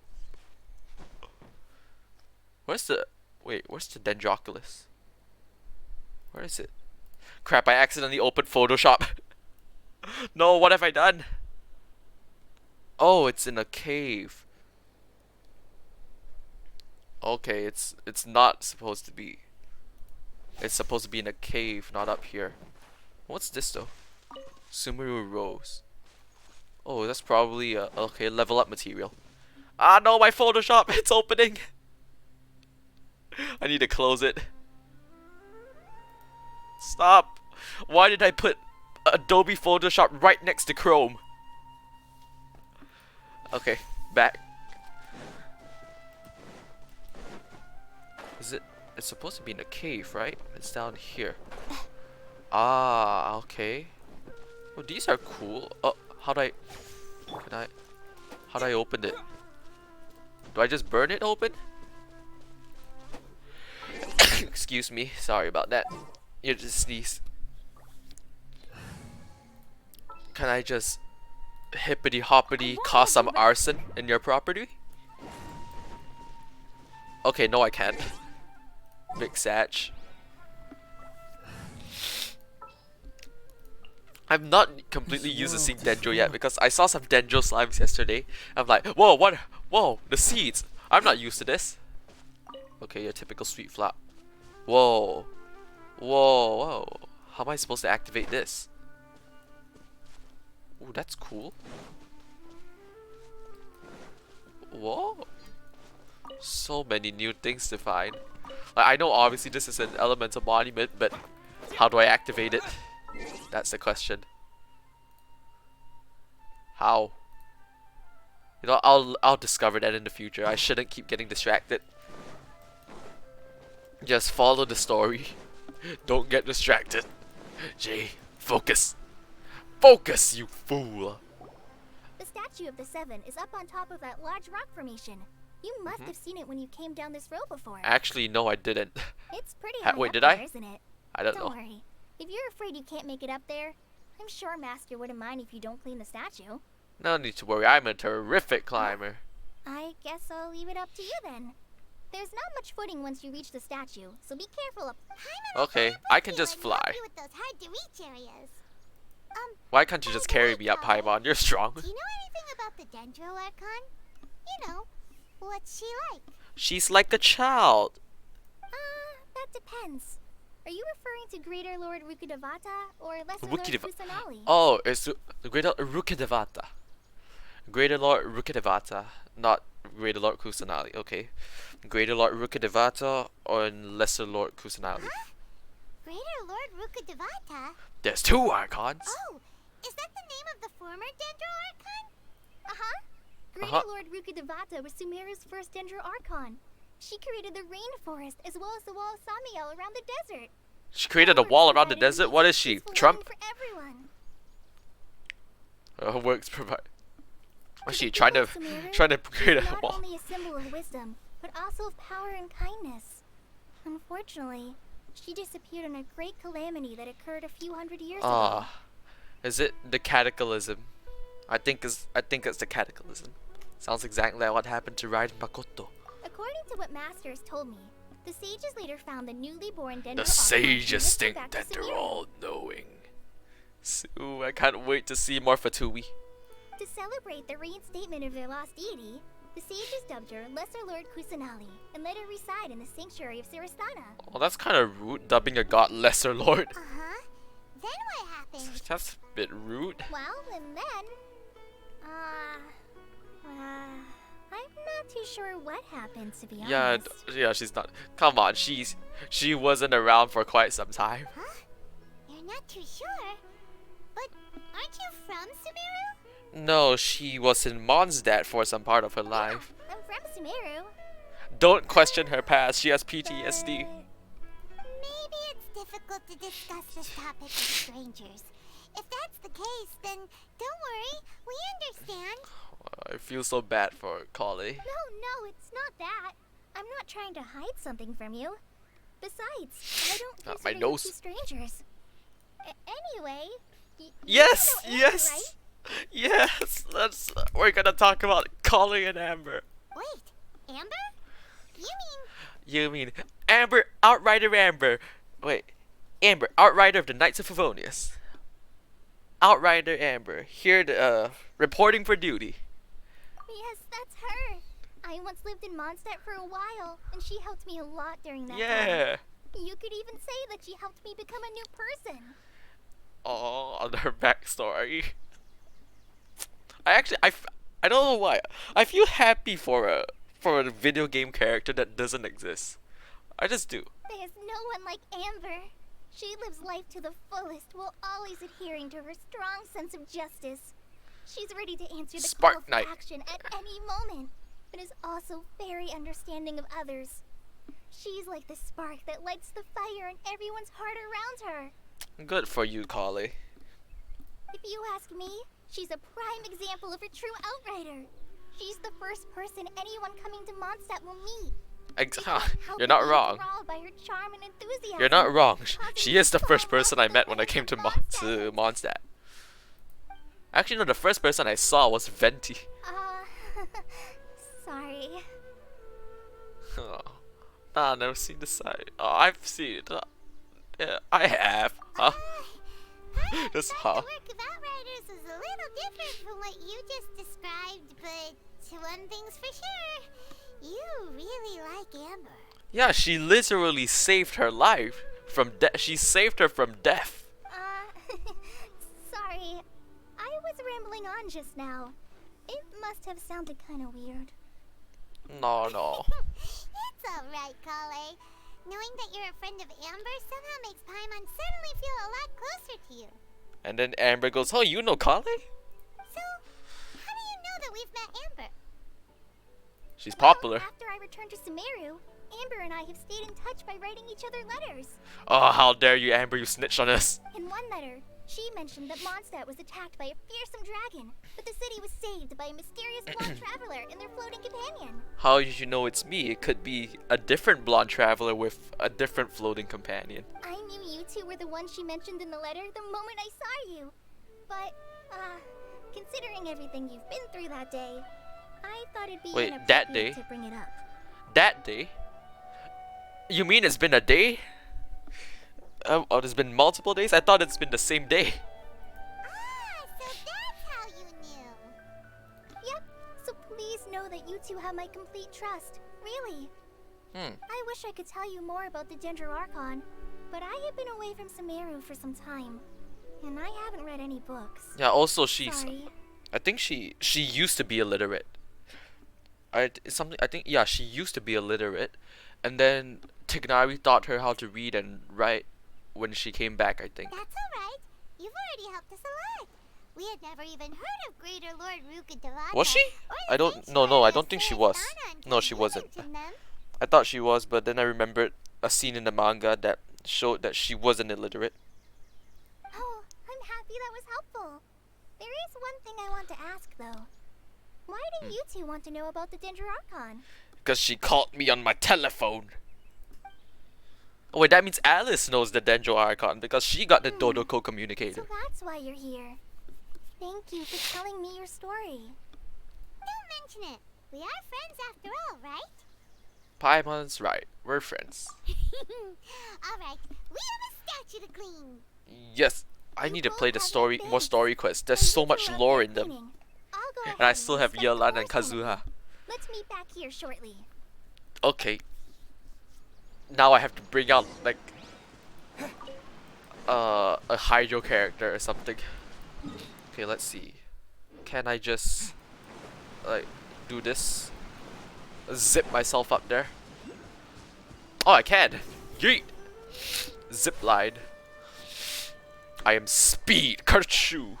Where's the Dendroculus? Where is it? Crap, I accidentally opened Photoshop. No, what have I done? Oh, it's in a cave. Okay, it's not supposed to be. It's supposed to be in a cave, not up here. What's this though? SUMERU Rose. Oh, that's probably okay, level up material. Ah no, my Photoshop, it's opening. I need to close it. Stop. Why did I put Adobe Photoshop right next to Chrome? Okay, back. Is it? It's supposed to be in a cave, right? It's down here. Ah, okay. Oh, these are cool. Oh, how do I open it? Do I just burn it open? Excuse me, sorry about that. You just sneeze. Can I just hippity hoppity cause some arson in your property? Okay, no I can't. Big Satch. I've not completely used the Sync Dendro yet because I saw some Dendro slimes yesterday. I'm like, whoa, what? Whoa, the seeds. I'm not used to this. Okay, your typical sweet flap. Whoa. Whoa, whoa. How am I supposed to activate this? Ooh, that's cool. Whoa. So many new things to find. Like, I know obviously this is an elemental monument, but how do I activate it? That's the question. How? You know, I'll discover that in the future. I shouldn't keep getting distracted. Just follow the story. Don't get distracted. Jay, focus. Focus, you fool. The statue of the Seven is up on top of that large rock formation. You must have seen it when you came down this road before. Actually, no, I didn't. It's pretty high wait, up did there, I? isn't it? I don't know. Don't worry. If you're afraid you can't make it up there, I'm sure Master wouldn't mind if you don't clean the statue. No need to worry. I'm a terrific climber. I guess I'll leave it up to you then. There's not much footing once you reach the statue, so be careful up. Okay, I can just fly. With those hard-to-reach areas. Why can't you just carry me up, Paimon? You're strong. Do you know anything about the Dendro Archon? You know, what's she like? She's like a child. That depends. Are you referring to Greater Lord Rukkhadevata or Lesser Lord Kusanali? Oh, it's the Greater Rukkhadevata. Greater Lord Rukkhadevata, not Greater Lord Kusanali. Okay, Greater Lord Rukkhadevata or Lesser Lord Kusanali. Huh? Greater Lord Rukkhadevata? There's two Archons. Oh, is that the name of the former Dendro Archon? Uh-huh. Greater Lord Rukkhadevata was Sumeru's first Dendro Archon. She created the rainforest as well as the wall of Samiel around the desert. She created a wall around the desert? What is she? Trump? For everyone. Her works provide. Was she trying to create a Not wall? only a symbol of wisdom, but also of power and kindness. Unfortunately, she disappeared in a great calamity that occurred a few hundred years ago. Is it the cataclysm? I think it's the cataclysm. Sounds exactly like what happened to Raiden Makoto. According to what Masters told me, the sages later found the newly born Dendro The Archon sages and think lifted back to that they're Sumeru. all knowing. Ooh, I can't wait to see more Fatui. To celebrate the reinstatement of their lost deity, the sages dubbed her Lesser Lord Kusanali and let her reside in the sanctuary of Sarasthana. Well, that's kind of rude, dubbing a god lesser lord. Uh-huh. Then what happened? That's a bit rude. Well, and then, I'm not too sure what happened, to be Yeah, honest. yeah, she's not. Come on, she wasn't around for quite some time. Huh? You're not too sure? But aren't you from Sumeru? No, she was in Mondstadt for some part of her life. I'm from Sumeru. Don't question her past. She has PTSD. Maybe it's difficult to discuss this topic with strangers. If that's the case, then don't worry. We understand. I feel so bad for Kali. No, it's not that. I'm not trying to hide something from you. Besides, I don't Not my consider you nose. two strangers. Anyway, Yes, you know Amber, yes, right? yes. We're gonna talk about Kali and Amber. Wait, Amber? You mean Amber, Outrider Amber? Wait, Amber, Outrider of the Knights of Favonius. Outrider Amber, here to, reporting for duty. Yes, that's her. I once lived in Mondstadt for a while, and she helped me a lot during that time. Yeah. You could even say that she helped me become a new person. Oh, on her backstory. I don't know why. I feel happy for a video game character that doesn't exist. I just do. There's no one like Amber. She lives life to the fullest while always adhering to her strong sense of justice. She's ready to answer the Spark call for Knight. action at any moment, but is also very understanding of others. She's like the spark that lights the fire in everyone's heart around her. Good for you, Kali. If you ask me, she's a prime example of a true outrider. She's the first person anyone coming to Mondstadt will meet. You're not wrong. Enthralled by her charm and enthusiasm. You're not wrong. causing She is the me to first fall in person I love met with when I came to the women of Mondstadt. Actually, no, the first person I saw was Venti. Sorry. Oh. I've never seen the side. Oh, I've seen it. Yeah, I have. Huh? I Just thought huh? the work of Outriders was a little different from what you just described, but one thing's for sure. You really like Amber. Yeah, she literally saved her life from death. She saved her from death. Sorry. I was rambling on just now. It must have sounded kind of weird. No. It's alright, Kale. Knowing that you're a friend of Amber somehow makes Paimon suddenly feel a lot closer to you. And then Amber goes, "Oh, you know Kali? So, how do you know that we've met Amber? She's popular." After I returned to Sumeru, Amber and I have stayed in touch by writing each other letters. Oh, how dare you, Amber! You snitched on us. In one letter, she mentioned that Mondstadt was attacked by a fearsome dragon, but the city was saved by a mysterious blonde traveler and their floating companion. How did you know it's me? It could be a different blonde traveler with a different floating companion. I knew you two were the ones she mentioned in the letter the moment I saw you. But, considering everything you've been through that day, I thought it'd be Wait, that inappropriate day? to bring it up. That day? You mean it's been a day? Oh, it's been multiple days? I thought it's been the same day. Ah, so that's how you knew. Yep, so please know that you two have my complete trust. Really. I wish I could tell you more about the Dendro Archon, but I have been away from Sumeru for some time, and I haven't read any books. Yeah, also she's... Sorry. I think she used to be illiterate. Yeah, she used to be illiterate. And then Tignari taught her how to read and write when she came back, I think. That's alright. You've already helped us a lot. We had never even heard of Greater Lord Rukkhadevata. Was she? I don't. No, I don't think she was. No, she wasn't. I thought she was, but then I remembered a scene in the manga that showed that she wasn't illiterate. Oh, I'm happy that was helpful. There is one thing I want to ask, though. Why do you two want to know about the Dendroarchon? Because she called me on my telephone. Oh wait, that means Alice knows the Dendroarchon because she got the Dodoko communicator. So that's why you're here. Thank you for telling me your story. Don't mention it. We are friends after all, right? Paimon's right. We're friends. Alright, we have a statue to clean. Yes, I need to play the story, more story quests. There's so much lore in them. And I still have Yelan and Kazuha. Let's meet back here shortly. Okay. Now I have to bring out like a Hydro character or something. Okay, let's see. Can I just like do this? Zip myself up there. Oh, I can. Yeet. Zip line. I am speed. Kerchoo.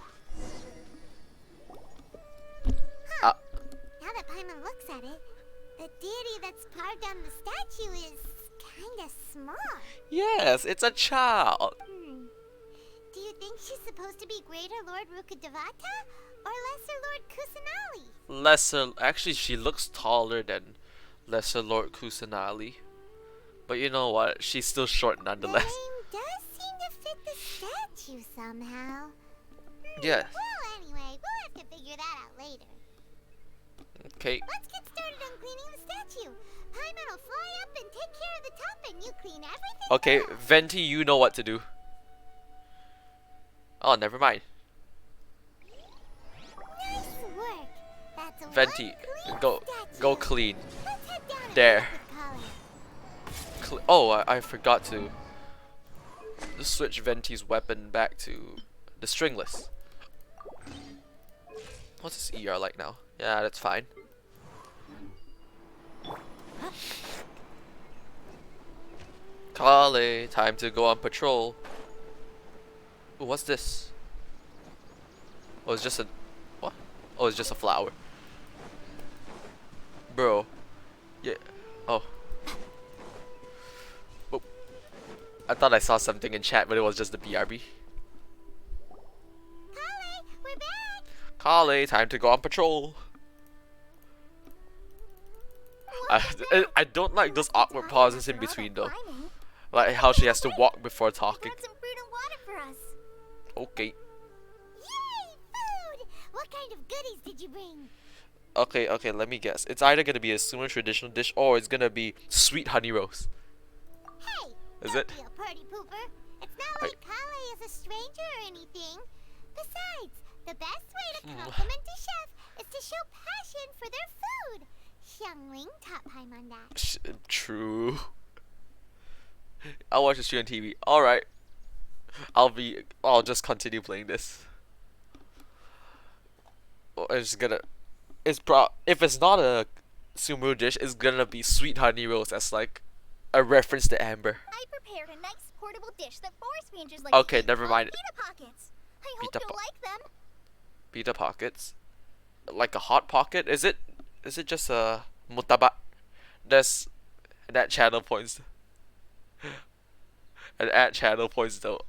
Now that Paimon looks at it, the deity that's carved on the statue is kinda small. Yes, it's a child. Do you think she's supposed to be Greater Lord Rukkhadevata or Lesser Lord Kusanali? Lesser. Actually, she looks taller than Lesser Lord Kusanali. But you know what? She's still short nonetheless. The name does seem to fit the statue somehow. Yes. Well, anyway, we'll have to figure that out later. Okay. Let's get started on cleaning the statue. Paimon will fly up and take care of the top, and you clean everything. Okay, else. Venti, you know what to do. Oh, never mind. Nice work. That's Venti, one clean go statue. clean. Let's head down and There. look at color. Oh, I forgot to switch Venti's weapon back to the stringless. What's this ER like now? Yeah, that's fine. Kale, time to go on patrol. Ooh, what's this? Oh, it's just a... What? Oh, it's just a flower. Bro. Yeah. Oh. Oh. I thought I saw something in chat, but it was just the BRB. Kale, we're back. Kale, time to go on patrol. I don't like those awkward pauses in between though. Like how she has to walk before talking. Brought some fruit and water for us. Okay. Yay, food! What kind of goodies did you bring? Okay, let me guess. It's either gonna be a Sumer traditional dish or it's gonna be sweet honey roast. Hey, Is don't it? be a party pooper. It's not like Kale is a stranger or anything. Besides, the best way to compliment a chef is to show passion for their food. Xiangling taught Paimon that. True. I'll watch the stream on TV. Alright. I'll just continue playing this. Oh, it's gonna... if it's not a Sumeru dish, it's gonna be sweet honey roast as like a reference to Amber. I prepared a nice portable dish that forest rangers like Okay, to eat never called mind. Pita pockets. I hope Pita you'll like them. Pita pockets. Like a hot pocket? Is it just a mutabat? That channel points. And at channel points though.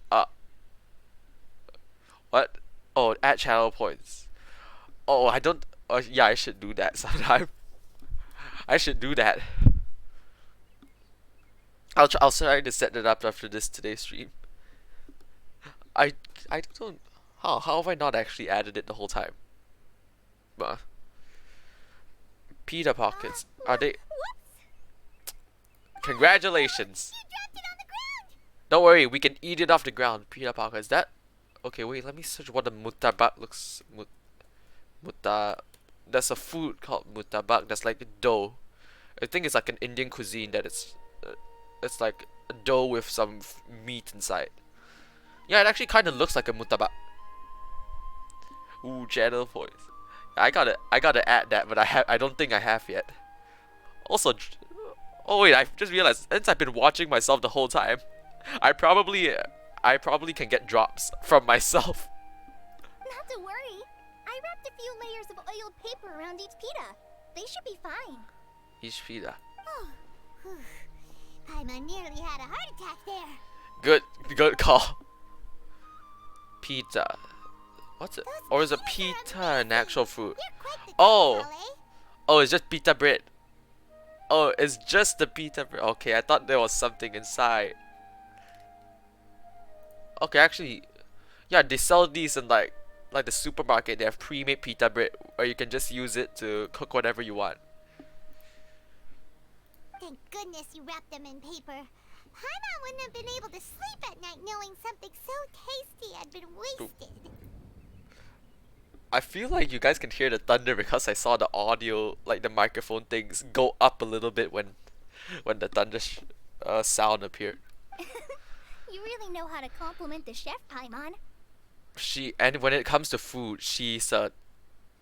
What? Oh, at channel points. Oh, I don't. Oh, yeah, I should do that sometime. I should do that. I'll try to set it up after today's stream. I don't. How have I not actually added it the whole time? Pita pockets. Are they? Congratulations. You dropped it on the ground. Don't worry, we can eat it off the ground. Pita pockets. That. Okay, wait. Let me search what the mutabat looks. There's a food called mutabak. That's like dough. I think it's like an Indian cuisine that it's like a dough with some meat inside. Yeah, it actually kind of looks like a mutabak. Ooh, channel points. I gotta add that, but I don't think I have yet. Also, oh wait, I just realized since I've been watching myself the whole time, I probably can get drops from myself. Not to worry. I wrapped a few layers of oiled paper around each pita. They should be fine. Each pita. Oh, whew. Paimon nearly had a heart attack there. Good call. Pita. What's it? Those Or is a peas are pita an actual fruit? You're quite the Oh. Kale, eh? Oh, it's just pita bread. Oh, it's just the pita bread. Okay, I thought there was something inside. Okay, actually, yeah, they sell these in like the supermarket. They have pre-made pita bread, or you can just use it to cook whatever you want. Thank goodness you wrapped them in paper. Paimon wouldn't have been able to sleep at night knowing something so tasty had been wasted. I feel like you guys can hear the thunder because I saw the audio, like the microphone things, go up a little bit when the thunder sound appeared. You really know how to compliment the chef, Paimon. And when it comes to food, she's a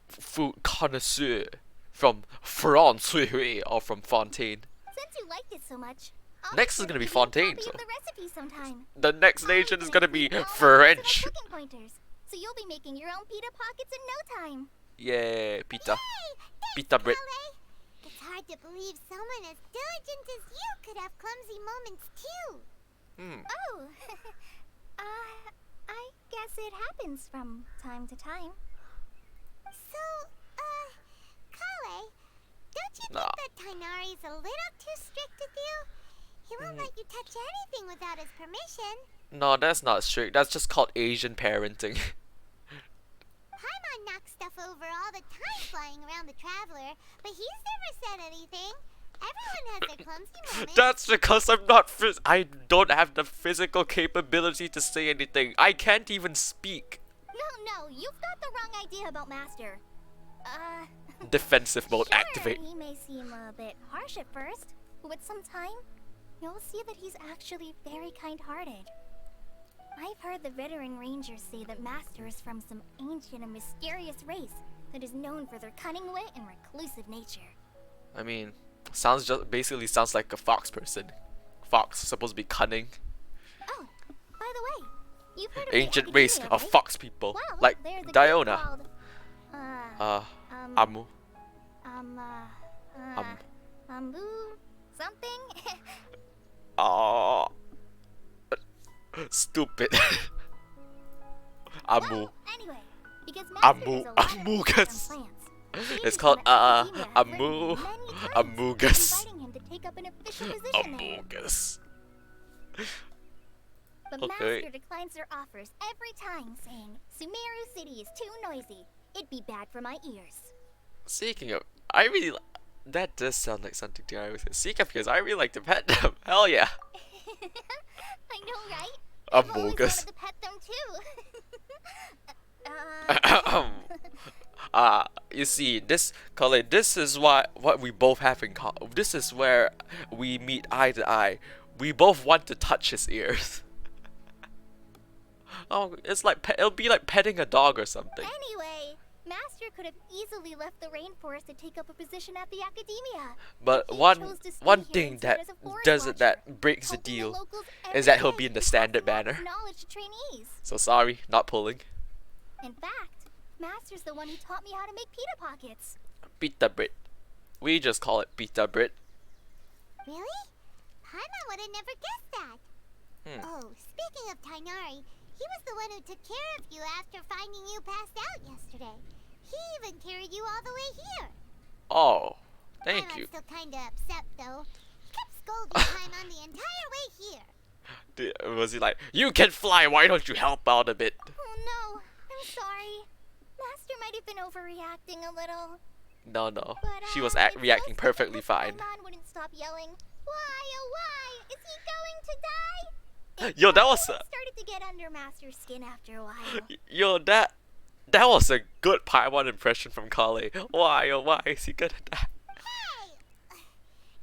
food connoisseur from France or from Fontaine. Since you liked it so much, I'll Next be is sure gonna be to give you a Fontaine, copy so of the recipe sometime. the next I nation is plan gonna to be use all my French. personal cooking pointers, so you'll be making your own pita pockets in no time. Yeah, pita. Hey, thanks, Pita bread. Kale. It's hard to believe someone as diligent as you could have clumsy moments too. Oh, I guess it happens from time to time. So, Kale, don't you Nah. think that Tainari's a little too strict with you? He won't let you touch anything without his permission. No, that's not strict. That's just called Asian parenting. Paimon knocks stuff over all the time flying around the Traveler, but he's never said anything. Everyone has their clumsy moments. That's because I'm not I don't have the physical capability to say anything. I can't even speak. No, you've got the wrong idea about Master. Defensive mode Sure, activate. he may seem a bit harsh at first, but with some time, you'll see that he's actually very kind-hearted. I've heard the veteran rangers say that Master is from some ancient and mysterious race that is known for their cunning wit and reclusive nature. I mean, basically sounds like a fox person. Fox is supposed to be cunning. Oh, by the way, you've heard of the Ancient race academia, of right? fox people, Well, like there's a group Diona. called, Amu. Ambu something? Oh, stupid. Amu. Well, anyway, because Master Amu. has a lot of Amugus. plans. It's Ladies called from academia have written Amu. many times Amugus. inviting him to take up an official position there. Amugus. But Okay. Master declines their offers every time, saying, Sumeru City is too noisy. It'd be bad for my ears. Speaking of, that does sound like something I was Speaking of, because I really like to pet them. Hell yeah. I know, right? I've always Amogus. wanted to pet them too. You see, Colin, this is what we both have in common. This is where we meet eye to eye. We both want to touch his ears. Oh, it's like it'll be like petting a dog or something. Anyway, Master could have easily left the rainforest to take up a position at the academia. But He one chose to stay one here thing and serve that as a forest doesn't watcher, that breaks the helping deal locals is that every he'll day be in the and standard passing on banner. his knowledge to trainees. So sorry, not pulling. In fact, Master's the one who taught me how to make pita pockets. Pita bread. We just call it pita bread. Really? Paimon would have never guessed that. Oh, speaking of Tainari, he was the one who took care of you after finding you passed out yesterday. He even carried you all the way here. Oh, thank Paimon's you. still kinda upset though. He kept scolding Paimon the entire way here. Was he like, you can fly, why don't you help out a bit? Oh no, I'm sorry. Master might have been overreacting a little. No. But, She was it's reacting so perfectly sad fine. that Paimon wouldn't stop yelling. Why, oh why? Is he going to die? Yo, that was It started to get under Master's skin after a while. yo, that was a good Paimon impression from Kale. Why, oh why is he gonna die? Hey!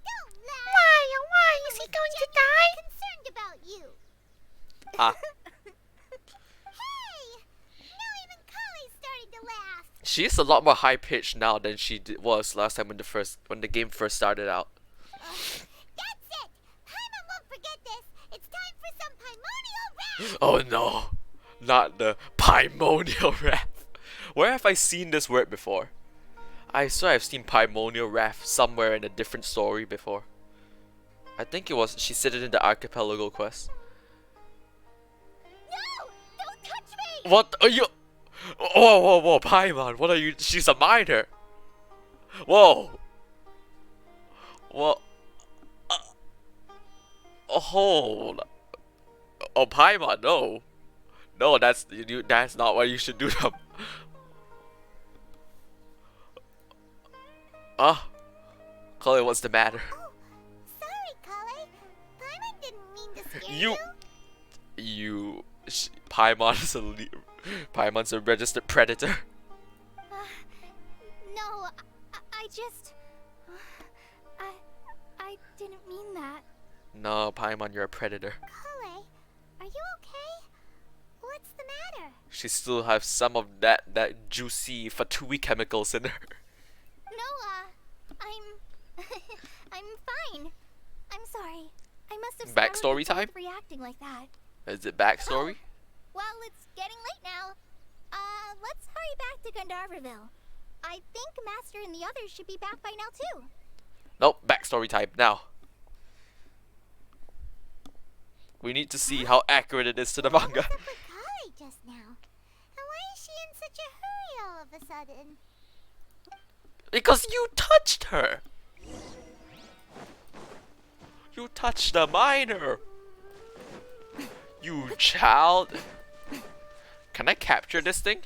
Don't laugh! Why, oh why is he going to die? Concerned about you. Ah, Hey! Now even Kale started to laugh. she's a lot more high pitched now than she was last time when the game first started out. That's it! Paimon won't forget this. It's time for some primordial wrath. Oh no, not the primordial wrath. Where have I seen this word before? I swear I've seen Primordial Wrath somewhere in a different story before. I think it was she said it in the Archipelago quest. No! Don't touch me! What are you? Whoa, whoa, whoa, Paimon, what are you? She's a minor. Whoa. What? Hold. Oh, Paimon, no. No, that's not what you should do. Ah, Chloe, what's the matter? Oh, sorry, Kale. Paimon didn't mean to scare you. Paimon's a registered predator. No, I just... I didn't mean that. No, Paimon, you're a predator. Kale, are you okay? What's the matter? She still has some of that juicy fatui chemicals in her. No, I'm fine. I'm sorry. I must have Backstory startled you time? with reacting like that. Is it backstory? Well, it's getting late now. Let's hurry back to Gandharville. I think Master and the others should be back by now too. Nope, backstory time now. We need to see how accurate it is to the manga. What's up with Kale just now? And why is she in such a hurry all of a sudden? Because you touched her. You touched a minor. You child. Can I capture this thing?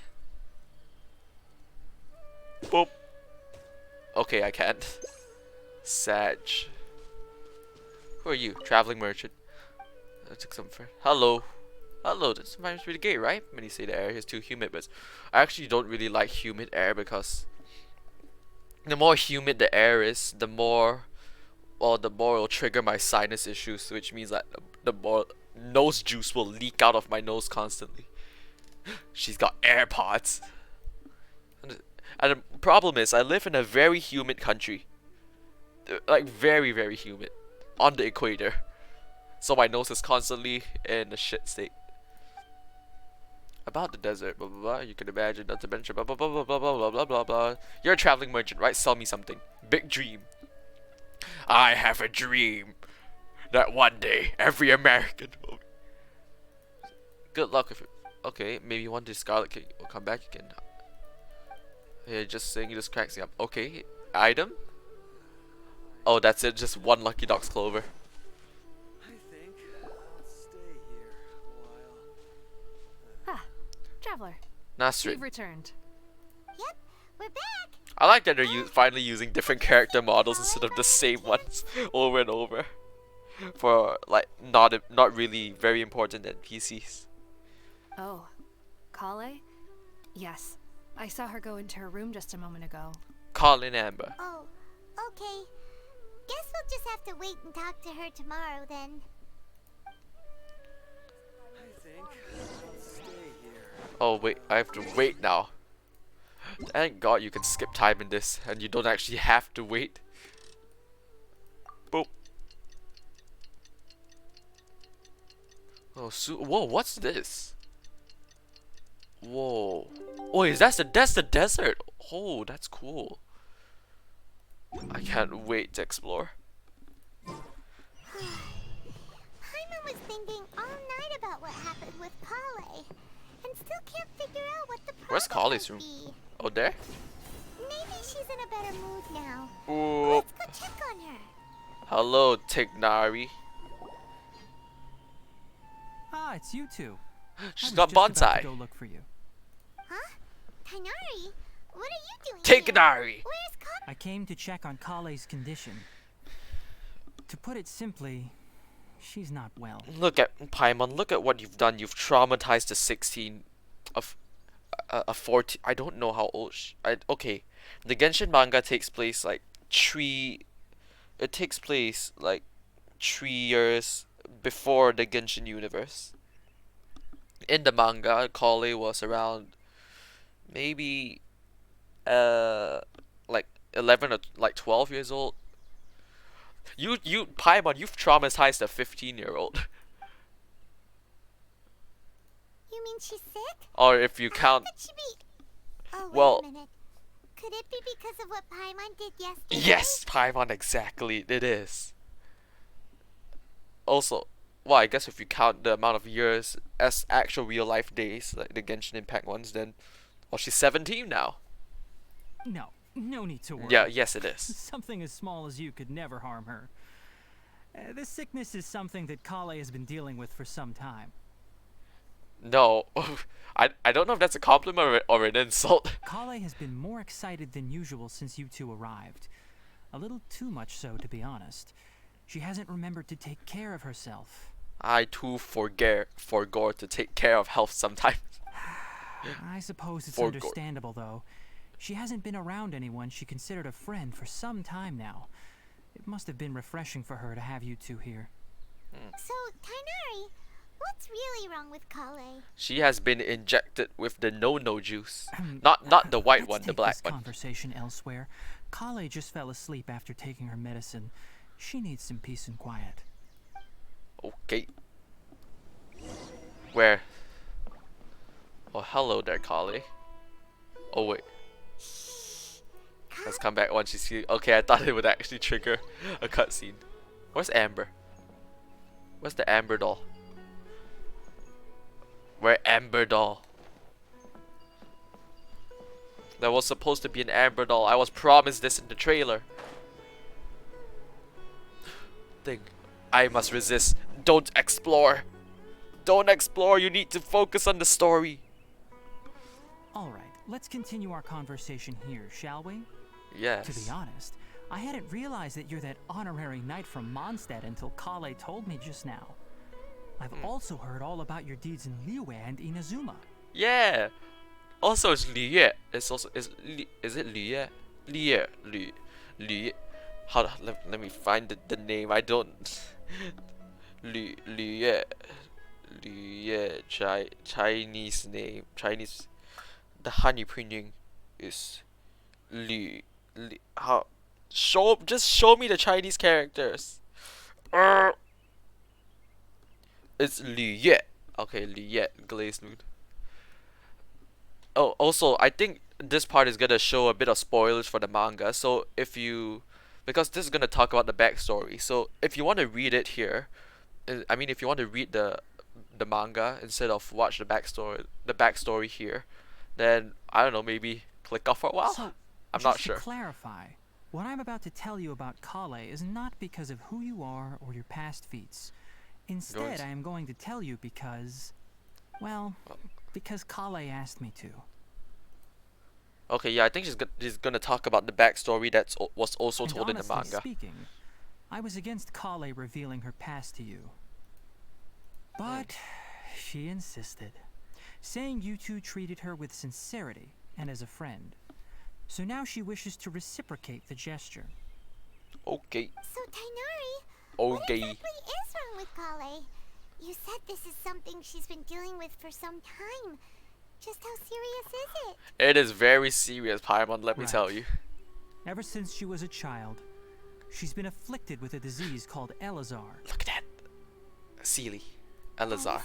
Boop. Okay, I can't. Sag. Who are you? Traveling merchant. I took some friend. Hello. Hello, this reminds me of the gay, right? Many say the air is too humid, but I actually don't really like humid air because the more humid the air is, the more it'll trigger my sinus issues, which means that the more nose juice will leak out of my nose constantly. She's got AirPods. And the problem is, I live in a very humid country. Like, very, very humid. On the equator. So my nose is constantly in a shit state. About the desert, blah blah blah. You can imagine not to mention blah blah blah blah blah blah blah blah blah. You're a traveling merchant, right? Sell me something. Big dream. I have a dream that one day every American will. Good luck if it. Okay, maybe one day Scarlet King will come back again. Yeah, just saying, this cracks me up. Okay, item. Oh, that's it. Just one Lucky Dog's clover. I think I'll stay here a while. Ah, traveler. Nasrin. You've returned. Yep, we're back. I like that they're finally using different character models instead of the same ones over and over. For like not really very important NPCs. Oh, Kale? Yes, I saw her go into her room just a moment ago. Colin Amber. Oh, okay. Guess we'll just have to wait and talk to her tomorrow then. I think I'll stay here. Oh wait, I have to wait now. Thank God you can skip time in this, and you don't actually have to wait. Boop. Oh, whoa, what's this? Whoa. Oh, that's the desert. Oh, that's cool. I can't wait to explore. Paimon was thinking all night about what happened with Kale, and still can't figure out what the problem Where's Kale's room? might be. Oh, there? Maybe she's in a better mood now. Ooh. Let's go check on her. Hello, Tignari. Ah, it's you two. She's I got was just about bonsai. to go look for you. Huh? Tainari? What are you doing Tignari. here? Where's Kale? I came to check on Kale's condition. To put it simply, she's not well. Look at Paimon. Look at what you've done. You've traumatized a 16 of a 14. I don't know how old. Okay, the Genshin manga takes place like 3. It takes place like 3 years before the Genshin universe. In the manga, Kale was around maybe like 11 or like 12 years old. You Paimon, you've traumatized a 15-year-old. You mean she's sick? Or if you How count could she be? Oh, Well, wait a minute. Could it be because of what Paimon did yesterday? yes, Paimon, exactly. It is. Also, well, I guess if you count the amount of years as actual real life days, like the Genshin Impact ones, then, well, she's 17 now. No, no need to worry. Yeah, yes, it is. Something as small as you could never harm her. This sickness is something that Kale has been dealing with for some time. No, I don't know if that's a compliment or an insult. Kale has been more excited than usual since you two arrived. A little too much so, to be honest. She hasn't remembered to take care of herself. I too forgo to take care of health sometimes. I suppose it's Forgo. understandable, though. She hasn't been around anyone she considered a friend for some time now. It must have been refreshing for her to have you two here. So, Tainari, what's really wrong with Kale? She has been injected with the no juice. Not the white Let's one, the take black this one. conversation elsewhere. Kale just fell asleep after taking her medicine. She needs some peace and quiet. Okay. Where? Oh, hello there, Kale. Oh, wait. Let's come back once you see. Okay, I thought it would actually trigger a cutscene. Where's Amber? Where's the Amber doll? Where Amber doll? There was supposed to be an Amber doll. I was promised this in the trailer. Thing. I must resist. Don't explore. Don't explore. You need to focus on the story. Alright, let's continue our conversation here, shall we? Yes. To be honest, I hadn't realized that you're that honorary knight from Mondstadt until Kale told me just now. I've also heard all about your deeds in Liyue and Inazuma. Yeah. Also, it's Liyue. It's also is it Liyue? Liyue. How? Let me find the name. I don't. Liyue. Chinese name. Chinese. The honey printing is how? Just show me the Chinese characters. It's Liyue. Okay, Liyue Glazed Moon. Oh, also, I think this part is gonna show a bit of spoilers for the manga. So if you, because this is gonna talk about the backstory. So if you want to read it here, I mean, if you want to read the manga instead of watch the backstory here, then I don't know, maybe click off for a while. So, I'm not just sure. to clarify, what I'm about to tell you about Kale is not because of who you are or your past feats. Instead, I am going to tell you because, well, because Kale asked me to. Okay, yeah, I think she's gonna talk about the backstory that was also And told in the honestly manga. speaking, I was against Kale revealing her past to you. But she insisted, saying you two treated her with sincerity and as a friend. So now she wishes to reciprocate the gesture. Okay. So, Tainari, what Okay. exactly is wrong with Kale? You said this is something she's been dealing with for some time. Just how serious is it? It is very serious, Paimon, let me tell Right. you. Ever since she was a child, she's been afflicted with a disease called Elazar. Look at that. Sealy. Elazar.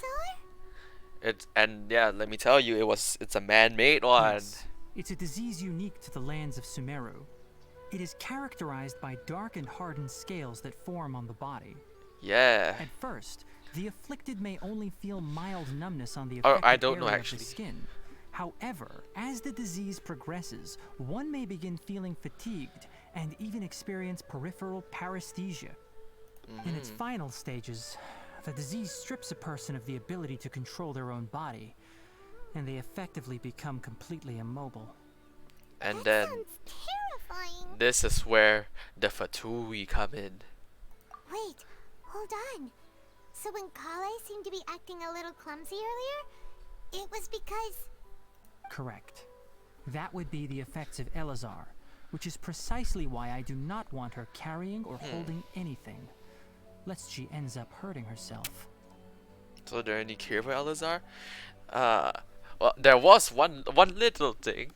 Elazar? And yeah, let me tell you, it's a man-made one. Yes, it's a disease unique to the lands of Sumeru. It is characterized by dark and hardened scales that form on the body. Yeah. At first, the afflicted may only feel mild numbness on the Oh, affected I don't know area of actually. the skin. However, as the disease progresses, one may begin feeling fatigued and even experience peripheral paresthesia. In its final stages, the disease strips a person of the ability to control their own body, and they effectively become completely immobile. And That then sounds terrifying. this is where the Fatui come in. Wait, hold on. So when Kale seemed to be acting a little clumsy earlier, it was because... Correct. That would be the effects of Elazar, which is precisely why I do not want her carrying or holding anything, lest she ends up hurting herself. So there any cure for Elazar? Well, there was one little thing.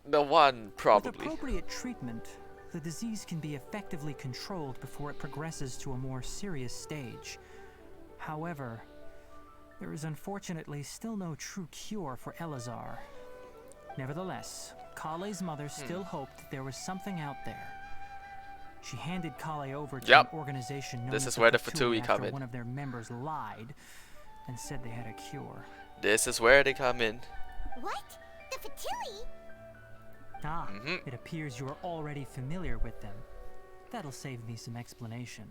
The one With probably. appropriate treatment, the disease can be effectively controlled before it progresses to a more serious stage. However, there is unfortunately still no true cure for Elazar. Nevertheless, Kale's mother still hoped that there was something out there. She handed Kale over to an organization known This as is where the Fatui Fatui come after in. one of their members lied and said they had a cure. This is where they come in. What? The Fatui? Ah, it appears you are already familiar with them. That'll save me some explanation.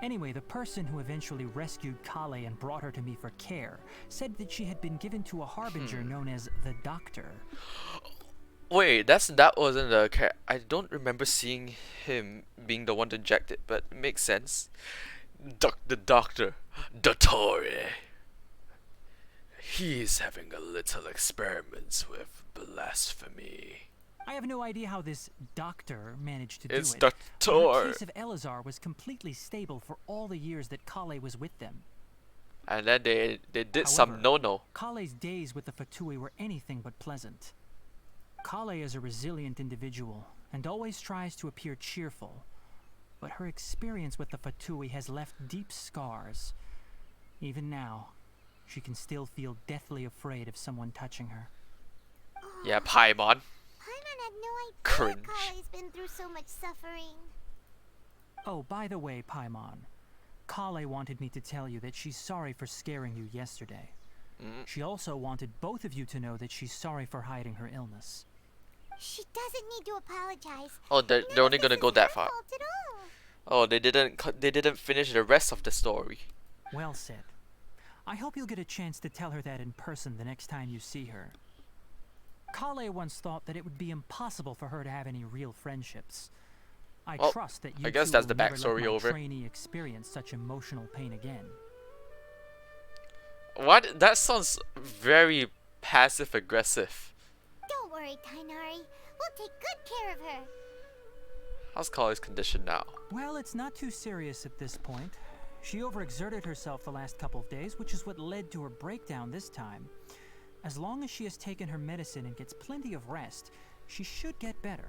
Anyway, the person who eventually rescued Kale and brought her to me for care said that she had been given to a harbinger known as the Doctor. Wait, that wasn't the I don't remember seeing him being the one to inject it, but it makes sense. The Doctor, Dottore. He's having a little experiments with blasphemy. I have no idea how this doctor managed to It's do it. Doctor. But the case of Elazar was completely stable for all the years that Kale was with them. And then they did However, some no-no. Kale's days with the Fatui were anything but pleasant. Kale is a resilient individual and always tries to appear cheerful, but her experience with the Fatui has left deep scars. Even now, she can still feel deathly afraid of someone touching her. Yeah, Paimon. Paimon had no idea Cringe. Kale's been through so much suffering. Oh, by the way, Paimon, Kale wanted me to tell you that she's sorry for scaring you yesterday. She also wanted both of you to know that she's sorry for hiding her illness. She doesn't need to apologize. Oh, they're only gonna go that far. Fault at all. Oh, they didn't finish the rest of the story. Well said. I hope you'll get a chance to tell her that in person the next time you see her. Kale once thought that it would be impossible for her to have any real friendships. I Well, trust that you I guess two that's will the never backstory let my over. trainee experience such emotional pain again. What? That sounds very passive aggressive. Don't worry, Tainari. We'll take good care of her. How's Kale's condition now? Well, it's not too serious at this point. She overexerted herself the last couple of days, which is what led to her breakdown this time. As long as she has taken her medicine and gets plenty of rest, she should get better.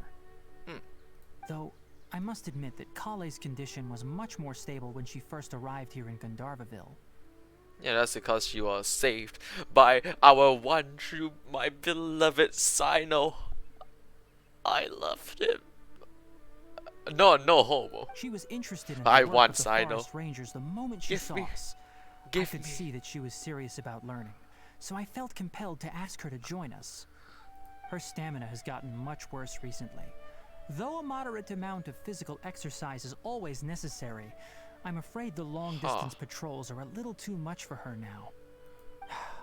Though, I must admit that Kale's condition was much more stable when she first arrived here in Gandharvaville. Yeah, that's because she was saved by our one true, my beloved Sino. I loved him. No homo. She was interested in the I work want of the Sino. forest rangers the moment she Give saw me. us. I Give could me. see that she was serious about learning, so I felt compelled to ask her to join us. Her stamina has gotten much worse recently. Though a moderate amount of physical exercise is always necessary, I'm afraid the long-distance patrols are a little too much for her now.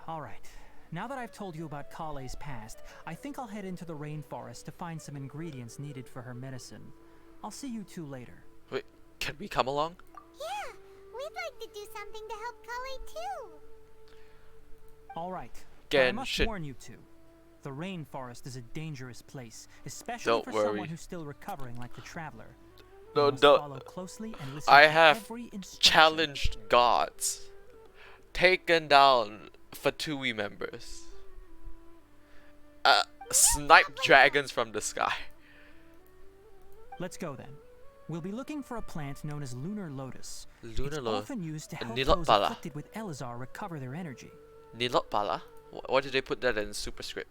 Alright, now that I've told you about Kale's past, I think I'll head into the rainforest to find some ingredients needed for her medicine. I'll see you two later. Wait, can we come along? Yeah, we'd like to do something to help Kale too. Alright, but I must Genshin. warn you two. The rainforest is a dangerous place, especially Don't for worry. someone who's still recovering like the traveler. No, You must no. follow closely and listen I to have every instruction. challenged gods. Taken down Fatui members. Snipe dragons from the sky. Let's go then. We'll be looking for a plant known as lunar lotus. Lunar It's lotus. often used to help Nilot those Bala. afflicted with Elazar recover their energy. Nilot Pala? Why did they put that in superscript?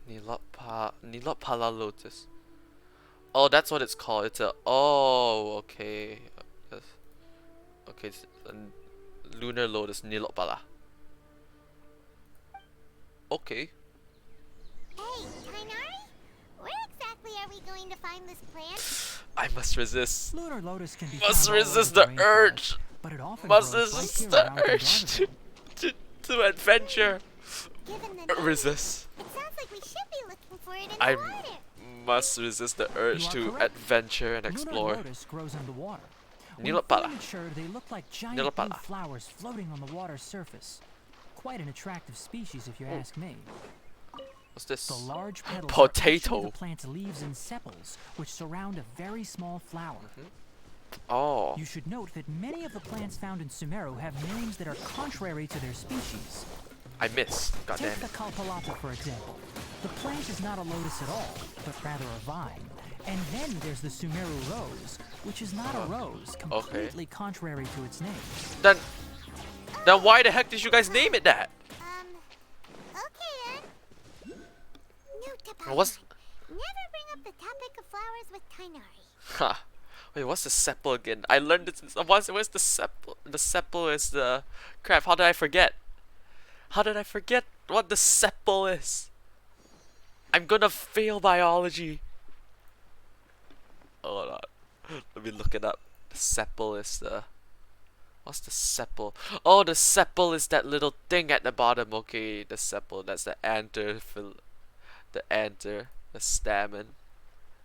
Nilot Pala lotus. Oh, that's what it's called. It's a. Oh, okay. Okay, it's a lunar lotus, Nilot Pala. Okay. Hey, Tainari? Where exactly are we going to find this plant? I must resist. Lunar lotus can be Must found all resist over the rainforest, urge. but it often Must grows right resist here the around urge Gandharvaville. to adventure. Given the name, Resist. it sounds like we should be looking for it in I the water. must resist the urge You are to correct. adventure and Lunar explore. lotus grows underwater. When Nilot fully Pala. matured, they look like giant Nilot blue Pala. flowers floating on the water's surface. Quite an attractive species, if you ask me. What's this? The large petals Potato. are actually the plant's leaves and sepals, which surround a very small flower. Oh. You should note that many of the plants found in Sumeru have names that are contrary to their species. I missed. God Take damn the it. Kalpalata, for example. The plant is not a lotus at all, but rather a vine. And then there's the Sumeru rose, which is not a rose, completely contrary to its name. Then why the heck did you guys name it that? Okay then. What's... Never bring up the topic of flowers with Tainari. Huh. Wait, what's the sepal again? I learned it. What's the sepal? The sepal is the... Crap, how did I forget? How did I forget what the sepal is? I'm gonna fail biology. Hold on. Let me look it up. The sepal is the... What's the sepal? Oh, the sepal is that little thing at the bottom. Okay, the sepal. That's the anther. The anther. The stamen.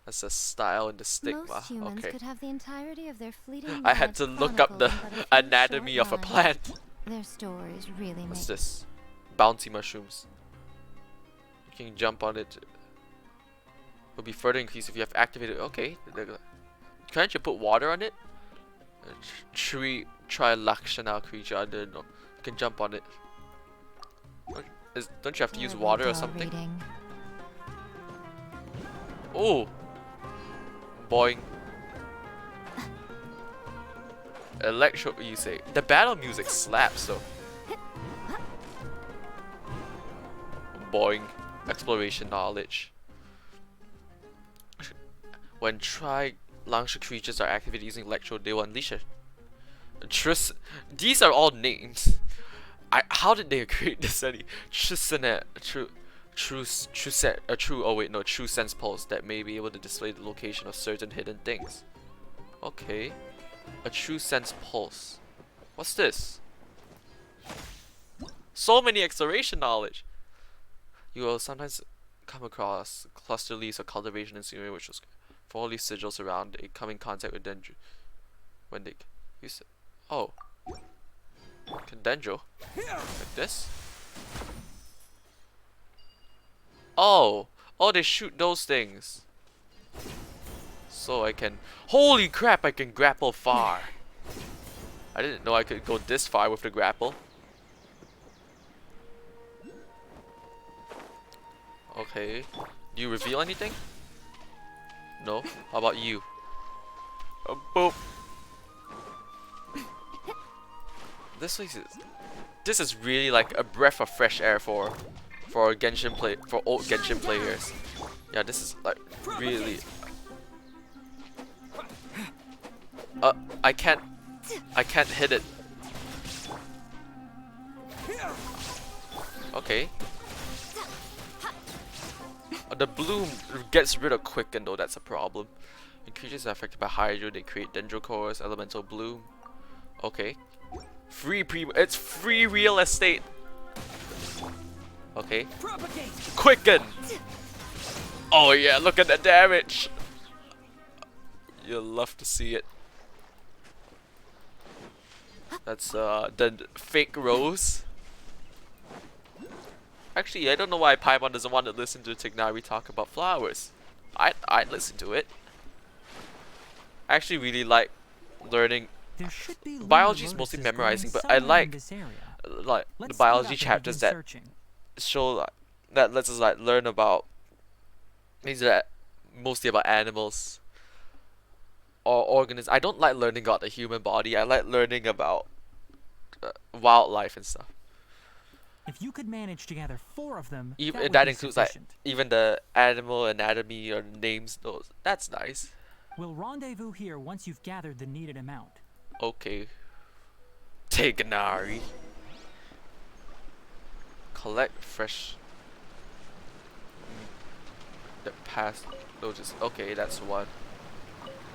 That's the style and the stigma. Most humans Okay. could have the entirety of their fleeting I had lives to look up the chronicled in but a few anatomy short of a lines. plant. Their stories really What's make this? Bouncy mushrooms. You can jump on it. Will be further increased if you have activated. Okay. Can't you put water on it? A tree trilakshana creature. I don't know. You can jump on it. Don't you have to use terrible water or dull something? reading. Oh. Boing. Electro, you say. The battle music slaps though. Boing. Exploration knowledge. When tri-langsha creatures are activated using electro, they will unleash a these are all names. How did they create this any? True sense pulse that may be able to display the location of certain hidden things. Okay. A true sense pulse. What's this? So many exploration knowledge. You will sometimes come across cluster leaves or cultivation in scenery which was 4 leaf sigils around a come in contact with dendro when they use it. Oh. Can dendro? Like this? Oh! Oh, they shoot those things. So I can... Holy crap, I can grapple far. I didn't know I could go this far with the grapple. Okay. Do you reveal anything? No? How about you? Boop. This is really like a breath of fresh air for old Genshin players. Yeah, this is like really. I can't hit it. Okay. The bloom gets rid of quicken though, that's a problem. When creatures are affected by hydro, they create dendrocores, elemental bloom. Okay. It's free real estate. Okay. Quicken! Oh yeah, look at the damage! You'll love to see it. That's the fake rose. Actually, I don't know why Paimon doesn't want to listen to Tignari talk about flowers. I'd listen to it. I actually really like learning. Biology is mostly memorizing, but I like the biology chapters that show that lets us like learn about things that mostly about animals or organisms. I don't like learning about the human body. I like learning about wildlife and stuff. If you could manage to gather 4 of them, That includes like even the animal anatomy or names. Those that's nice. We'll rendezvous here once you've gathered the needed amount. Okay. Tignari. Collect fresh. The past notice. Okay, that's one.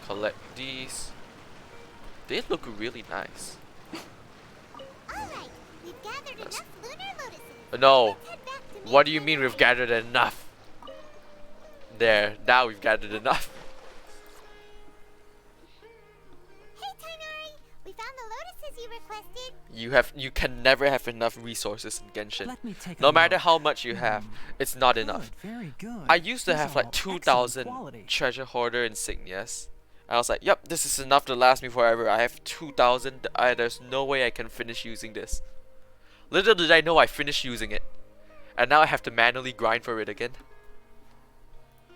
Collect these. They look really nice. Alright, we've gathered enough lunar lotuses. No. Let's head back to What do you mean we've gathered enough? There. Now we've gathered enough. Hey Tainari, we found the lotuses you requested. You can never have enough resources in Genshin. Let me take a No matter look. how much you have, it's not enough. Good, very good. I used to These have are like all 2,000 excellent quality. treasure hoarder insignias. I was like, yep, this is enough to last me forever. I have 2,000. There's no way I can finish using this. Little did I know I finished using it. And now I have to manually grind for it again.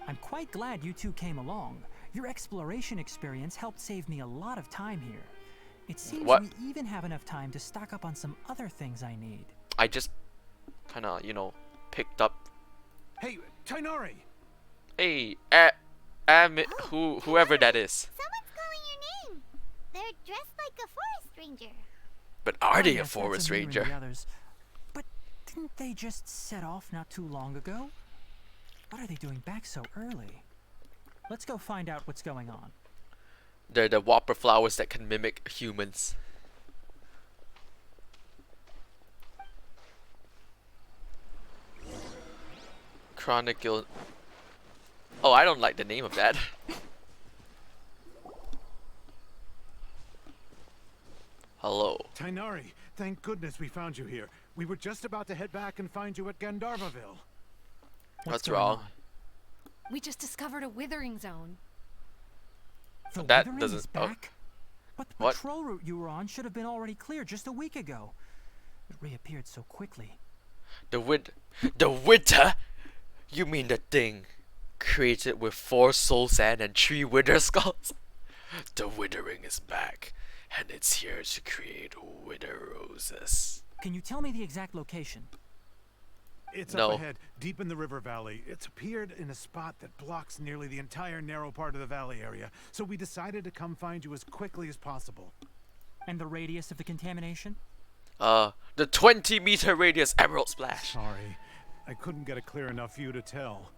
I'm quite glad you two came along. Your exploration experience helped save me a lot of time here. It seems What? we even have enough time to stock up on some other things I need. I just kinda, picked up. Hey, Tainari! Hey, whoever that is. Someone's calling your name. They're dressed like a forest ranger. But are they a Yes, that's forest Amir and the ranger? others. But didn't they just set off not too long ago? What are they doing back so early? Let's go find out what's going on. They're the whopper flowers that can mimic humans. Chronicle. Oh, I don't like the name of that. Hello. Tainari, thank goodness we found you here. We were just about to head back and find you at Gandharvaville. What's going wrong? on? We just discovered a withering zone. The That withering doesn't- is oh. back? But the What? patrol route you were on should have been already clear just a week ago. It reappeared so quickly. The winter? You mean the thing created with 4 soul sand and 3 wither skulls? The withering is back, and it's here to create wither roses. Can you tell me the exact location? It's No. up ahead, deep in the river valley. It's appeared in a spot that blocks nearly the entire narrow part of the valley area, so we decided to come find you as quickly as possible. And the radius of the contamination? The 20-meter radius emerald splash. Sorry, I couldn't get a clear enough view to tell.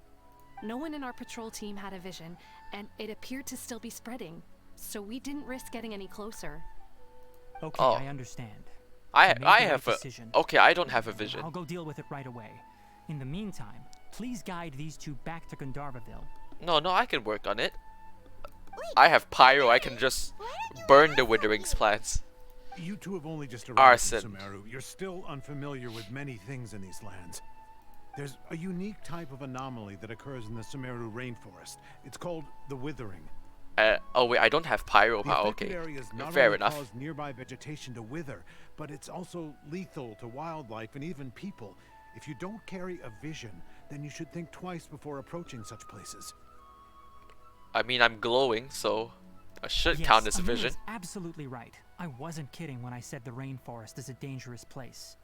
No one in our patrol team had a vision, and it appeared to still be spreading. So we didn't risk getting any closer. Okay, Oh. I understand. I You made the have right a decision. okay. I don't have a vision. I'll go deal with it right away. In the meantime, please guide these two back to Gandharvaville. No, I can work on it. I have pyro. I can just burn the withering plants. You two have only just arrived Arson. in Sumeru. You're still unfamiliar with many things in these lands. There's a unique type of anomaly that occurs in the Sumeru rainforest. It's called the withering. Oh wait, I don't have pyro The power. affected Okay, areas not fair only enough. cause nearby vegetation to wither, but it's also lethal to wildlife and even people. If you don't carry a vision, then you should think twice before approaching such places. I mean, I'm glowing, so I should Yes, count as a Amir vision. is absolutely right. I wasn't kidding when I said the rainforest is a dangerous place.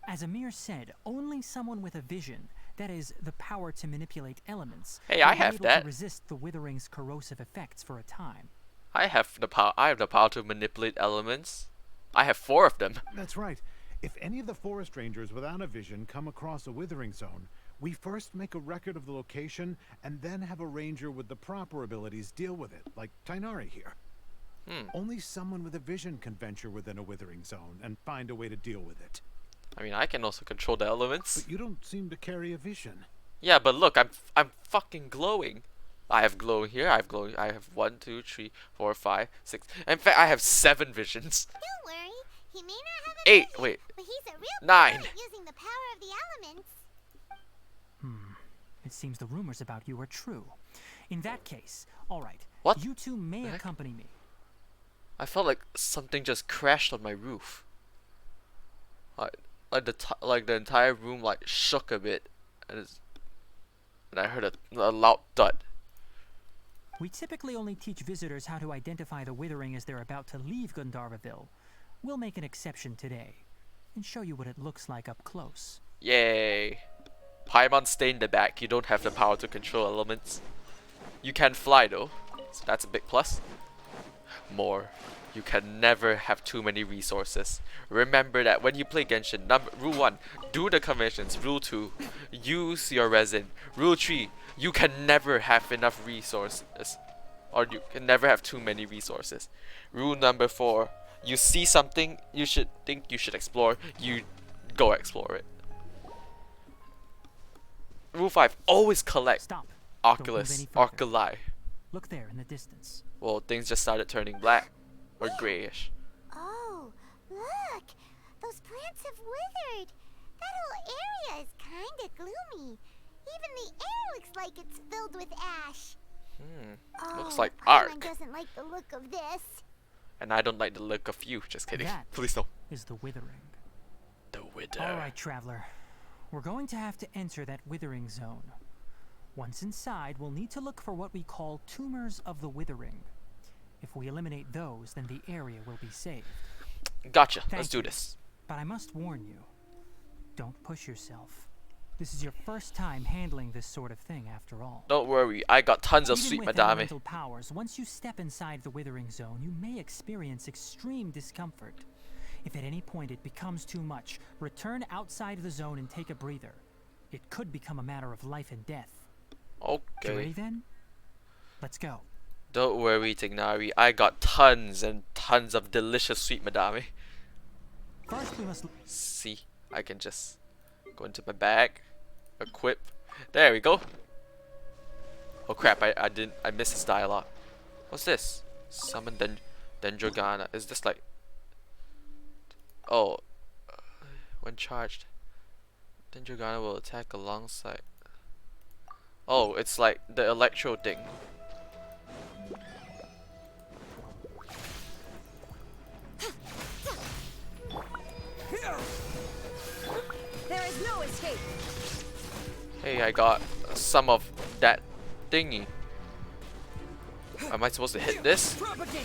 As Amir said, only someone with a vision, that is, the power to manipulate elements, Hey, will I be have able that. to resist the withering's corrosive effects for a time. I have the power. I have the power to manipulate elements. I have 4 of them. That's right. If any of the forest rangers without a vision come across a withering zone, we first make a record of the location and then have a ranger with the proper abilities deal with it, like Tainari here. Only someone with a vision can venture within a withering zone and find a way to deal with it. I mean, I can also control the elements. But you don't seem to carry a vision. Yeah, but look, I'm fucking glowing. I have glowing here. I have glowing. I have 1, 2, 3, 4, 5, 6. In fact, I have 7 visions. Don't worry, he may not have a 8. vision, Wait. but he's a real 9. pro at using the power of the elements. It seems the rumors about you are true. In that case, alright, What you two may the heck? accompany me. I felt like something just crashed on my roof. Like the entire room like shook a bit, and I heard a loud thud. We typically only teach visitors how to identify the withering as they're about to leave Gandharvaville. We'll make an exception today and show you what it looks like up close. Yay! Paimon, stay in the back. You don't have the power to control elements. You can fly though, so that's a big plus. More. You can never have too many resources. Remember that when you play Genshin, rule 1, do the conventions. Rule 2, use your resin. Rule 3, you can never have enough resources. Or you can never have too many resources. Rule number 4, you see something you should think you should explore, you go explore it. Rule 5, always collect Stop. Don't move Oculus, any further. Oculi. Look there in the distance. Well, things just started turning black. Or grayish. Oh, look! Those plants have withered. That whole area is kinda gloomy. Even the air looks like it's filled with ash. Looks like Paimon arc. doesn't like the look of this. And I don't like the look of you. Just kidding. That Please don't. is the withering. The wither. Alright, traveler. We're going to have to enter that withering zone. Once inside, we'll need to look for what we call tumors of the withering. If we eliminate those, then the area will be saved. Gotcha. Thank Let's do you. this. But I must warn you, don't push yourself. This is your first time handling this sort of thing, after all. Don't worry, I got tons of Even sweet with madame. elemental powers, once you step inside the Withering Zone, you may experience extreme discomfort. If at any point it becomes too much, return outside the zone and take a breather. It could become a matter of life and death. You ready Okay. then? Let's go. Don't worry, Tignari. I got tons and tons of delicious sweet madame. First we must... See, I can just go into my bag, equip. There we go. Oh crap! I missed this dialogue. What's this? Summon Dendrogana. Is this like? Oh, when charged, Dendrogana will attack alongside. Oh, it's like the electro thing. There is no escape. Hey, I got some of that thingy. Am I supposed to hit this? Propagate.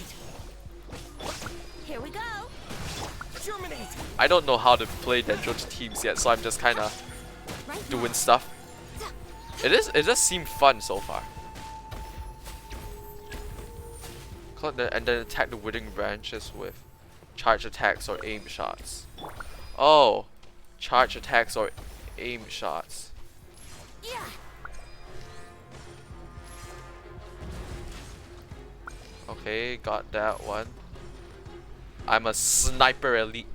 Here we go. Germinate. I don't know how to play Dendro's teams yet, so I'm just kind of doing stuff. It does seem fun so far. And then attack the withering branches with charge attacks or aim shots. Oh, charge attacks or aim shots. Yeah. Okay, got that one. I'm a sniper elite.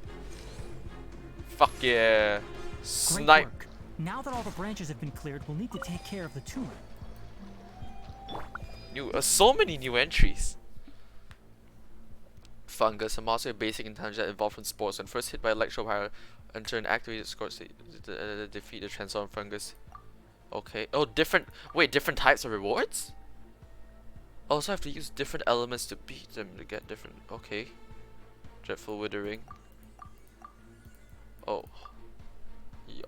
Fuck yeah. Great Snipe. work. Now that all the branches have been cleared, we'll need to take care of the tumor. So many new entries. Fungus, a monster of basic intelligence that evolved from spores. When first hit by electro enter an activated score to defeat the transformed fungus. Okay. Oh, different types of rewards? Oh, so I have to use different elements to beat them to get different. Okay. Dreadful withering. Oh.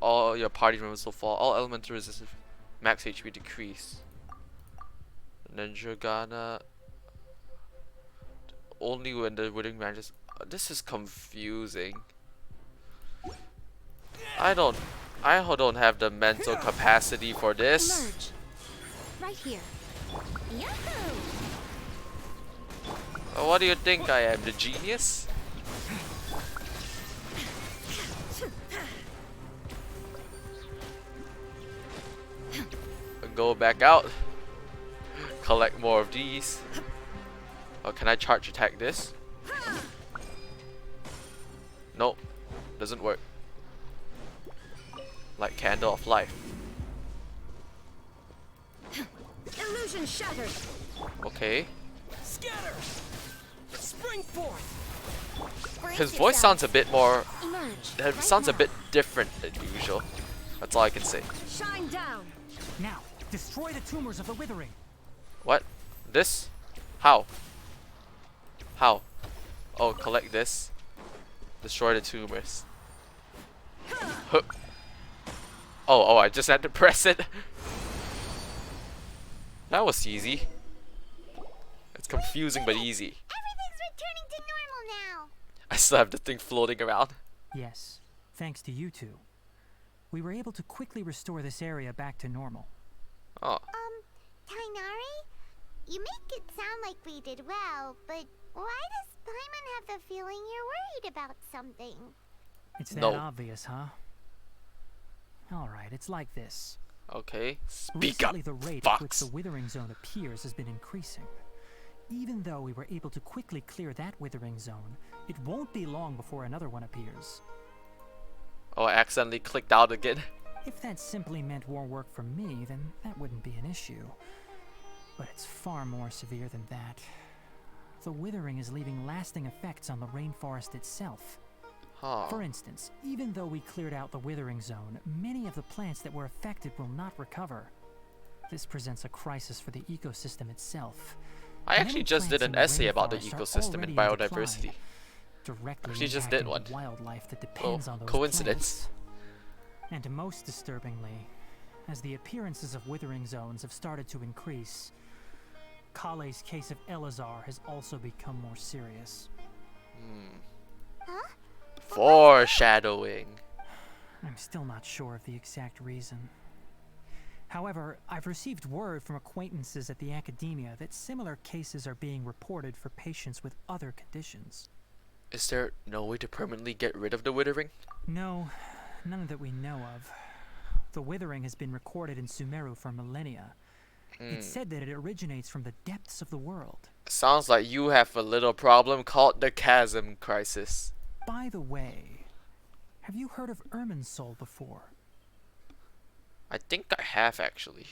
All your party members will fall. All elemental resistance max HP decrease. Ninjagana. Only when the withering branches. This is confusing. I don't have the mental capacity for this. Emerge. Right here. Yahoo! What do you think I am, the genius? Go back out. Collect more of these. Oh, can I charge attack this? Nope. Doesn't work. Like Candle of Life. Illusion shattered. Okay. Scatter. Spring forth. His voice sounds a bit more. Emerge. It sounds a bit different than usual. That's all I can say. Shine down. Now, destroy the tumors of the withering. What? This? How? How? Oh, collect this. Destroy the tumors. Huh. Oh, I just had to press it. That was easy. It's confusing but easy. Everything's returning to normal now. I still have the thing floating around. Yes, thanks to you two. We were able to quickly restore this area back to normal. Oh. Tainari? You make it sound like we did well, but why does Paimon have the feeling you're worried about something? It's that No. obvious, huh? Alright, it's like this. Okay. Speak up, Recently, the rate at which Fox. the Withering Zone appears has been increasing. Even though we were able to quickly clear that Withering Zone, it won't be long before another one appears. Oh, I accidentally clicked out again. If that simply meant more work for me, then that wouldn't be an issue. But it's far more severe than that. The Withering is leaving lasting effects on the rainforest itself. Huh. For instance, even though we cleared out the Withering Zone, many of the plants that were affected will not recover. This presents a crisis for the ecosystem itself. Many actually just did plants an in the essay about the rainforest are ecosystem and already in biodiversity. decline, directly Actually just did impacting one. the wildlife that depends on those Coincidence. plants. And most disturbingly, as the appearances of Withering Zones have started to increase, Kale's case of Elazar has also become more serious. Foreshadowing. I'm still not sure of the exact reason. However, I've received word from acquaintances at the academia that similar cases are being reported for patients with other conditions. Is there no way to permanently get rid of the withering? No, none that we know of. The withering has been recorded in Sumeru for millennia. It's said that it originates from the depths of the world. Sounds like you have a little problem called the chasm crisis. By the way, have you heard of Irminsul before? I think I have actually.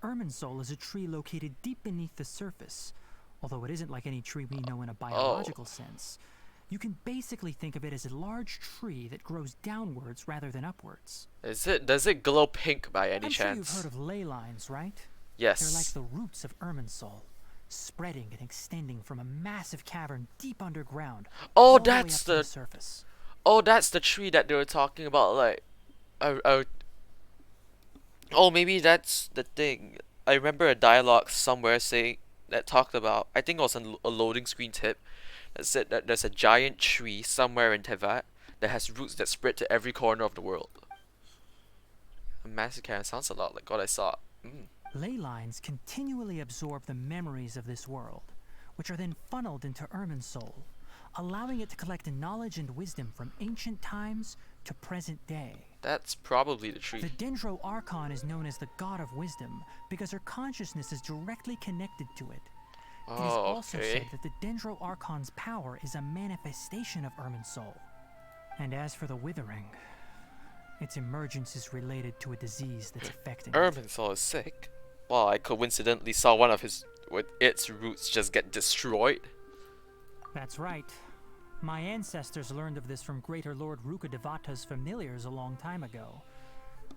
Irminsul is a tree located deep beneath the surface, although it isn't like any tree we know in a biological sense. You can basically think of it as a large tree that grows downwards rather than upwards. Does it glow pink by any I'm chance? sure you've heard of ley lines, right? Yes. They're like the roots of Irminsul, spreading and extending from a massive cavern deep underground. Oh, all the way that's up to the surface. Oh, that's the tree that they were talking about. Like, oh, maybe that's the thing. I remember a dialogue somewhere saying that talked about. I think it was a loading screen tip that said that there's a giant tree somewhere in Tevat that has roots that spread to every corner of the world. A massive cavern sounds a lot like what I saw. Ley lines continually absorb the memories of this world, which are then funneled into Irminsul, allowing it to collect knowledge and wisdom from ancient times to present day. That's probably the tree. The Dendro Archon is known as the God of Wisdom because her consciousness is directly connected to it. It is also said that the Dendro Archon's power is a manifestation of Irminsul. And as for the Withering, its emergence is related to a disease that's affecting it. Irminsul is sick. Well, I coincidentally saw one of its roots just get destroyed. That's right. My ancestors learned of this from Greater Lord Rukadevata's familiars a long time ago.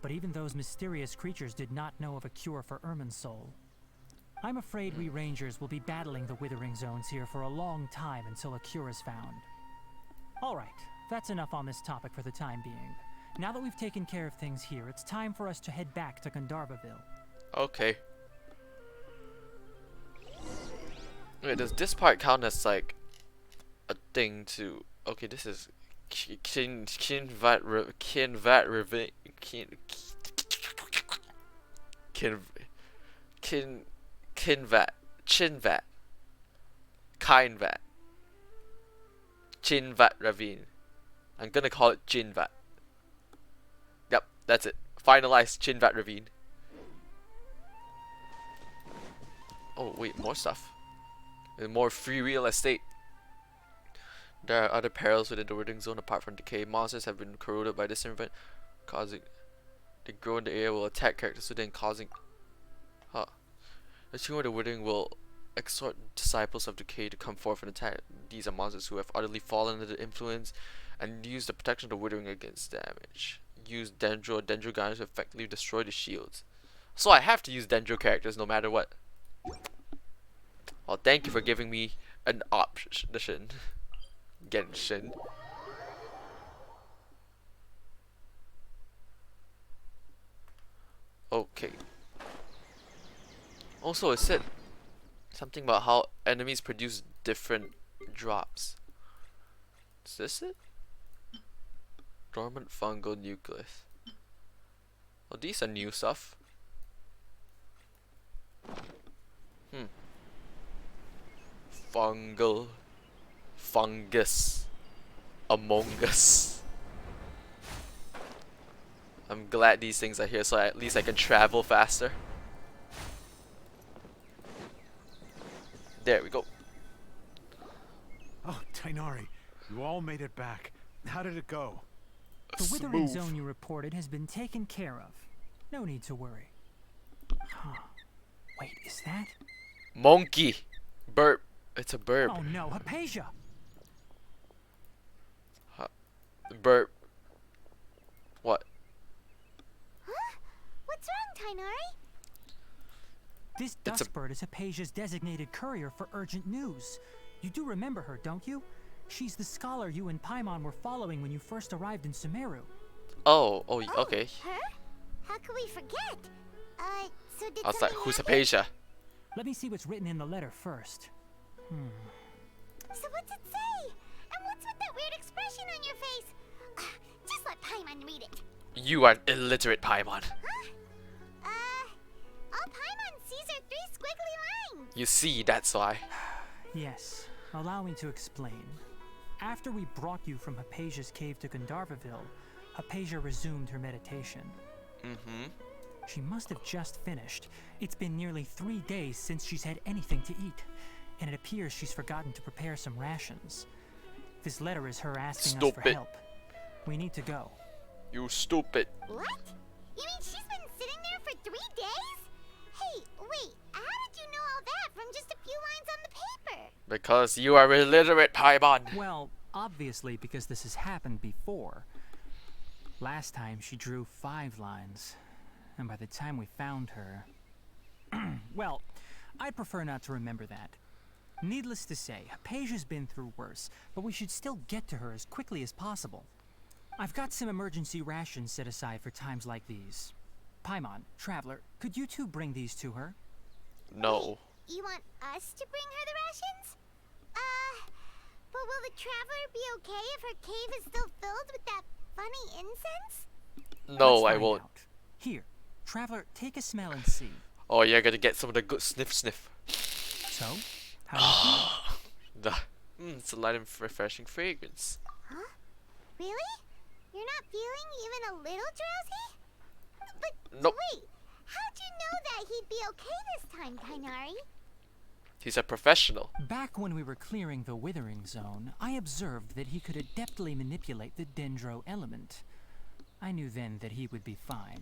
But even those mysterious creatures did not know of a cure for Irminsul. I'm afraid we rangers will be battling the Withering Zones here for a long time until a cure is found. Alright, that's enough on this topic for the time being. Now that we've taken care of things here, it's time for us to head back to Gandharvaville. Okay. Wait, does this part count as like a thing to? Okay, this is Kinvat Chinvat Ravine. I'm gonna call it Chinvat. Yep, that's it. Finalized Chinvat Ravine. Oh wait, more stuff. And more free real estate. There are other perils within the Withering Zone apart from decay. Monsters have been corroded by this event, causing they grow in the area will attack characters within, causing the Tomb of the Withering will exhort disciples of decay to come forth and attack. These are monsters who have utterly fallen under the influence and use the protection of the Withering against damage. Use Dendro guns to effectively destroy the shields. So I have to use Dendro characters no matter what. Well, thank you for giving me an option. Genshin. Okay. Also, it said something about how enemies produce different drops. Is this it? Dormant fungal nucleus. Well, these are new stuff. Fungus Among Us. I'm glad these things are here so at least I can travel faster. There we go. Oh, Tainari, you all made it back. How did it go? The Withering Zone you reported has been taken care of. No need to worry. Huh. Wait, is that? Monkey. Burp. It's a burp. Oh no, Hypatia! Burp. What? Huh? What's wrong, Tainari? This dustbird is Hypatia's designated courier for urgent news. You do remember her, don't you? She's the scholar you and Paimon were following when you first arrived in Sumeru. Oh, okay. Her? How could we forget? So did I was like, something who's happen? Hypatia? Let me see what's written in the letter first. So what's it say? And what's with that weird expression on your face? Just let Paimon read it. You are an illiterate Paimon. All Paimon sees are 3 squiggly lines. You see, that's why. Yes, allow me to explain. After we brought you from Hypatia's cave to Gandharvaville, Hypatia resumed her meditation. She must have just finished. It's been nearly 3 days since she's had anything to eat, and it appears she's forgotten to prepare some rations. This letter is her asking us for help. We need to go. You stupid. What? You mean she's been sitting there for 3 days? Hey, wait, how did you know all that from just a few lines on the paper? Because you are illiterate, Paimon. Well, obviously because this has happened before. Last time she drew 5 lines, and by the time we found her... well, I'd prefer not to remember that. Needless to say, Hypatia's been through worse, but we should still get to her as quickly as possible. I've got some emergency rations set aside for times like these. Paimon, Traveler, could you two bring these to her? No. Wait, you want us to bring her the rations? But will the Traveler be okay if her cave is still filled with that funny incense? No, Let's I find won't. out. Here, Traveler, take a smell and see. Oh, you're gonna get some of the good sniff. So, how do you feel? It's a light and refreshing fragrance. Huh? Really? You're not feeling even a little drowsy? But Nope. wait, how'd you know that he'd be okay this time, Kainari? He's a professional. Back when we were clearing the Withering Zone, I observed that he could adeptly manipulate the Dendro element. I knew then that he would be fine.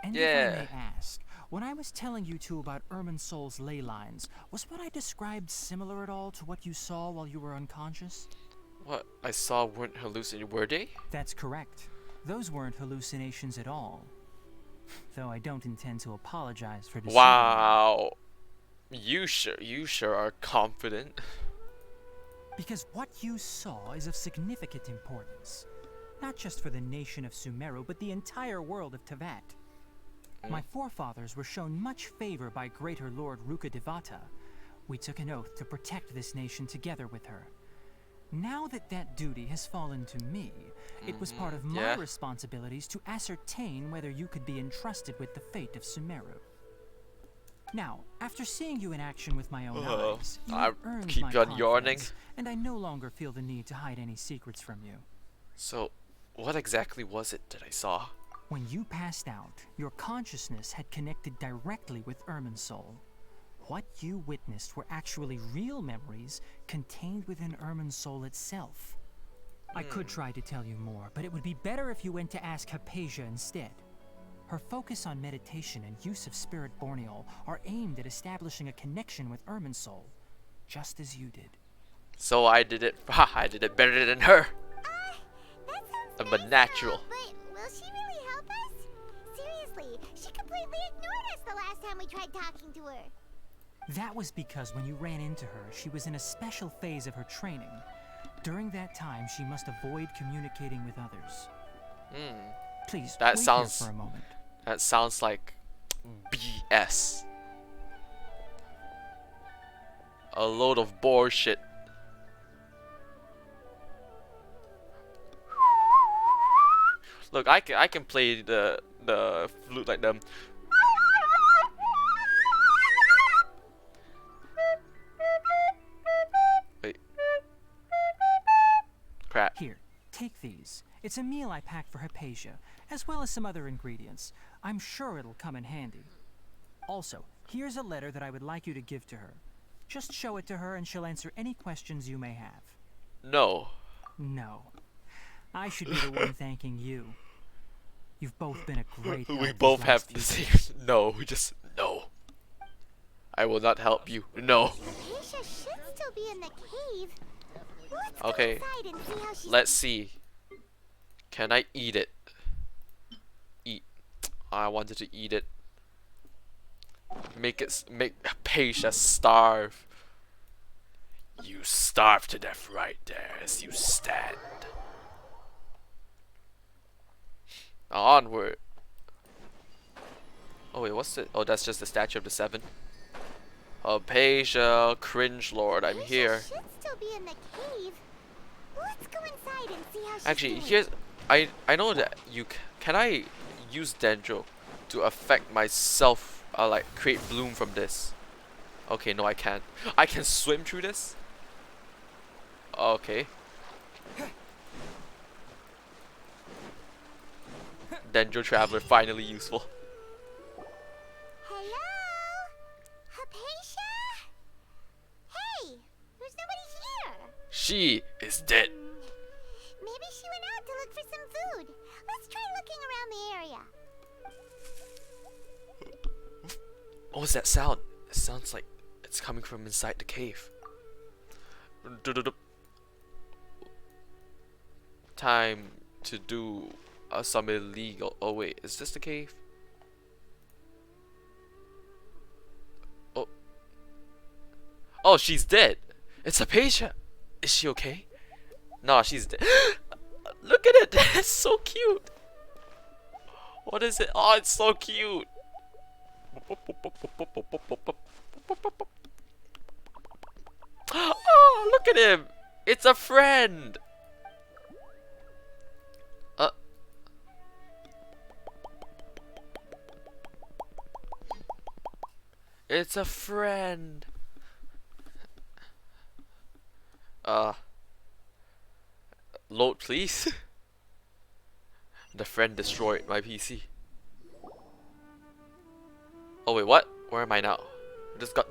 And if I may ask, when I was telling you two about Irminsol's ley lines, was what I described similar at all to what you saw while you were unconscious? What I saw weren't hallucinations, were they? That's correct. Those weren't hallucinations at all. Though I don't intend to apologize for deceiving Wow. You sure are confident. Because what you saw is of significant importance. Not just for the nation of Sumeru, but the entire world of Tevat. My forefathers were shown much favor by Greater Lord Rukkhadevata. We took an oath to protect this nation together with her. Now that that duty has fallen to me, it was part of my responsibilities to ascertain whether you could be entrusted with the fate of Sumeru. Now, after seeing you in action with my own eyes, you I earned keep my on confidence, yawning. and I no longer feel the need to hide any secrets from you. So, what exactly was it that I saw? When you passed out, your consciousness had connected directly with Irminsul. What you witnessed were actually real memories contained within Irminsul itself. I could try to tell you more, but it would be better if you went to ask Hypatia instead. Her focus on meditation and use of Spirit Borneol are aimed at establishing a connection with Irminsul, just as you did. So I did it. I did it better than her. That sounds But nice, natural. But will she really help us? Seriously, she completely ignored us the last time we tried talking to her. That was because when you ran into her, she was in a special phase of her training. During that time, she must avoid communicating with others. Please, That wait sounds- here for a moment. That sounds like BS. A load of bullshit. Look, I can play the flute like them. Wait. Crap. Here, take these. It's a meal I packed for Hypatia, as well as some other ingredients. I'm sure it'll come in handy. Also, here's a letter that I would like you to give to her. Just show it to her and she'll answer any questions you may have. No. No. I should be the one thanking you. You've both been a great help We these both have last the few same. No, we just no. I will not help you. No. Hypatia should still be in the cave. Let's Okay. go inside and see how she's... Let's see. Can I eat it? Eat. I wanted to eat it. Make Hypatia starve. You starve to death right there as you stand. Onward. Oh wait, what's it? Oh, that's just the statue of the seven. Hypatia, cringe lord, I'm Hypatia here. should still be in the cave. Let's go inside and see how she's Actually, doing. here's I know that you Can I use Dendro to affect myself? Like create bloom from this? Okay, no, I can't. I can swim through this? Okay. Dendro Traveler finally useful. Hello? Hypatia? Hey, there's nobody here. She is dead. Maybe she went out to look for some food. Let's try looking around the area. What was that sound? It sounds like it's coming from inside the cave. Time to do some illegal. Oh wait, is this the cave? Oh. Oh, she's dead. It's a patient. Is she okay? No, she's dead. Look at it. That's so cute. What is it? Oh, it's so cute. Oh, look at him. It's a friend. It's a friend. Load please. The friend destroyed my PC. Oh wait, what? Where am I now? I just got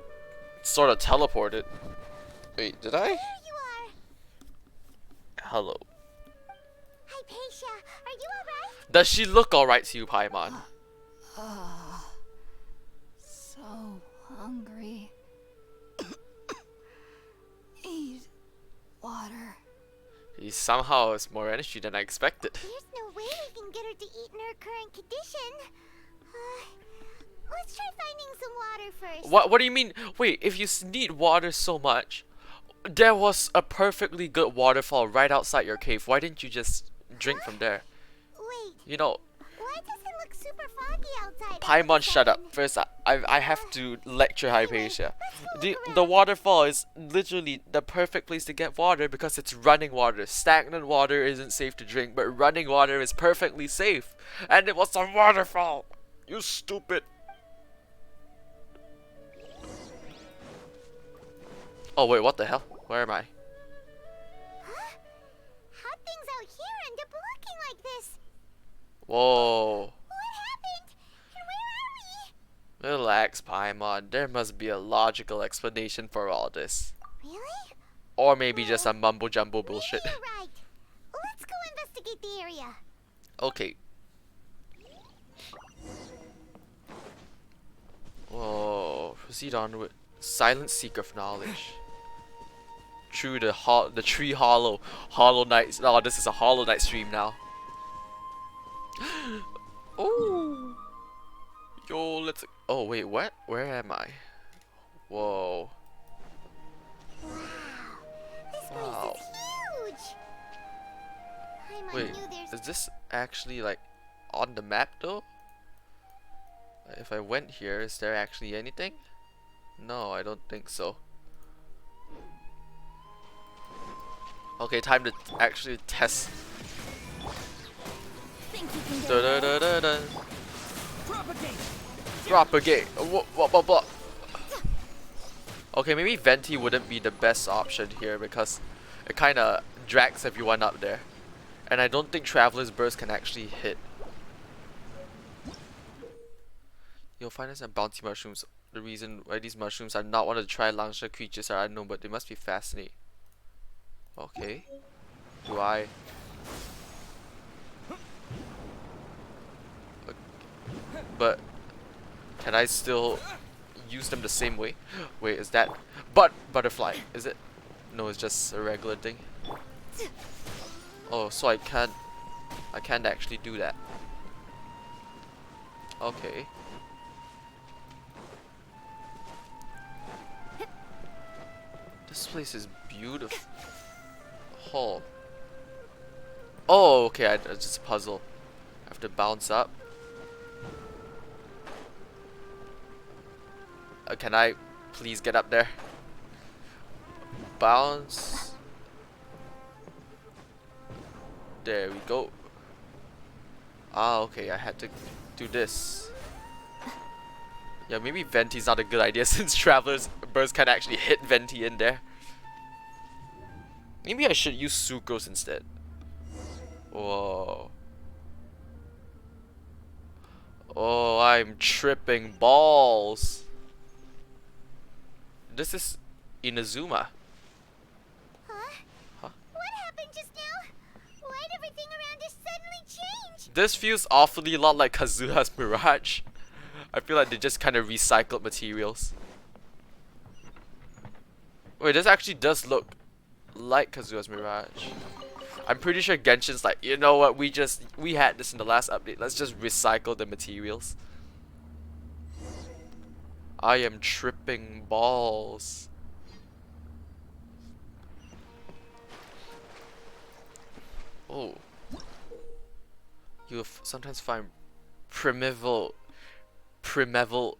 sort of teleported. Wait, did I? There you are. Hello. Hypatia, are you alright? Does she look alright to you, Paimon? So hungry. Need water. He somehow has more energy than I expected. There's no way we can get her to eat in her current condition. Let's try finding some water first. What do you mean? Wait, if you need water so much, there was a perfectly good waterfall right outside your cave. Why didn't you just drink from there? Wait, You know, why does it look super foggy outside? Paimon, shut up. First, I have to lecture Hypatia. The waterfall is literally the perfect place to get water because it's running water. Stagnant water isn't safe to drink, but running water is perfectly safe. And it was a waterfall. You stupid. Oh wait, what the hell? Where am I? Huh? How'd things out here end up looking like this? Whoa. What happened? And where are we? Relax, Paimon. There must be a logical explanation for all this. Really? Or maybe just some mumbo jumbo bullshit. Maybe you're right. Let's go investigate the area. Okay. Whoa. Proceed on with Silent Seek of Knowledge. Through the tree hollow Knight. Oh, this is a Hollow Knight stream now. Oh. Yo, let's. Oh wait, what? Where am I? Whoa. Wow. This place Wow. is huge. Paimon Wait, knew there's is this actually like on the map though? If I went here, is there actually anything? No, I don't think so. Okay, time to actually test. Think you can get Da da away? da da da. Propagate. What? Okay, maybe Venti wouldn't be the best option here because it kind of drags everyone up there, and I don't think Traveler's Burst can actually hit. You'll find us some bounty mushrooms. The reason why these mushrooms are not one of the tri-launcher creatures are unknown, but they must be fascinating. Okay. Do I? But can I still use them the same way? Wait, is that butterfly? Is it? No, it's just a regular thing. Oh, so I can't actually do that. Okay. This place is beautiful. Oh, okay, it's just a puzzle. I have to bounce up. Can I please get up there? Bounce. There we go. Ah, okay, I had to do this. Yeah, maybe Venti's not a good idea since Traveler's Burst can actually hit Venti in there. Maybe I should use Sucrose instead. Whoa. Oh, I'm tripping balls. This is Inazuma. Huh? What happened just now? Why'd everything around us suddenly change? This feels awfully a lot like Kazuha's Mirage. I feel like they just kind of recycled materials. Wait, this actually does look like Kazuha's Mirage. I'm pretty sure Genshin's like, you know what, we had this in the last update. Let's just recycle the materials. I am tripping balls. Oh. You'll sometimes find primeval rosin.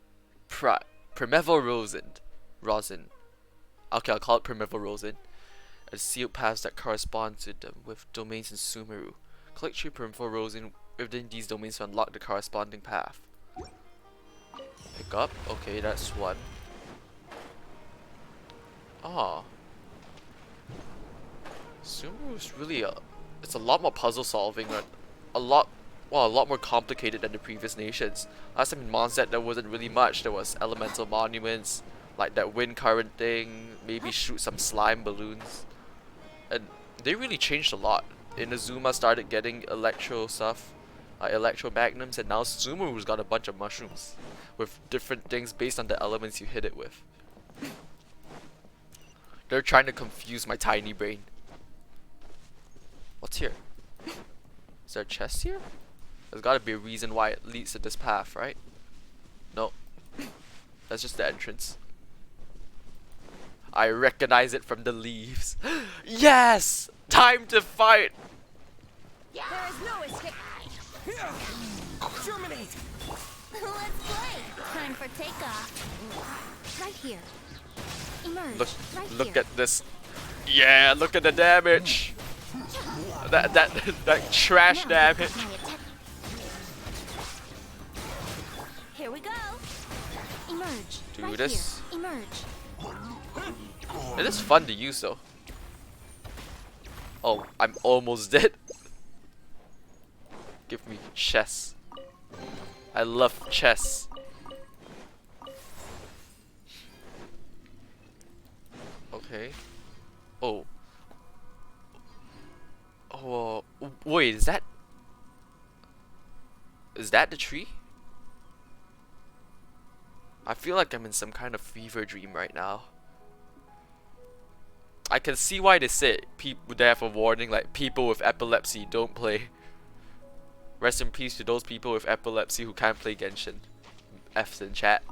Okay, I'll call it primeval rosin. A sealed paths that correspond to them with domains in SUMERU. Collect 3 primeval rosin within these domains to unlock the corresponding path. Pick up. Okay, that's one. Ah. SUMERU is really it's a lot more puzzle solving and a lot more complicated than the previous nations. Last time in Monset there wasn't really much. There was elemental monuments, like that wind current thing, maybe shoot some slime balloons. And they really changed a lot. Inazuma started getting electro stuff, like electro magnums, and now Sumeru's got a bunch of mushrooms with different things based on the elements you hit it with. They're trying to confuse my tiny brain. What's here? Is there a chest here? There's gotta be a reason why it leads to this path, right? No. That's just the entrance. I recognize it from the leaves. Yes! Time to fight! There is no escape. Terminate! Let's play. Time for takeoff. Right here. Emerge. Look at this. Yeah, look at the damage. That trash damage. Here we go. Emerge. Do this. Here. Emerge. It is fun to use though. Oh, I'm almost dead. Give me chess. I love chess. Okay. Oh. Oh, wait, is that the tree? I feel like I'm in some kind of fever dream right now. I can see why they say people they have a warning like people with epilepsy don't play. Rest in peace to those people with epilepsy who can't play Genshin. F's in chat.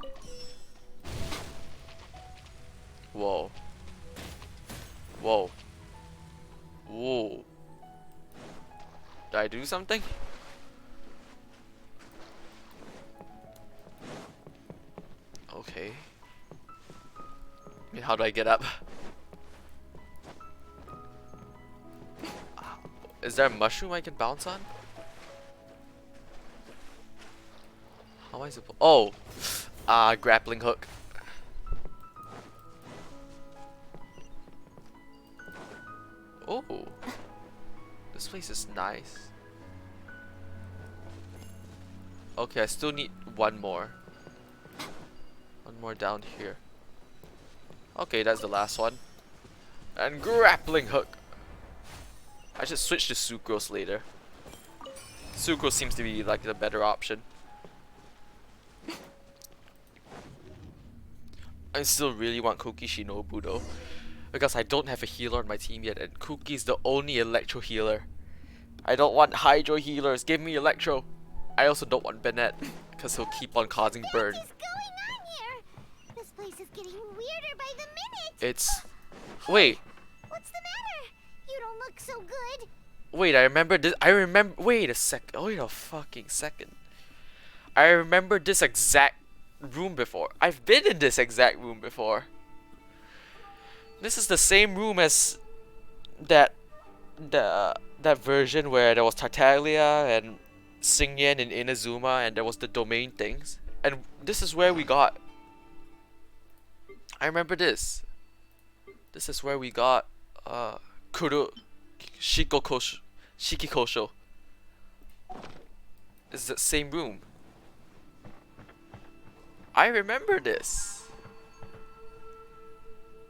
Whoa. Whoa. Whoa. Did I do something? Okay. I mean, how do I get up? Is there a mushroom I can bounce on? How am I supposed? Oh! Grappling hook. Oh! This place is nice. Okay, I still need one more. One more down here. Okay, that's the last one. And grappling hook. I should switch to Sucrose later. Sucrose seems to be like the better option. I still really want Koki Shinobu though, because I don't have a healer on my team yet, and Koki's the only electro healer. I don't want hydro healers. Give me electro. I also don't want Bennett, because he'll keep on causing burn. What is going on here? This place is getting weirder by the minute. It's... Wait. What's the matter? You don't look so good. Wait, I remember this. Wait a second. Wait a fucking second. I remember this exact room before. I've been in this exact room before. This is the same room as that version where there was Tartaglia and Xingyan and Inazuma, and there was the domain things. And this is where we got... I remember this. This is where we got Kuru Shikikosho. This is the same room. I remember this.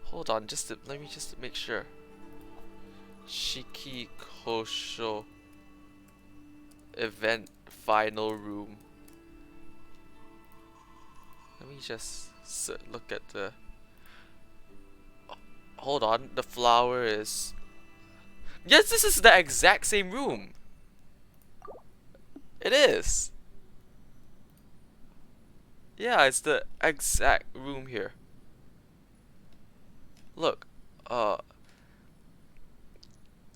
Hold on, let me just make sure. Shikikosho event final room. Let me just look at the... Hold on, the flower is... Yes, this is the exact same room. It is. Yeah, it's the exact room here. Look,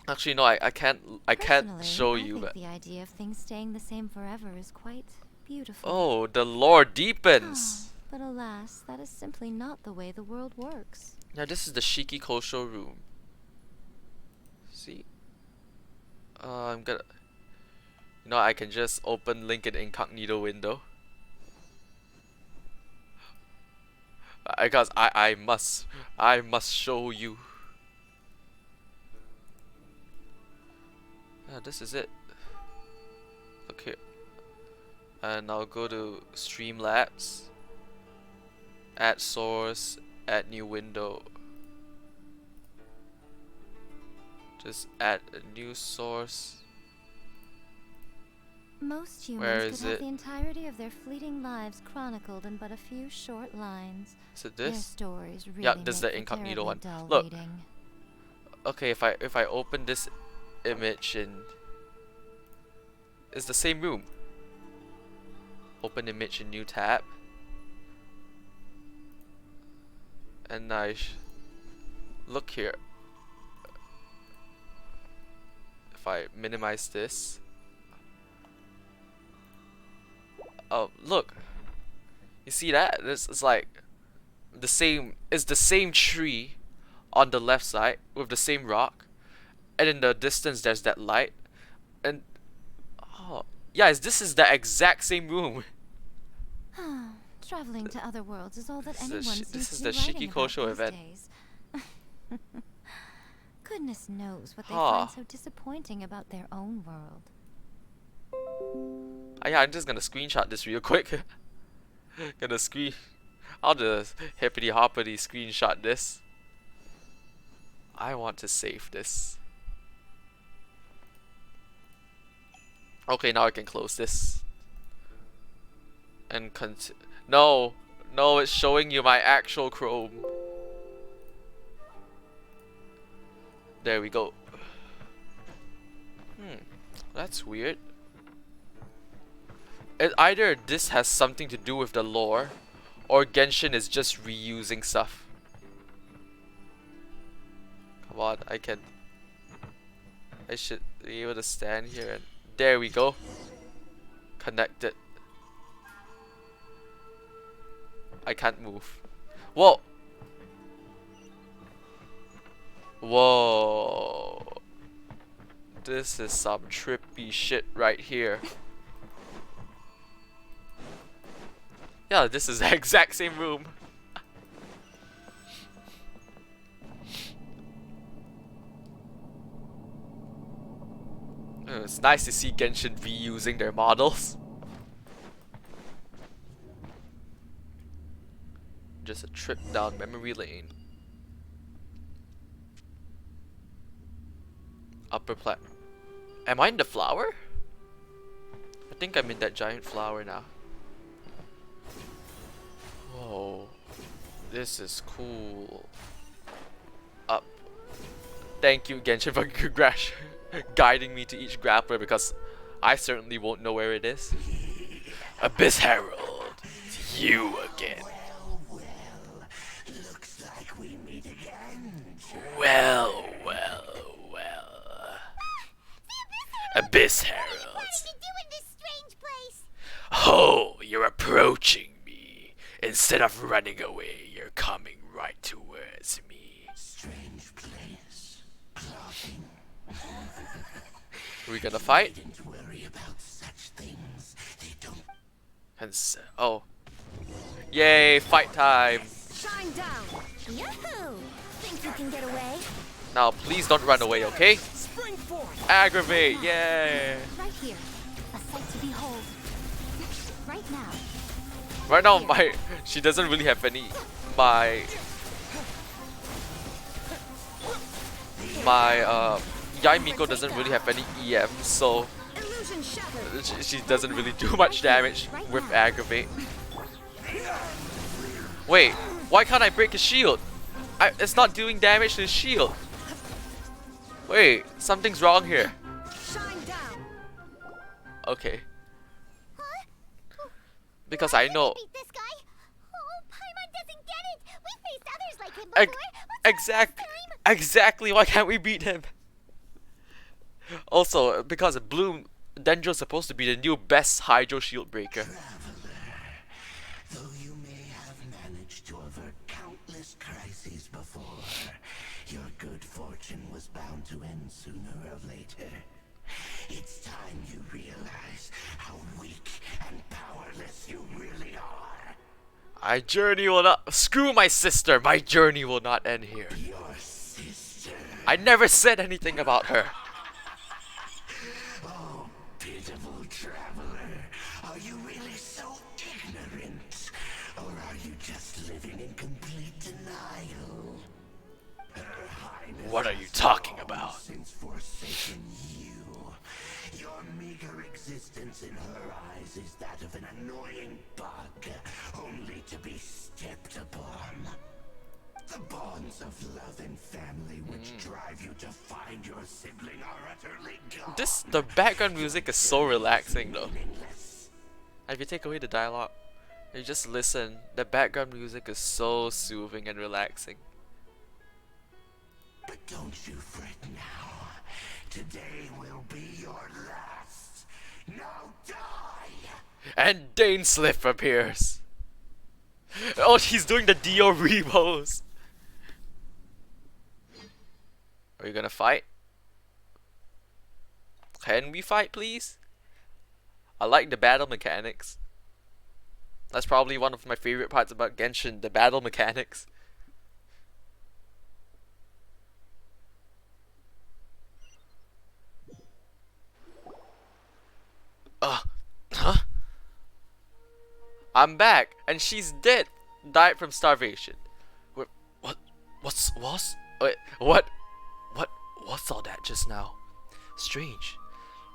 actually no, I can't show you, but the idea of things staying the same forever is quite beautiful. Oh, the lore deepens. But alas, that is simply not the way the world works. Yeah, this is the Shiki Kosho room. See? I'm gonna... You know, I can just open Link in incognito window. Because I must show you. Yeah, this is it. Look here. And I'll go to Streamlabs. Add source, add new window. Just add a new source. Most Where humans is could have it? the entirety of their fleeting lives chronicled in but a few short lines. Is it Their this? stories really Yeah, this is make the for incognito terribly one. dull Look. reading. Okay, if I open this image in... It's the same room. Open image in new tab. And look here. If I minimize this. Oh, look. You see that? This is like the same. It's the same tree on the left side with the same rock, and in the distance there's that light. And oh, yeah, this is the exact same room. Traveling to other worlds is all that This is anyone the seems this is to the be writing Shiki about Kosho these event. days. Goodness knows what they Huh. find so disappointing about their own world. Yeah, I'm just gonna screenshot this real quick. I'll just hippity hoppity screenshot this. I want to save this. Okay, now I can close this. And no, it's showing you my actual Chrome. There we go. That's weird. Either this has something to do with the lore, or Genshin is just reusing stuff. Come on, I should be able to stand here and there we go. Connected. I can't move. Whoa! Whoa! This is some trippy shit right here. Yeah, this is the exact same room. It's nice to see Genshin reusing their models. Just a trip down memory lane. Upper plat. Am I in the flower? I think I'm in that giant flower now. Whoa. This is cool. Up. Thank you, Genshin, for guiding me to each grappler, because I certainly won't know where it is. Abyss Herald, it's you again. Looks like we meet again. Well. Abyss Herald. What did you do in this strange place? Oh, you're approaching me. Instead of running away, you're coming right towards me. Strange place. Plotting. Are we gonna fight? Didn't worry about such things. Oh. Yay, fight time. Shine down. Yahoo! Think you can get away? Now, please don't run away, okay? Spring forth. Aggravate, yay. Right here. A sight to behold. Right now. Right now, she doesn't really have any. My Yai Miko doesn't really have any EM, so she doesn't really do much damage with aggravate. Wait, why can't I break his shield? It's not doing damage to his shield. Wait, something's wrong here. Okay. Because I know. Exactly. Why can't we beat him? Also, because Bloom Dendro's supposed to be the new best Hydro Shield breaker. Though you may have managed to avert countless crises before, your good fortune was bound to end sooner or later. It's time you realize how weak and powerless you really are. My journey will not. Screw my sister. My journey will not end here. Your sister. I never said anything about her. Oh, pitiful traveler. Are you really so ignorant? Or are you just living in complete denial? Her Highness What are you talking about? since forsaken you. Your meager existence in her eyes is that of an annoying bug, only to be stepped upon. The bonds of love and family which drive you to find your sibling are utterly gone. The background music is so relaxing though. If you take away the dialogue, you just listen, the background music is so soothing and relaxing. But don't you fret now. Today will be your last. Now die! And Dainsliff appears. Oh, he's doing the Dio repose. Are you gonna fight? Can we fight, please? I like the battle mechanics. That's probably one of my favorite parts about Genshin, the battle mechanics. Huh? I'm back, and she's dead. Died from starvation. Wait, what's all that just now? Strange.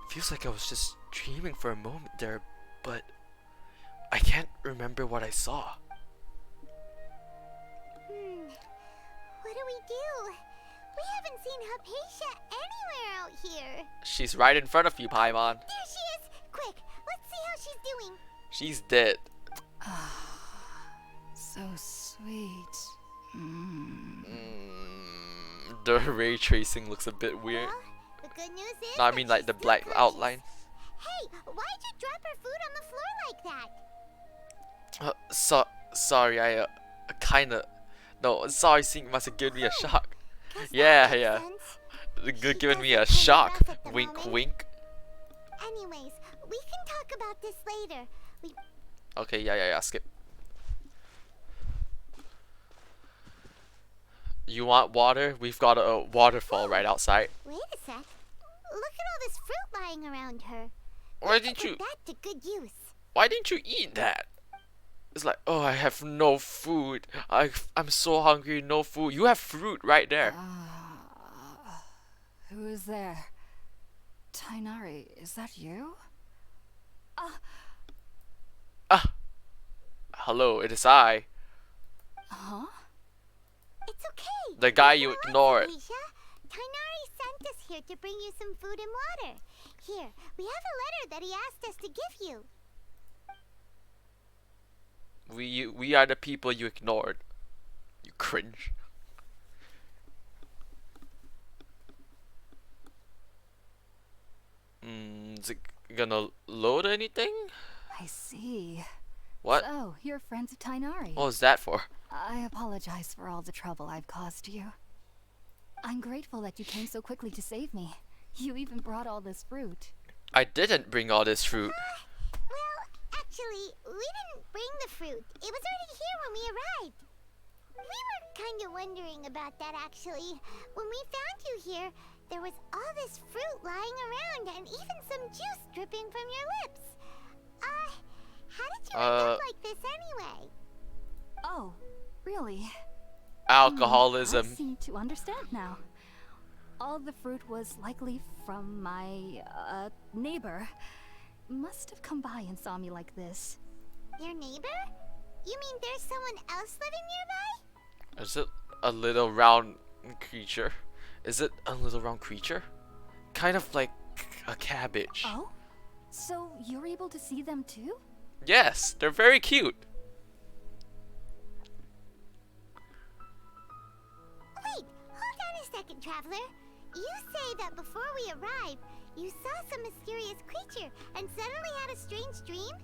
Feels like I was just dreaming for a moment there, but I can't remember what I saw. What do we do? We haven't seen Hypatia anywhere out here. She's right in front of you, Paimon. There she is! Quick, let's see how she's doing. She's dead. So sweet. The ray tracing looks a bit weird. Well, the good news is No, I mean like the black outline. Hey, why'd you drop her food on the floor like that? Sorry, I kinda. No, sorry, Sync must have given me a shock. Yeah. Giving me a shock. Wink, wink. Anyways, we can talk about this later. Okay, yeah, skip. You want water? We've got a waterfall right outside. Wait a sec. Look at all this fruit lying around her. Why didn't you? Put that to good use. Why didn't you eat that? It's like, oh, I have no food. I'm so hungry, no food. You have fruit right there. Who is there? Tainari, is that you? Hello, it is I. Huh? It's okay. The guy you ignored. Tainari sent us here to bring you some food and water. Here, we have a letter that he asked us to give you. We are the people you ignored. You cringe. Is it gonna load anything? I see. What? So, you're friends of Tainari. What was that for? I apologize for all the trouble I've caused you. I'm grateful that you came so quickly to save me. You even brought all this fruit. I didn't bring all this fruit. Well, actually, we bring the fruit. It was already here when we arrived. We were kind of wondering about that, actually. When we found you here, there was all this fruit lying around and even some juice dripping from your lips. How did you end up like this anyway? Oh, really? Alcoholism. I seem to understand now. All the fruit was likely from my, neighbor. Must have come by and saw me like this. Your neighbor? You mean there's someone else living nearby? Is it a little round creature? Is it a little round creature? Kind of like a cabbage. Oh? So you're able to see them too? Yes, they're very cute. Wait, hold on a second, Traveler. You say that before we arrived, you saw some mysterious creature and suddenly had a strange dream?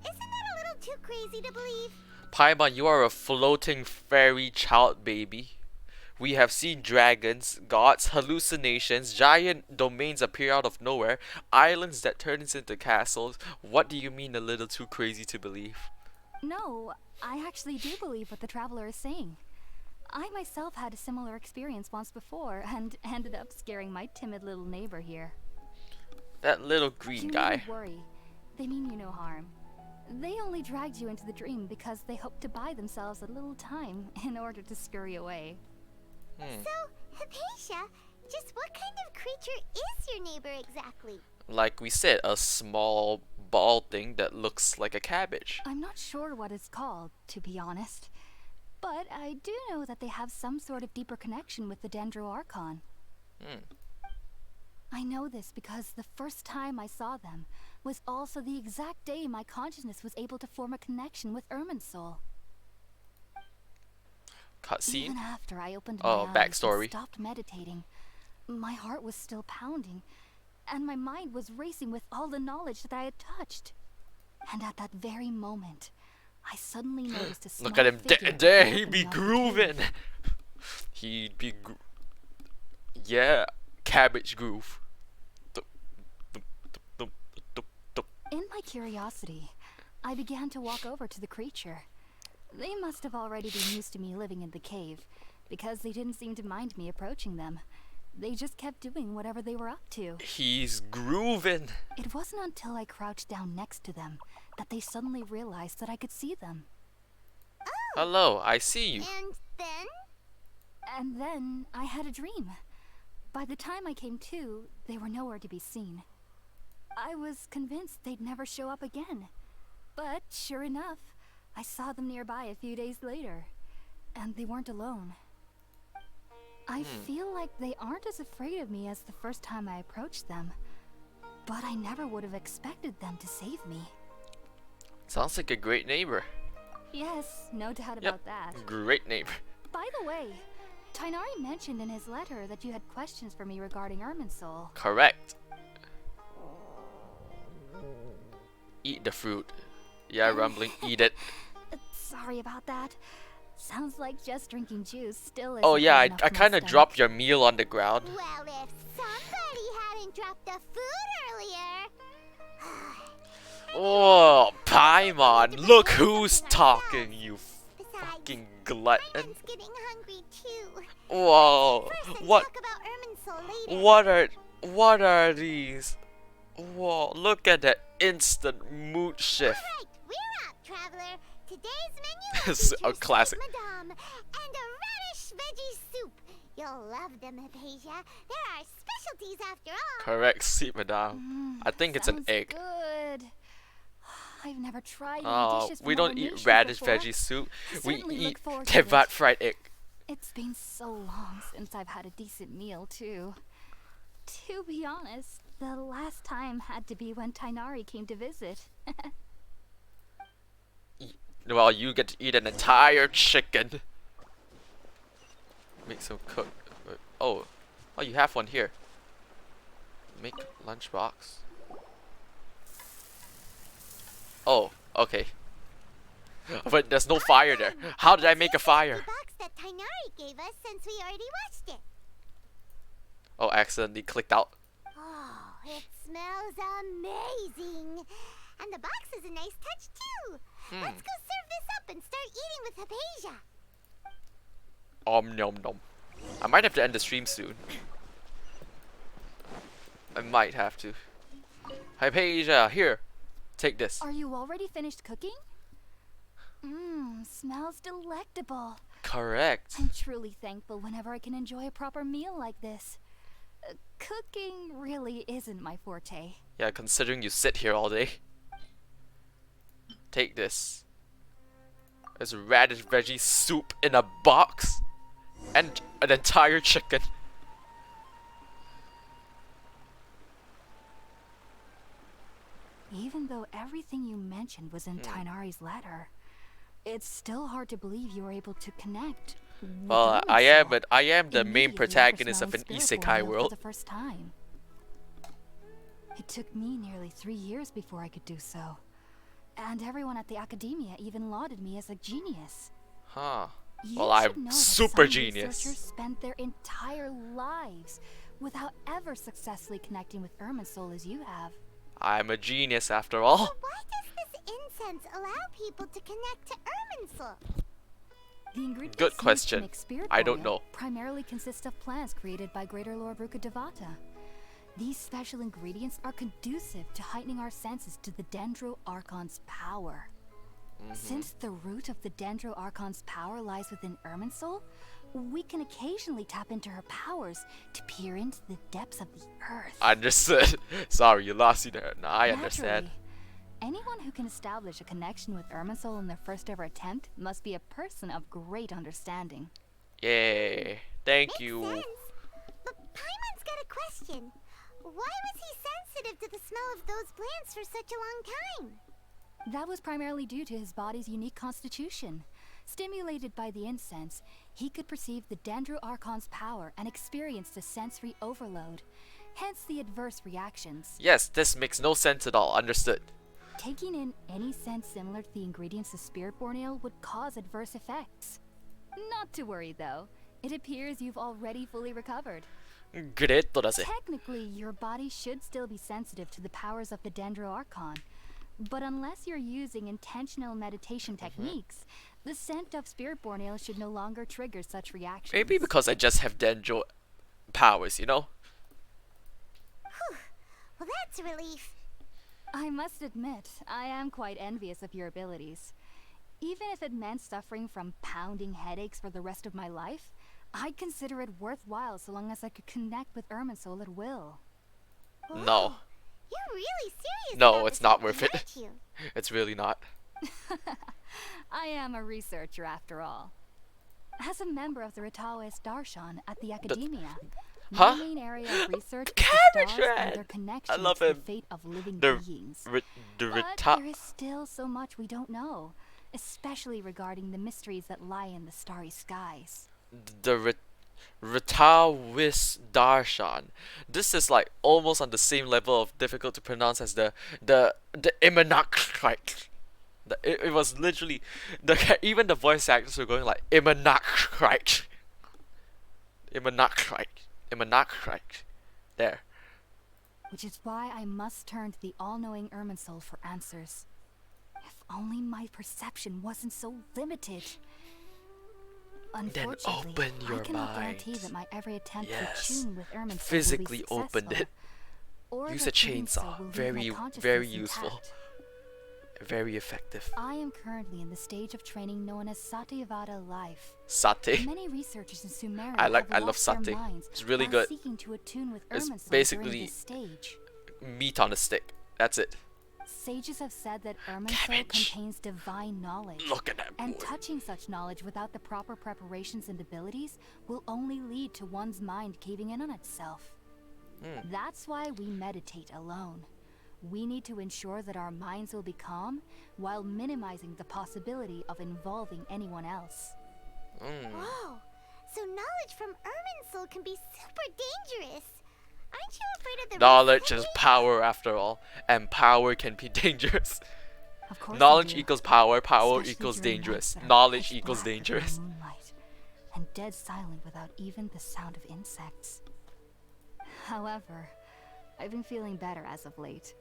Isn't that a little too crazy to believe? Paimon, you are a floating fairy child baby. We have seen dragons, gods, hallucinations, giant domains appear out of nowhere, islands that turn into castles. What do you mean a little too crazy to believe? No, I actually do believe what the traveler is saying. I myself had a similar experience once before and ended up scaring my timid little neighbor here. That little green You guy. needn't worry. They mean you no harm. They only dragged you into the dream because they hoped to buy themselves a little time in order to scurry away. So, Hypatia, just what kind of creature is your neighbor exactly? Like we said, a small ball thing that looks like a cabbage. I'm not sure what it's called, to be honest. But I do know that they have some sort of deeper connection with the Dendroarchon. I know this because the first time I saw them was also the exact day my consciousness was able to form a connection with Irminsul. Cutscene? Even after I opened my eyes backstory. and stopped meditating, my heart was still pounding, and my mind was racing with all the knowledge that I had touched. And at that very moment, I suddenly noticed a small Look at him figure there, opening he'd be up the grooving. cave. He'd be yeah, cabbage groove. In my curiosity, I began to walk over to the creature. They must have already been used to me living in the cave, because they didn't seem to mind me approaching them. They just kept doing whatever they were up to. He's grooving. It wasn't until I crouched down next to them that they suddenly realized that I could see them. Hello, I see you. And then? And then I had a dream. By the time I came to, they were nowhere to be seen. I was convinced they'd never show up again. But sure enough, I saw them nearby a few days later. And they weren't alone. I feel like they aren't as afraid of me as the first time I approached them. But I never would have expected them to save me. Sounds like a great neighbor. Yes, no doubt about that. Great neighbor. By the way, Tainari mentioned in his letter that you had questions for me regarding Irminsul. Correct. Eat the fruit. Yeah, rumbling. Eat it. Sorry about that. Sounds like just drinking juice still isn't Oh yeah, enough I for my kind of stomach. dropped your meal on the ground. Well, if somebody hadn't dropped the food earlier... Oh, Paimon, look who's talking, you fucking glutton. I'm getting hungry too. Whoa, First, what? talk about Irminsul later. What are these? Whoa, look at that instant mood shift. Alright, we're out, Traveler. Today's menu It's features a classic. Sweet Madame and a radish veggie soup. You'll love them, Hypatia. They're our specialties after all. Correct, sweet madame. I think it's an Sounds egg. Good. I've never tried any Oh, dishes we from don't other eat nations radish before. veggie soup. We Certainly eat look forward to tevat it. fried egg. It's been so long since I've had a decent meal, too. To be honest, the last time had to be when Tainari came to visit. Well, you get to eat an entire chicken. Make some cook. Oh, you have one here. Make lunchbox. Oh, okay. But there's no fire there. How did I make a fire? The box that Tainari gave us since we already watched it. Oh, accidentally clicked out. Oh, it smells amazing. And the box is a nice touch too. Let's go serve this up and start eating with Hypatia. Nom nom. I might have to end the stream soon. I might have to. Hypatia, here. Take this. Are you already finished cooking? Mmm, smells delectable. Correct. I'm truly thankful whenever I can enjoy a proper meal like this. Cooking really isn't my forte. Yeah, considering you sit here all day. Take this. There's radish veggie soup in a box. And an entire chicken. Even though everything you mentioned was in Tainari's letter, it's still hard to believe you were able to connect. Well, I am the main protagonist of an isekai For world. the first time. It took me nearly 3 years before I could do so. And everyone at the academia even lauded me as a genius. Huh. You Well, should I'm know that super some genius. researchers spent their entire lives without ever successfully connecting with Irminsul as you have. I'm a genius after all. But why does this incense allow people to connect to Irminsul? The ingredients Good used to question. make spirit I don't oil know. primarily consist of plants created by Greater Lord Rukadevata. These special ingredients are conducive to heightening our senses to the Dendro Archon's power. Since the root of the Dendro Archon's power lies within Irminsul, we can occasionally tap into her powers to peer into the depths of the earth. Understood. Sorry, you lost me there. Nah, I understand. Naturally, anyone who can establish a connection with Irminsul in their first ever attempt must be a person of great understanding. Yay. Thank Makes you. sense. But Paimon's got a question. Why was he sensitive to the smell of those plants for such a long time? That was primarily due to his body's unique constitution. Stimulated by the incense, he could perceive the Dendro Archon's power and experience the sensory overload, hence the adverse reactions. Yes, this makes no sense at all. Understood. Taking in any scent similar to the ingredients of Spiritborn Ale would cause adverse effects. Not to worry though, it appears you've already fully recovered. Great, だぜ。 Technically, your body should still be sensitive to the powers of the Dendro Archon. But unless you're using intentional meditation techniques, the scent of Spiritborn Ale should no longer trigger such reactions. Maybe because I just have Dendro powers, you know? Whew. Well, that's a relief. I must admit, I am quite envious of your abilities. Even if it meant suffering from pounding headaches for the rest of my life, I'd consider it worthwhile so long as I could connect with Irminsul at will. No. You're really serious No, about it's this, not worth it. aren't you? It's really not. I am a researcher after all. As a member of the Ritaoist Darshan at the Academia, Huh? my main area of research is Cabbage the stars Red! and their connection I love to the him. fate of living The beings. the But Rita there is still so much we don't know, especially regarding the mysteries that lie in the starry skies. the Ritaoist Darshan. This is like almost on the same level of difficult to pronounce as the Imanakite. It was literally even the voice actors were going like Imanakite. There. Which is why I must turn to the all-knowing Irminsul for answers. If only my perception wasn't so limited. Unfortunately, open your I cannot guarantee mind. that my every attempt Yes. to tune with Irminsul Physically will be opened successful, it. or Use that a doing so chainsaw. will leave Very, my consciousness very useful. intact. Very effective. I am currently in the stage of training known as Satyavada life. Satay. Many researchers in Sumeru I love have lost their satay. minds It's really while good. seeking to attune with It's Irminsul basically during this stage. Meat on a stick. That's it. Sages have said that Irminsul Cabbage. contains divine knowledge. Look at that And boy. touching such knowledge without the proper preparations and abilities will only lead to one's mind caving in on itself. That's why we meditate alone. We need to ensure that our minds will be calm while minimizing the possibility of involving anyone else. Whoa. So knowledge from Irminsul can be super dangerous. Aren't you afraid of the Knowledge risks is power after all, and power can be dangerous. Of course I Knowledge do, equals power, power especially equals during dangerous. nights that are Knowledge pitch equals black without dangerous. moonlight, and dead silent without even the sound of insects. However, I've been feeling better as of late.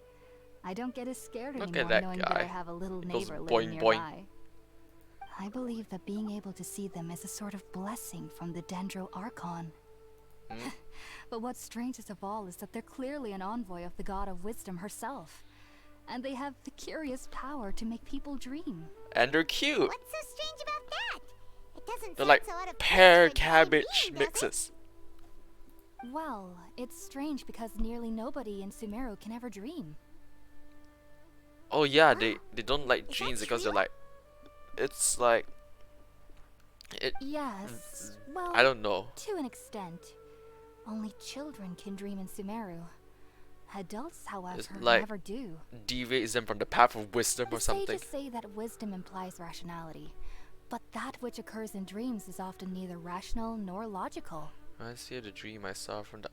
I don't get as scared Look anymore at that knowing guy. that I have a little He goes neighbor living boing, boing. nearby. I believe that being able to see them is a sort of blessing from the Dendro Archon. But what's strangest of all is that they're clearly an envoy of the god of wisdom herself. And they have the curious power to make people dream. And they're cute. What's so strange about that? It doesn't They're sound like so out of place pear for a jelly cabbage bean, does it? mixes. Well, it's strange because nearly nobody in Sumeru can ever dream. Oh yeah, they don't like Is that dreams because they're true? like, it's like, it. Yes, well, I don't know. to an extent. Only children can dream in Sumeru. Adults, however, like- never do. Deviates them from the path of wisdom or The something. sages say that wisdom implies rationality, but that which occurs in dreams is often neither rational nor logical. I see the dream I saw from the.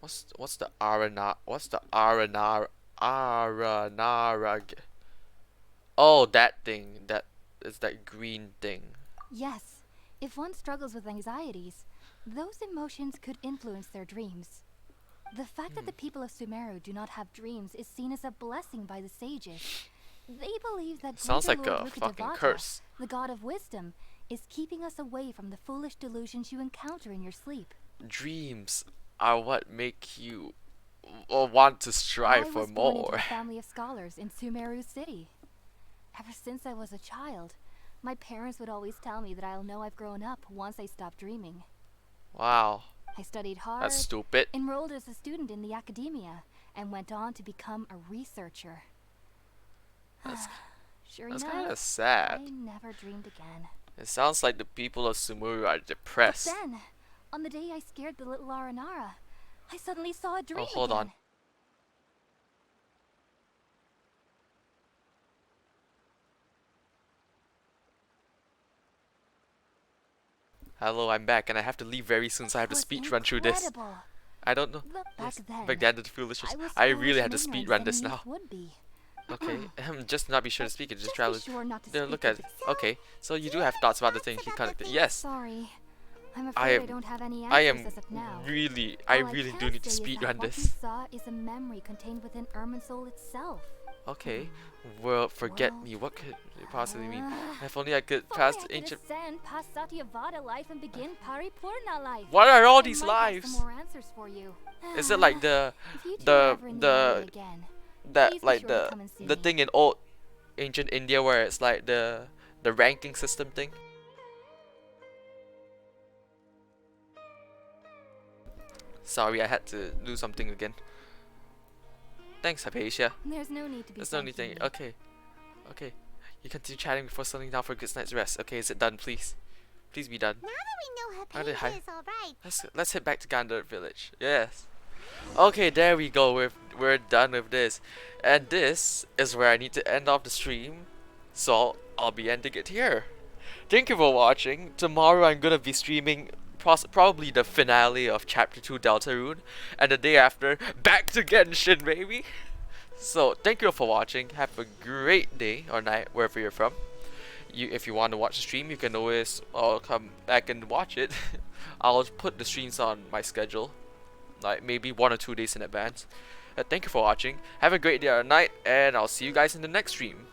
What's the Arana? What's the Aranara? Oh, that thing. That is that green thing. Yes, if one struggles with anxieties, those emotions could influence their dreams. The fact that the people of Sumeru do not have dreams is seen as a blessing by the sages. They believe that Sounds Greater like Lord a fucking Rukkhadevata, curse. the god of wisdom, is keeping us away from the foolish delusions you encounter in your sleep. Dreams are what make you want to strive I for was born into more. a family of scholars in Sumeru City. Ever since I was a child, my parents would always tell me that I'll know I've grown up once I stop dreaming. Wow, I studied hard, that's stupid. enrolled as a student in the academia, and went on to become a researcher. Sure That's enough, kind of sad. I never dreamed again. It sounds like the people of Sumuru are depressed. Then, on the day I scared the little Aranara, I suddenly saw a dream hold again. on. Hello, I'm back, and I have to leave very soon, so I have to Was speed run through this. incredible. I don't know. Look, Yes, back then, back then, the foolishness. was I foolish really and had to speed ignorant run as this any now. youth would be. Okay, just not be sure to speak it. Just Just try be to. sure not to Yeah, speak look it. at. Okay, so you do have thoughts about the thing he conducted. Yes, Sorry. I'm I afraid I am. don't have any I answers am as of now. really. All I really can do need to say is speed that run what you this. saw is a memory contained within Irminsul itself. Okay, well, forget Well, me. What could it possibly mean? If only I could If only pass I the could ancient. ascend past Satyavada life and begin Paripurna life. What are all I these might have lives? some more answers for you. Is it like the If you two the are ever in the area the again, that please be like sure to come and see the me. thing in old ancient India where it's like the ranking system thing? Sorry, I had to do something again. Thanks, Hypatia. There's no need to be There's no thanking anything. me. Okay. Okay. You continue chatting before settling down for a good night's rest. Okay, is it done, please? Please be done. Now that we know How did Hypatia I- is alright, Let's head back to Gandalf Village. Yes. Okay, there we go. We're done with this, and this is where I need to end off the stream. So I'll be ending it here. Thank you for watching. Tomorrow I'm gonna be streaming probably the finale of Chapter 2 Deltarune, and the day after back to Genshin, baby. So thank you for watching. Have a great day or night wherever you're from. If you want to watch the stream, you can always come back and watch it. I'll put the streams on my schedule, like maybe 1 or 2 days in advance. Thank you for watching. Have a great day or night, and I'll see you guys in the next stream.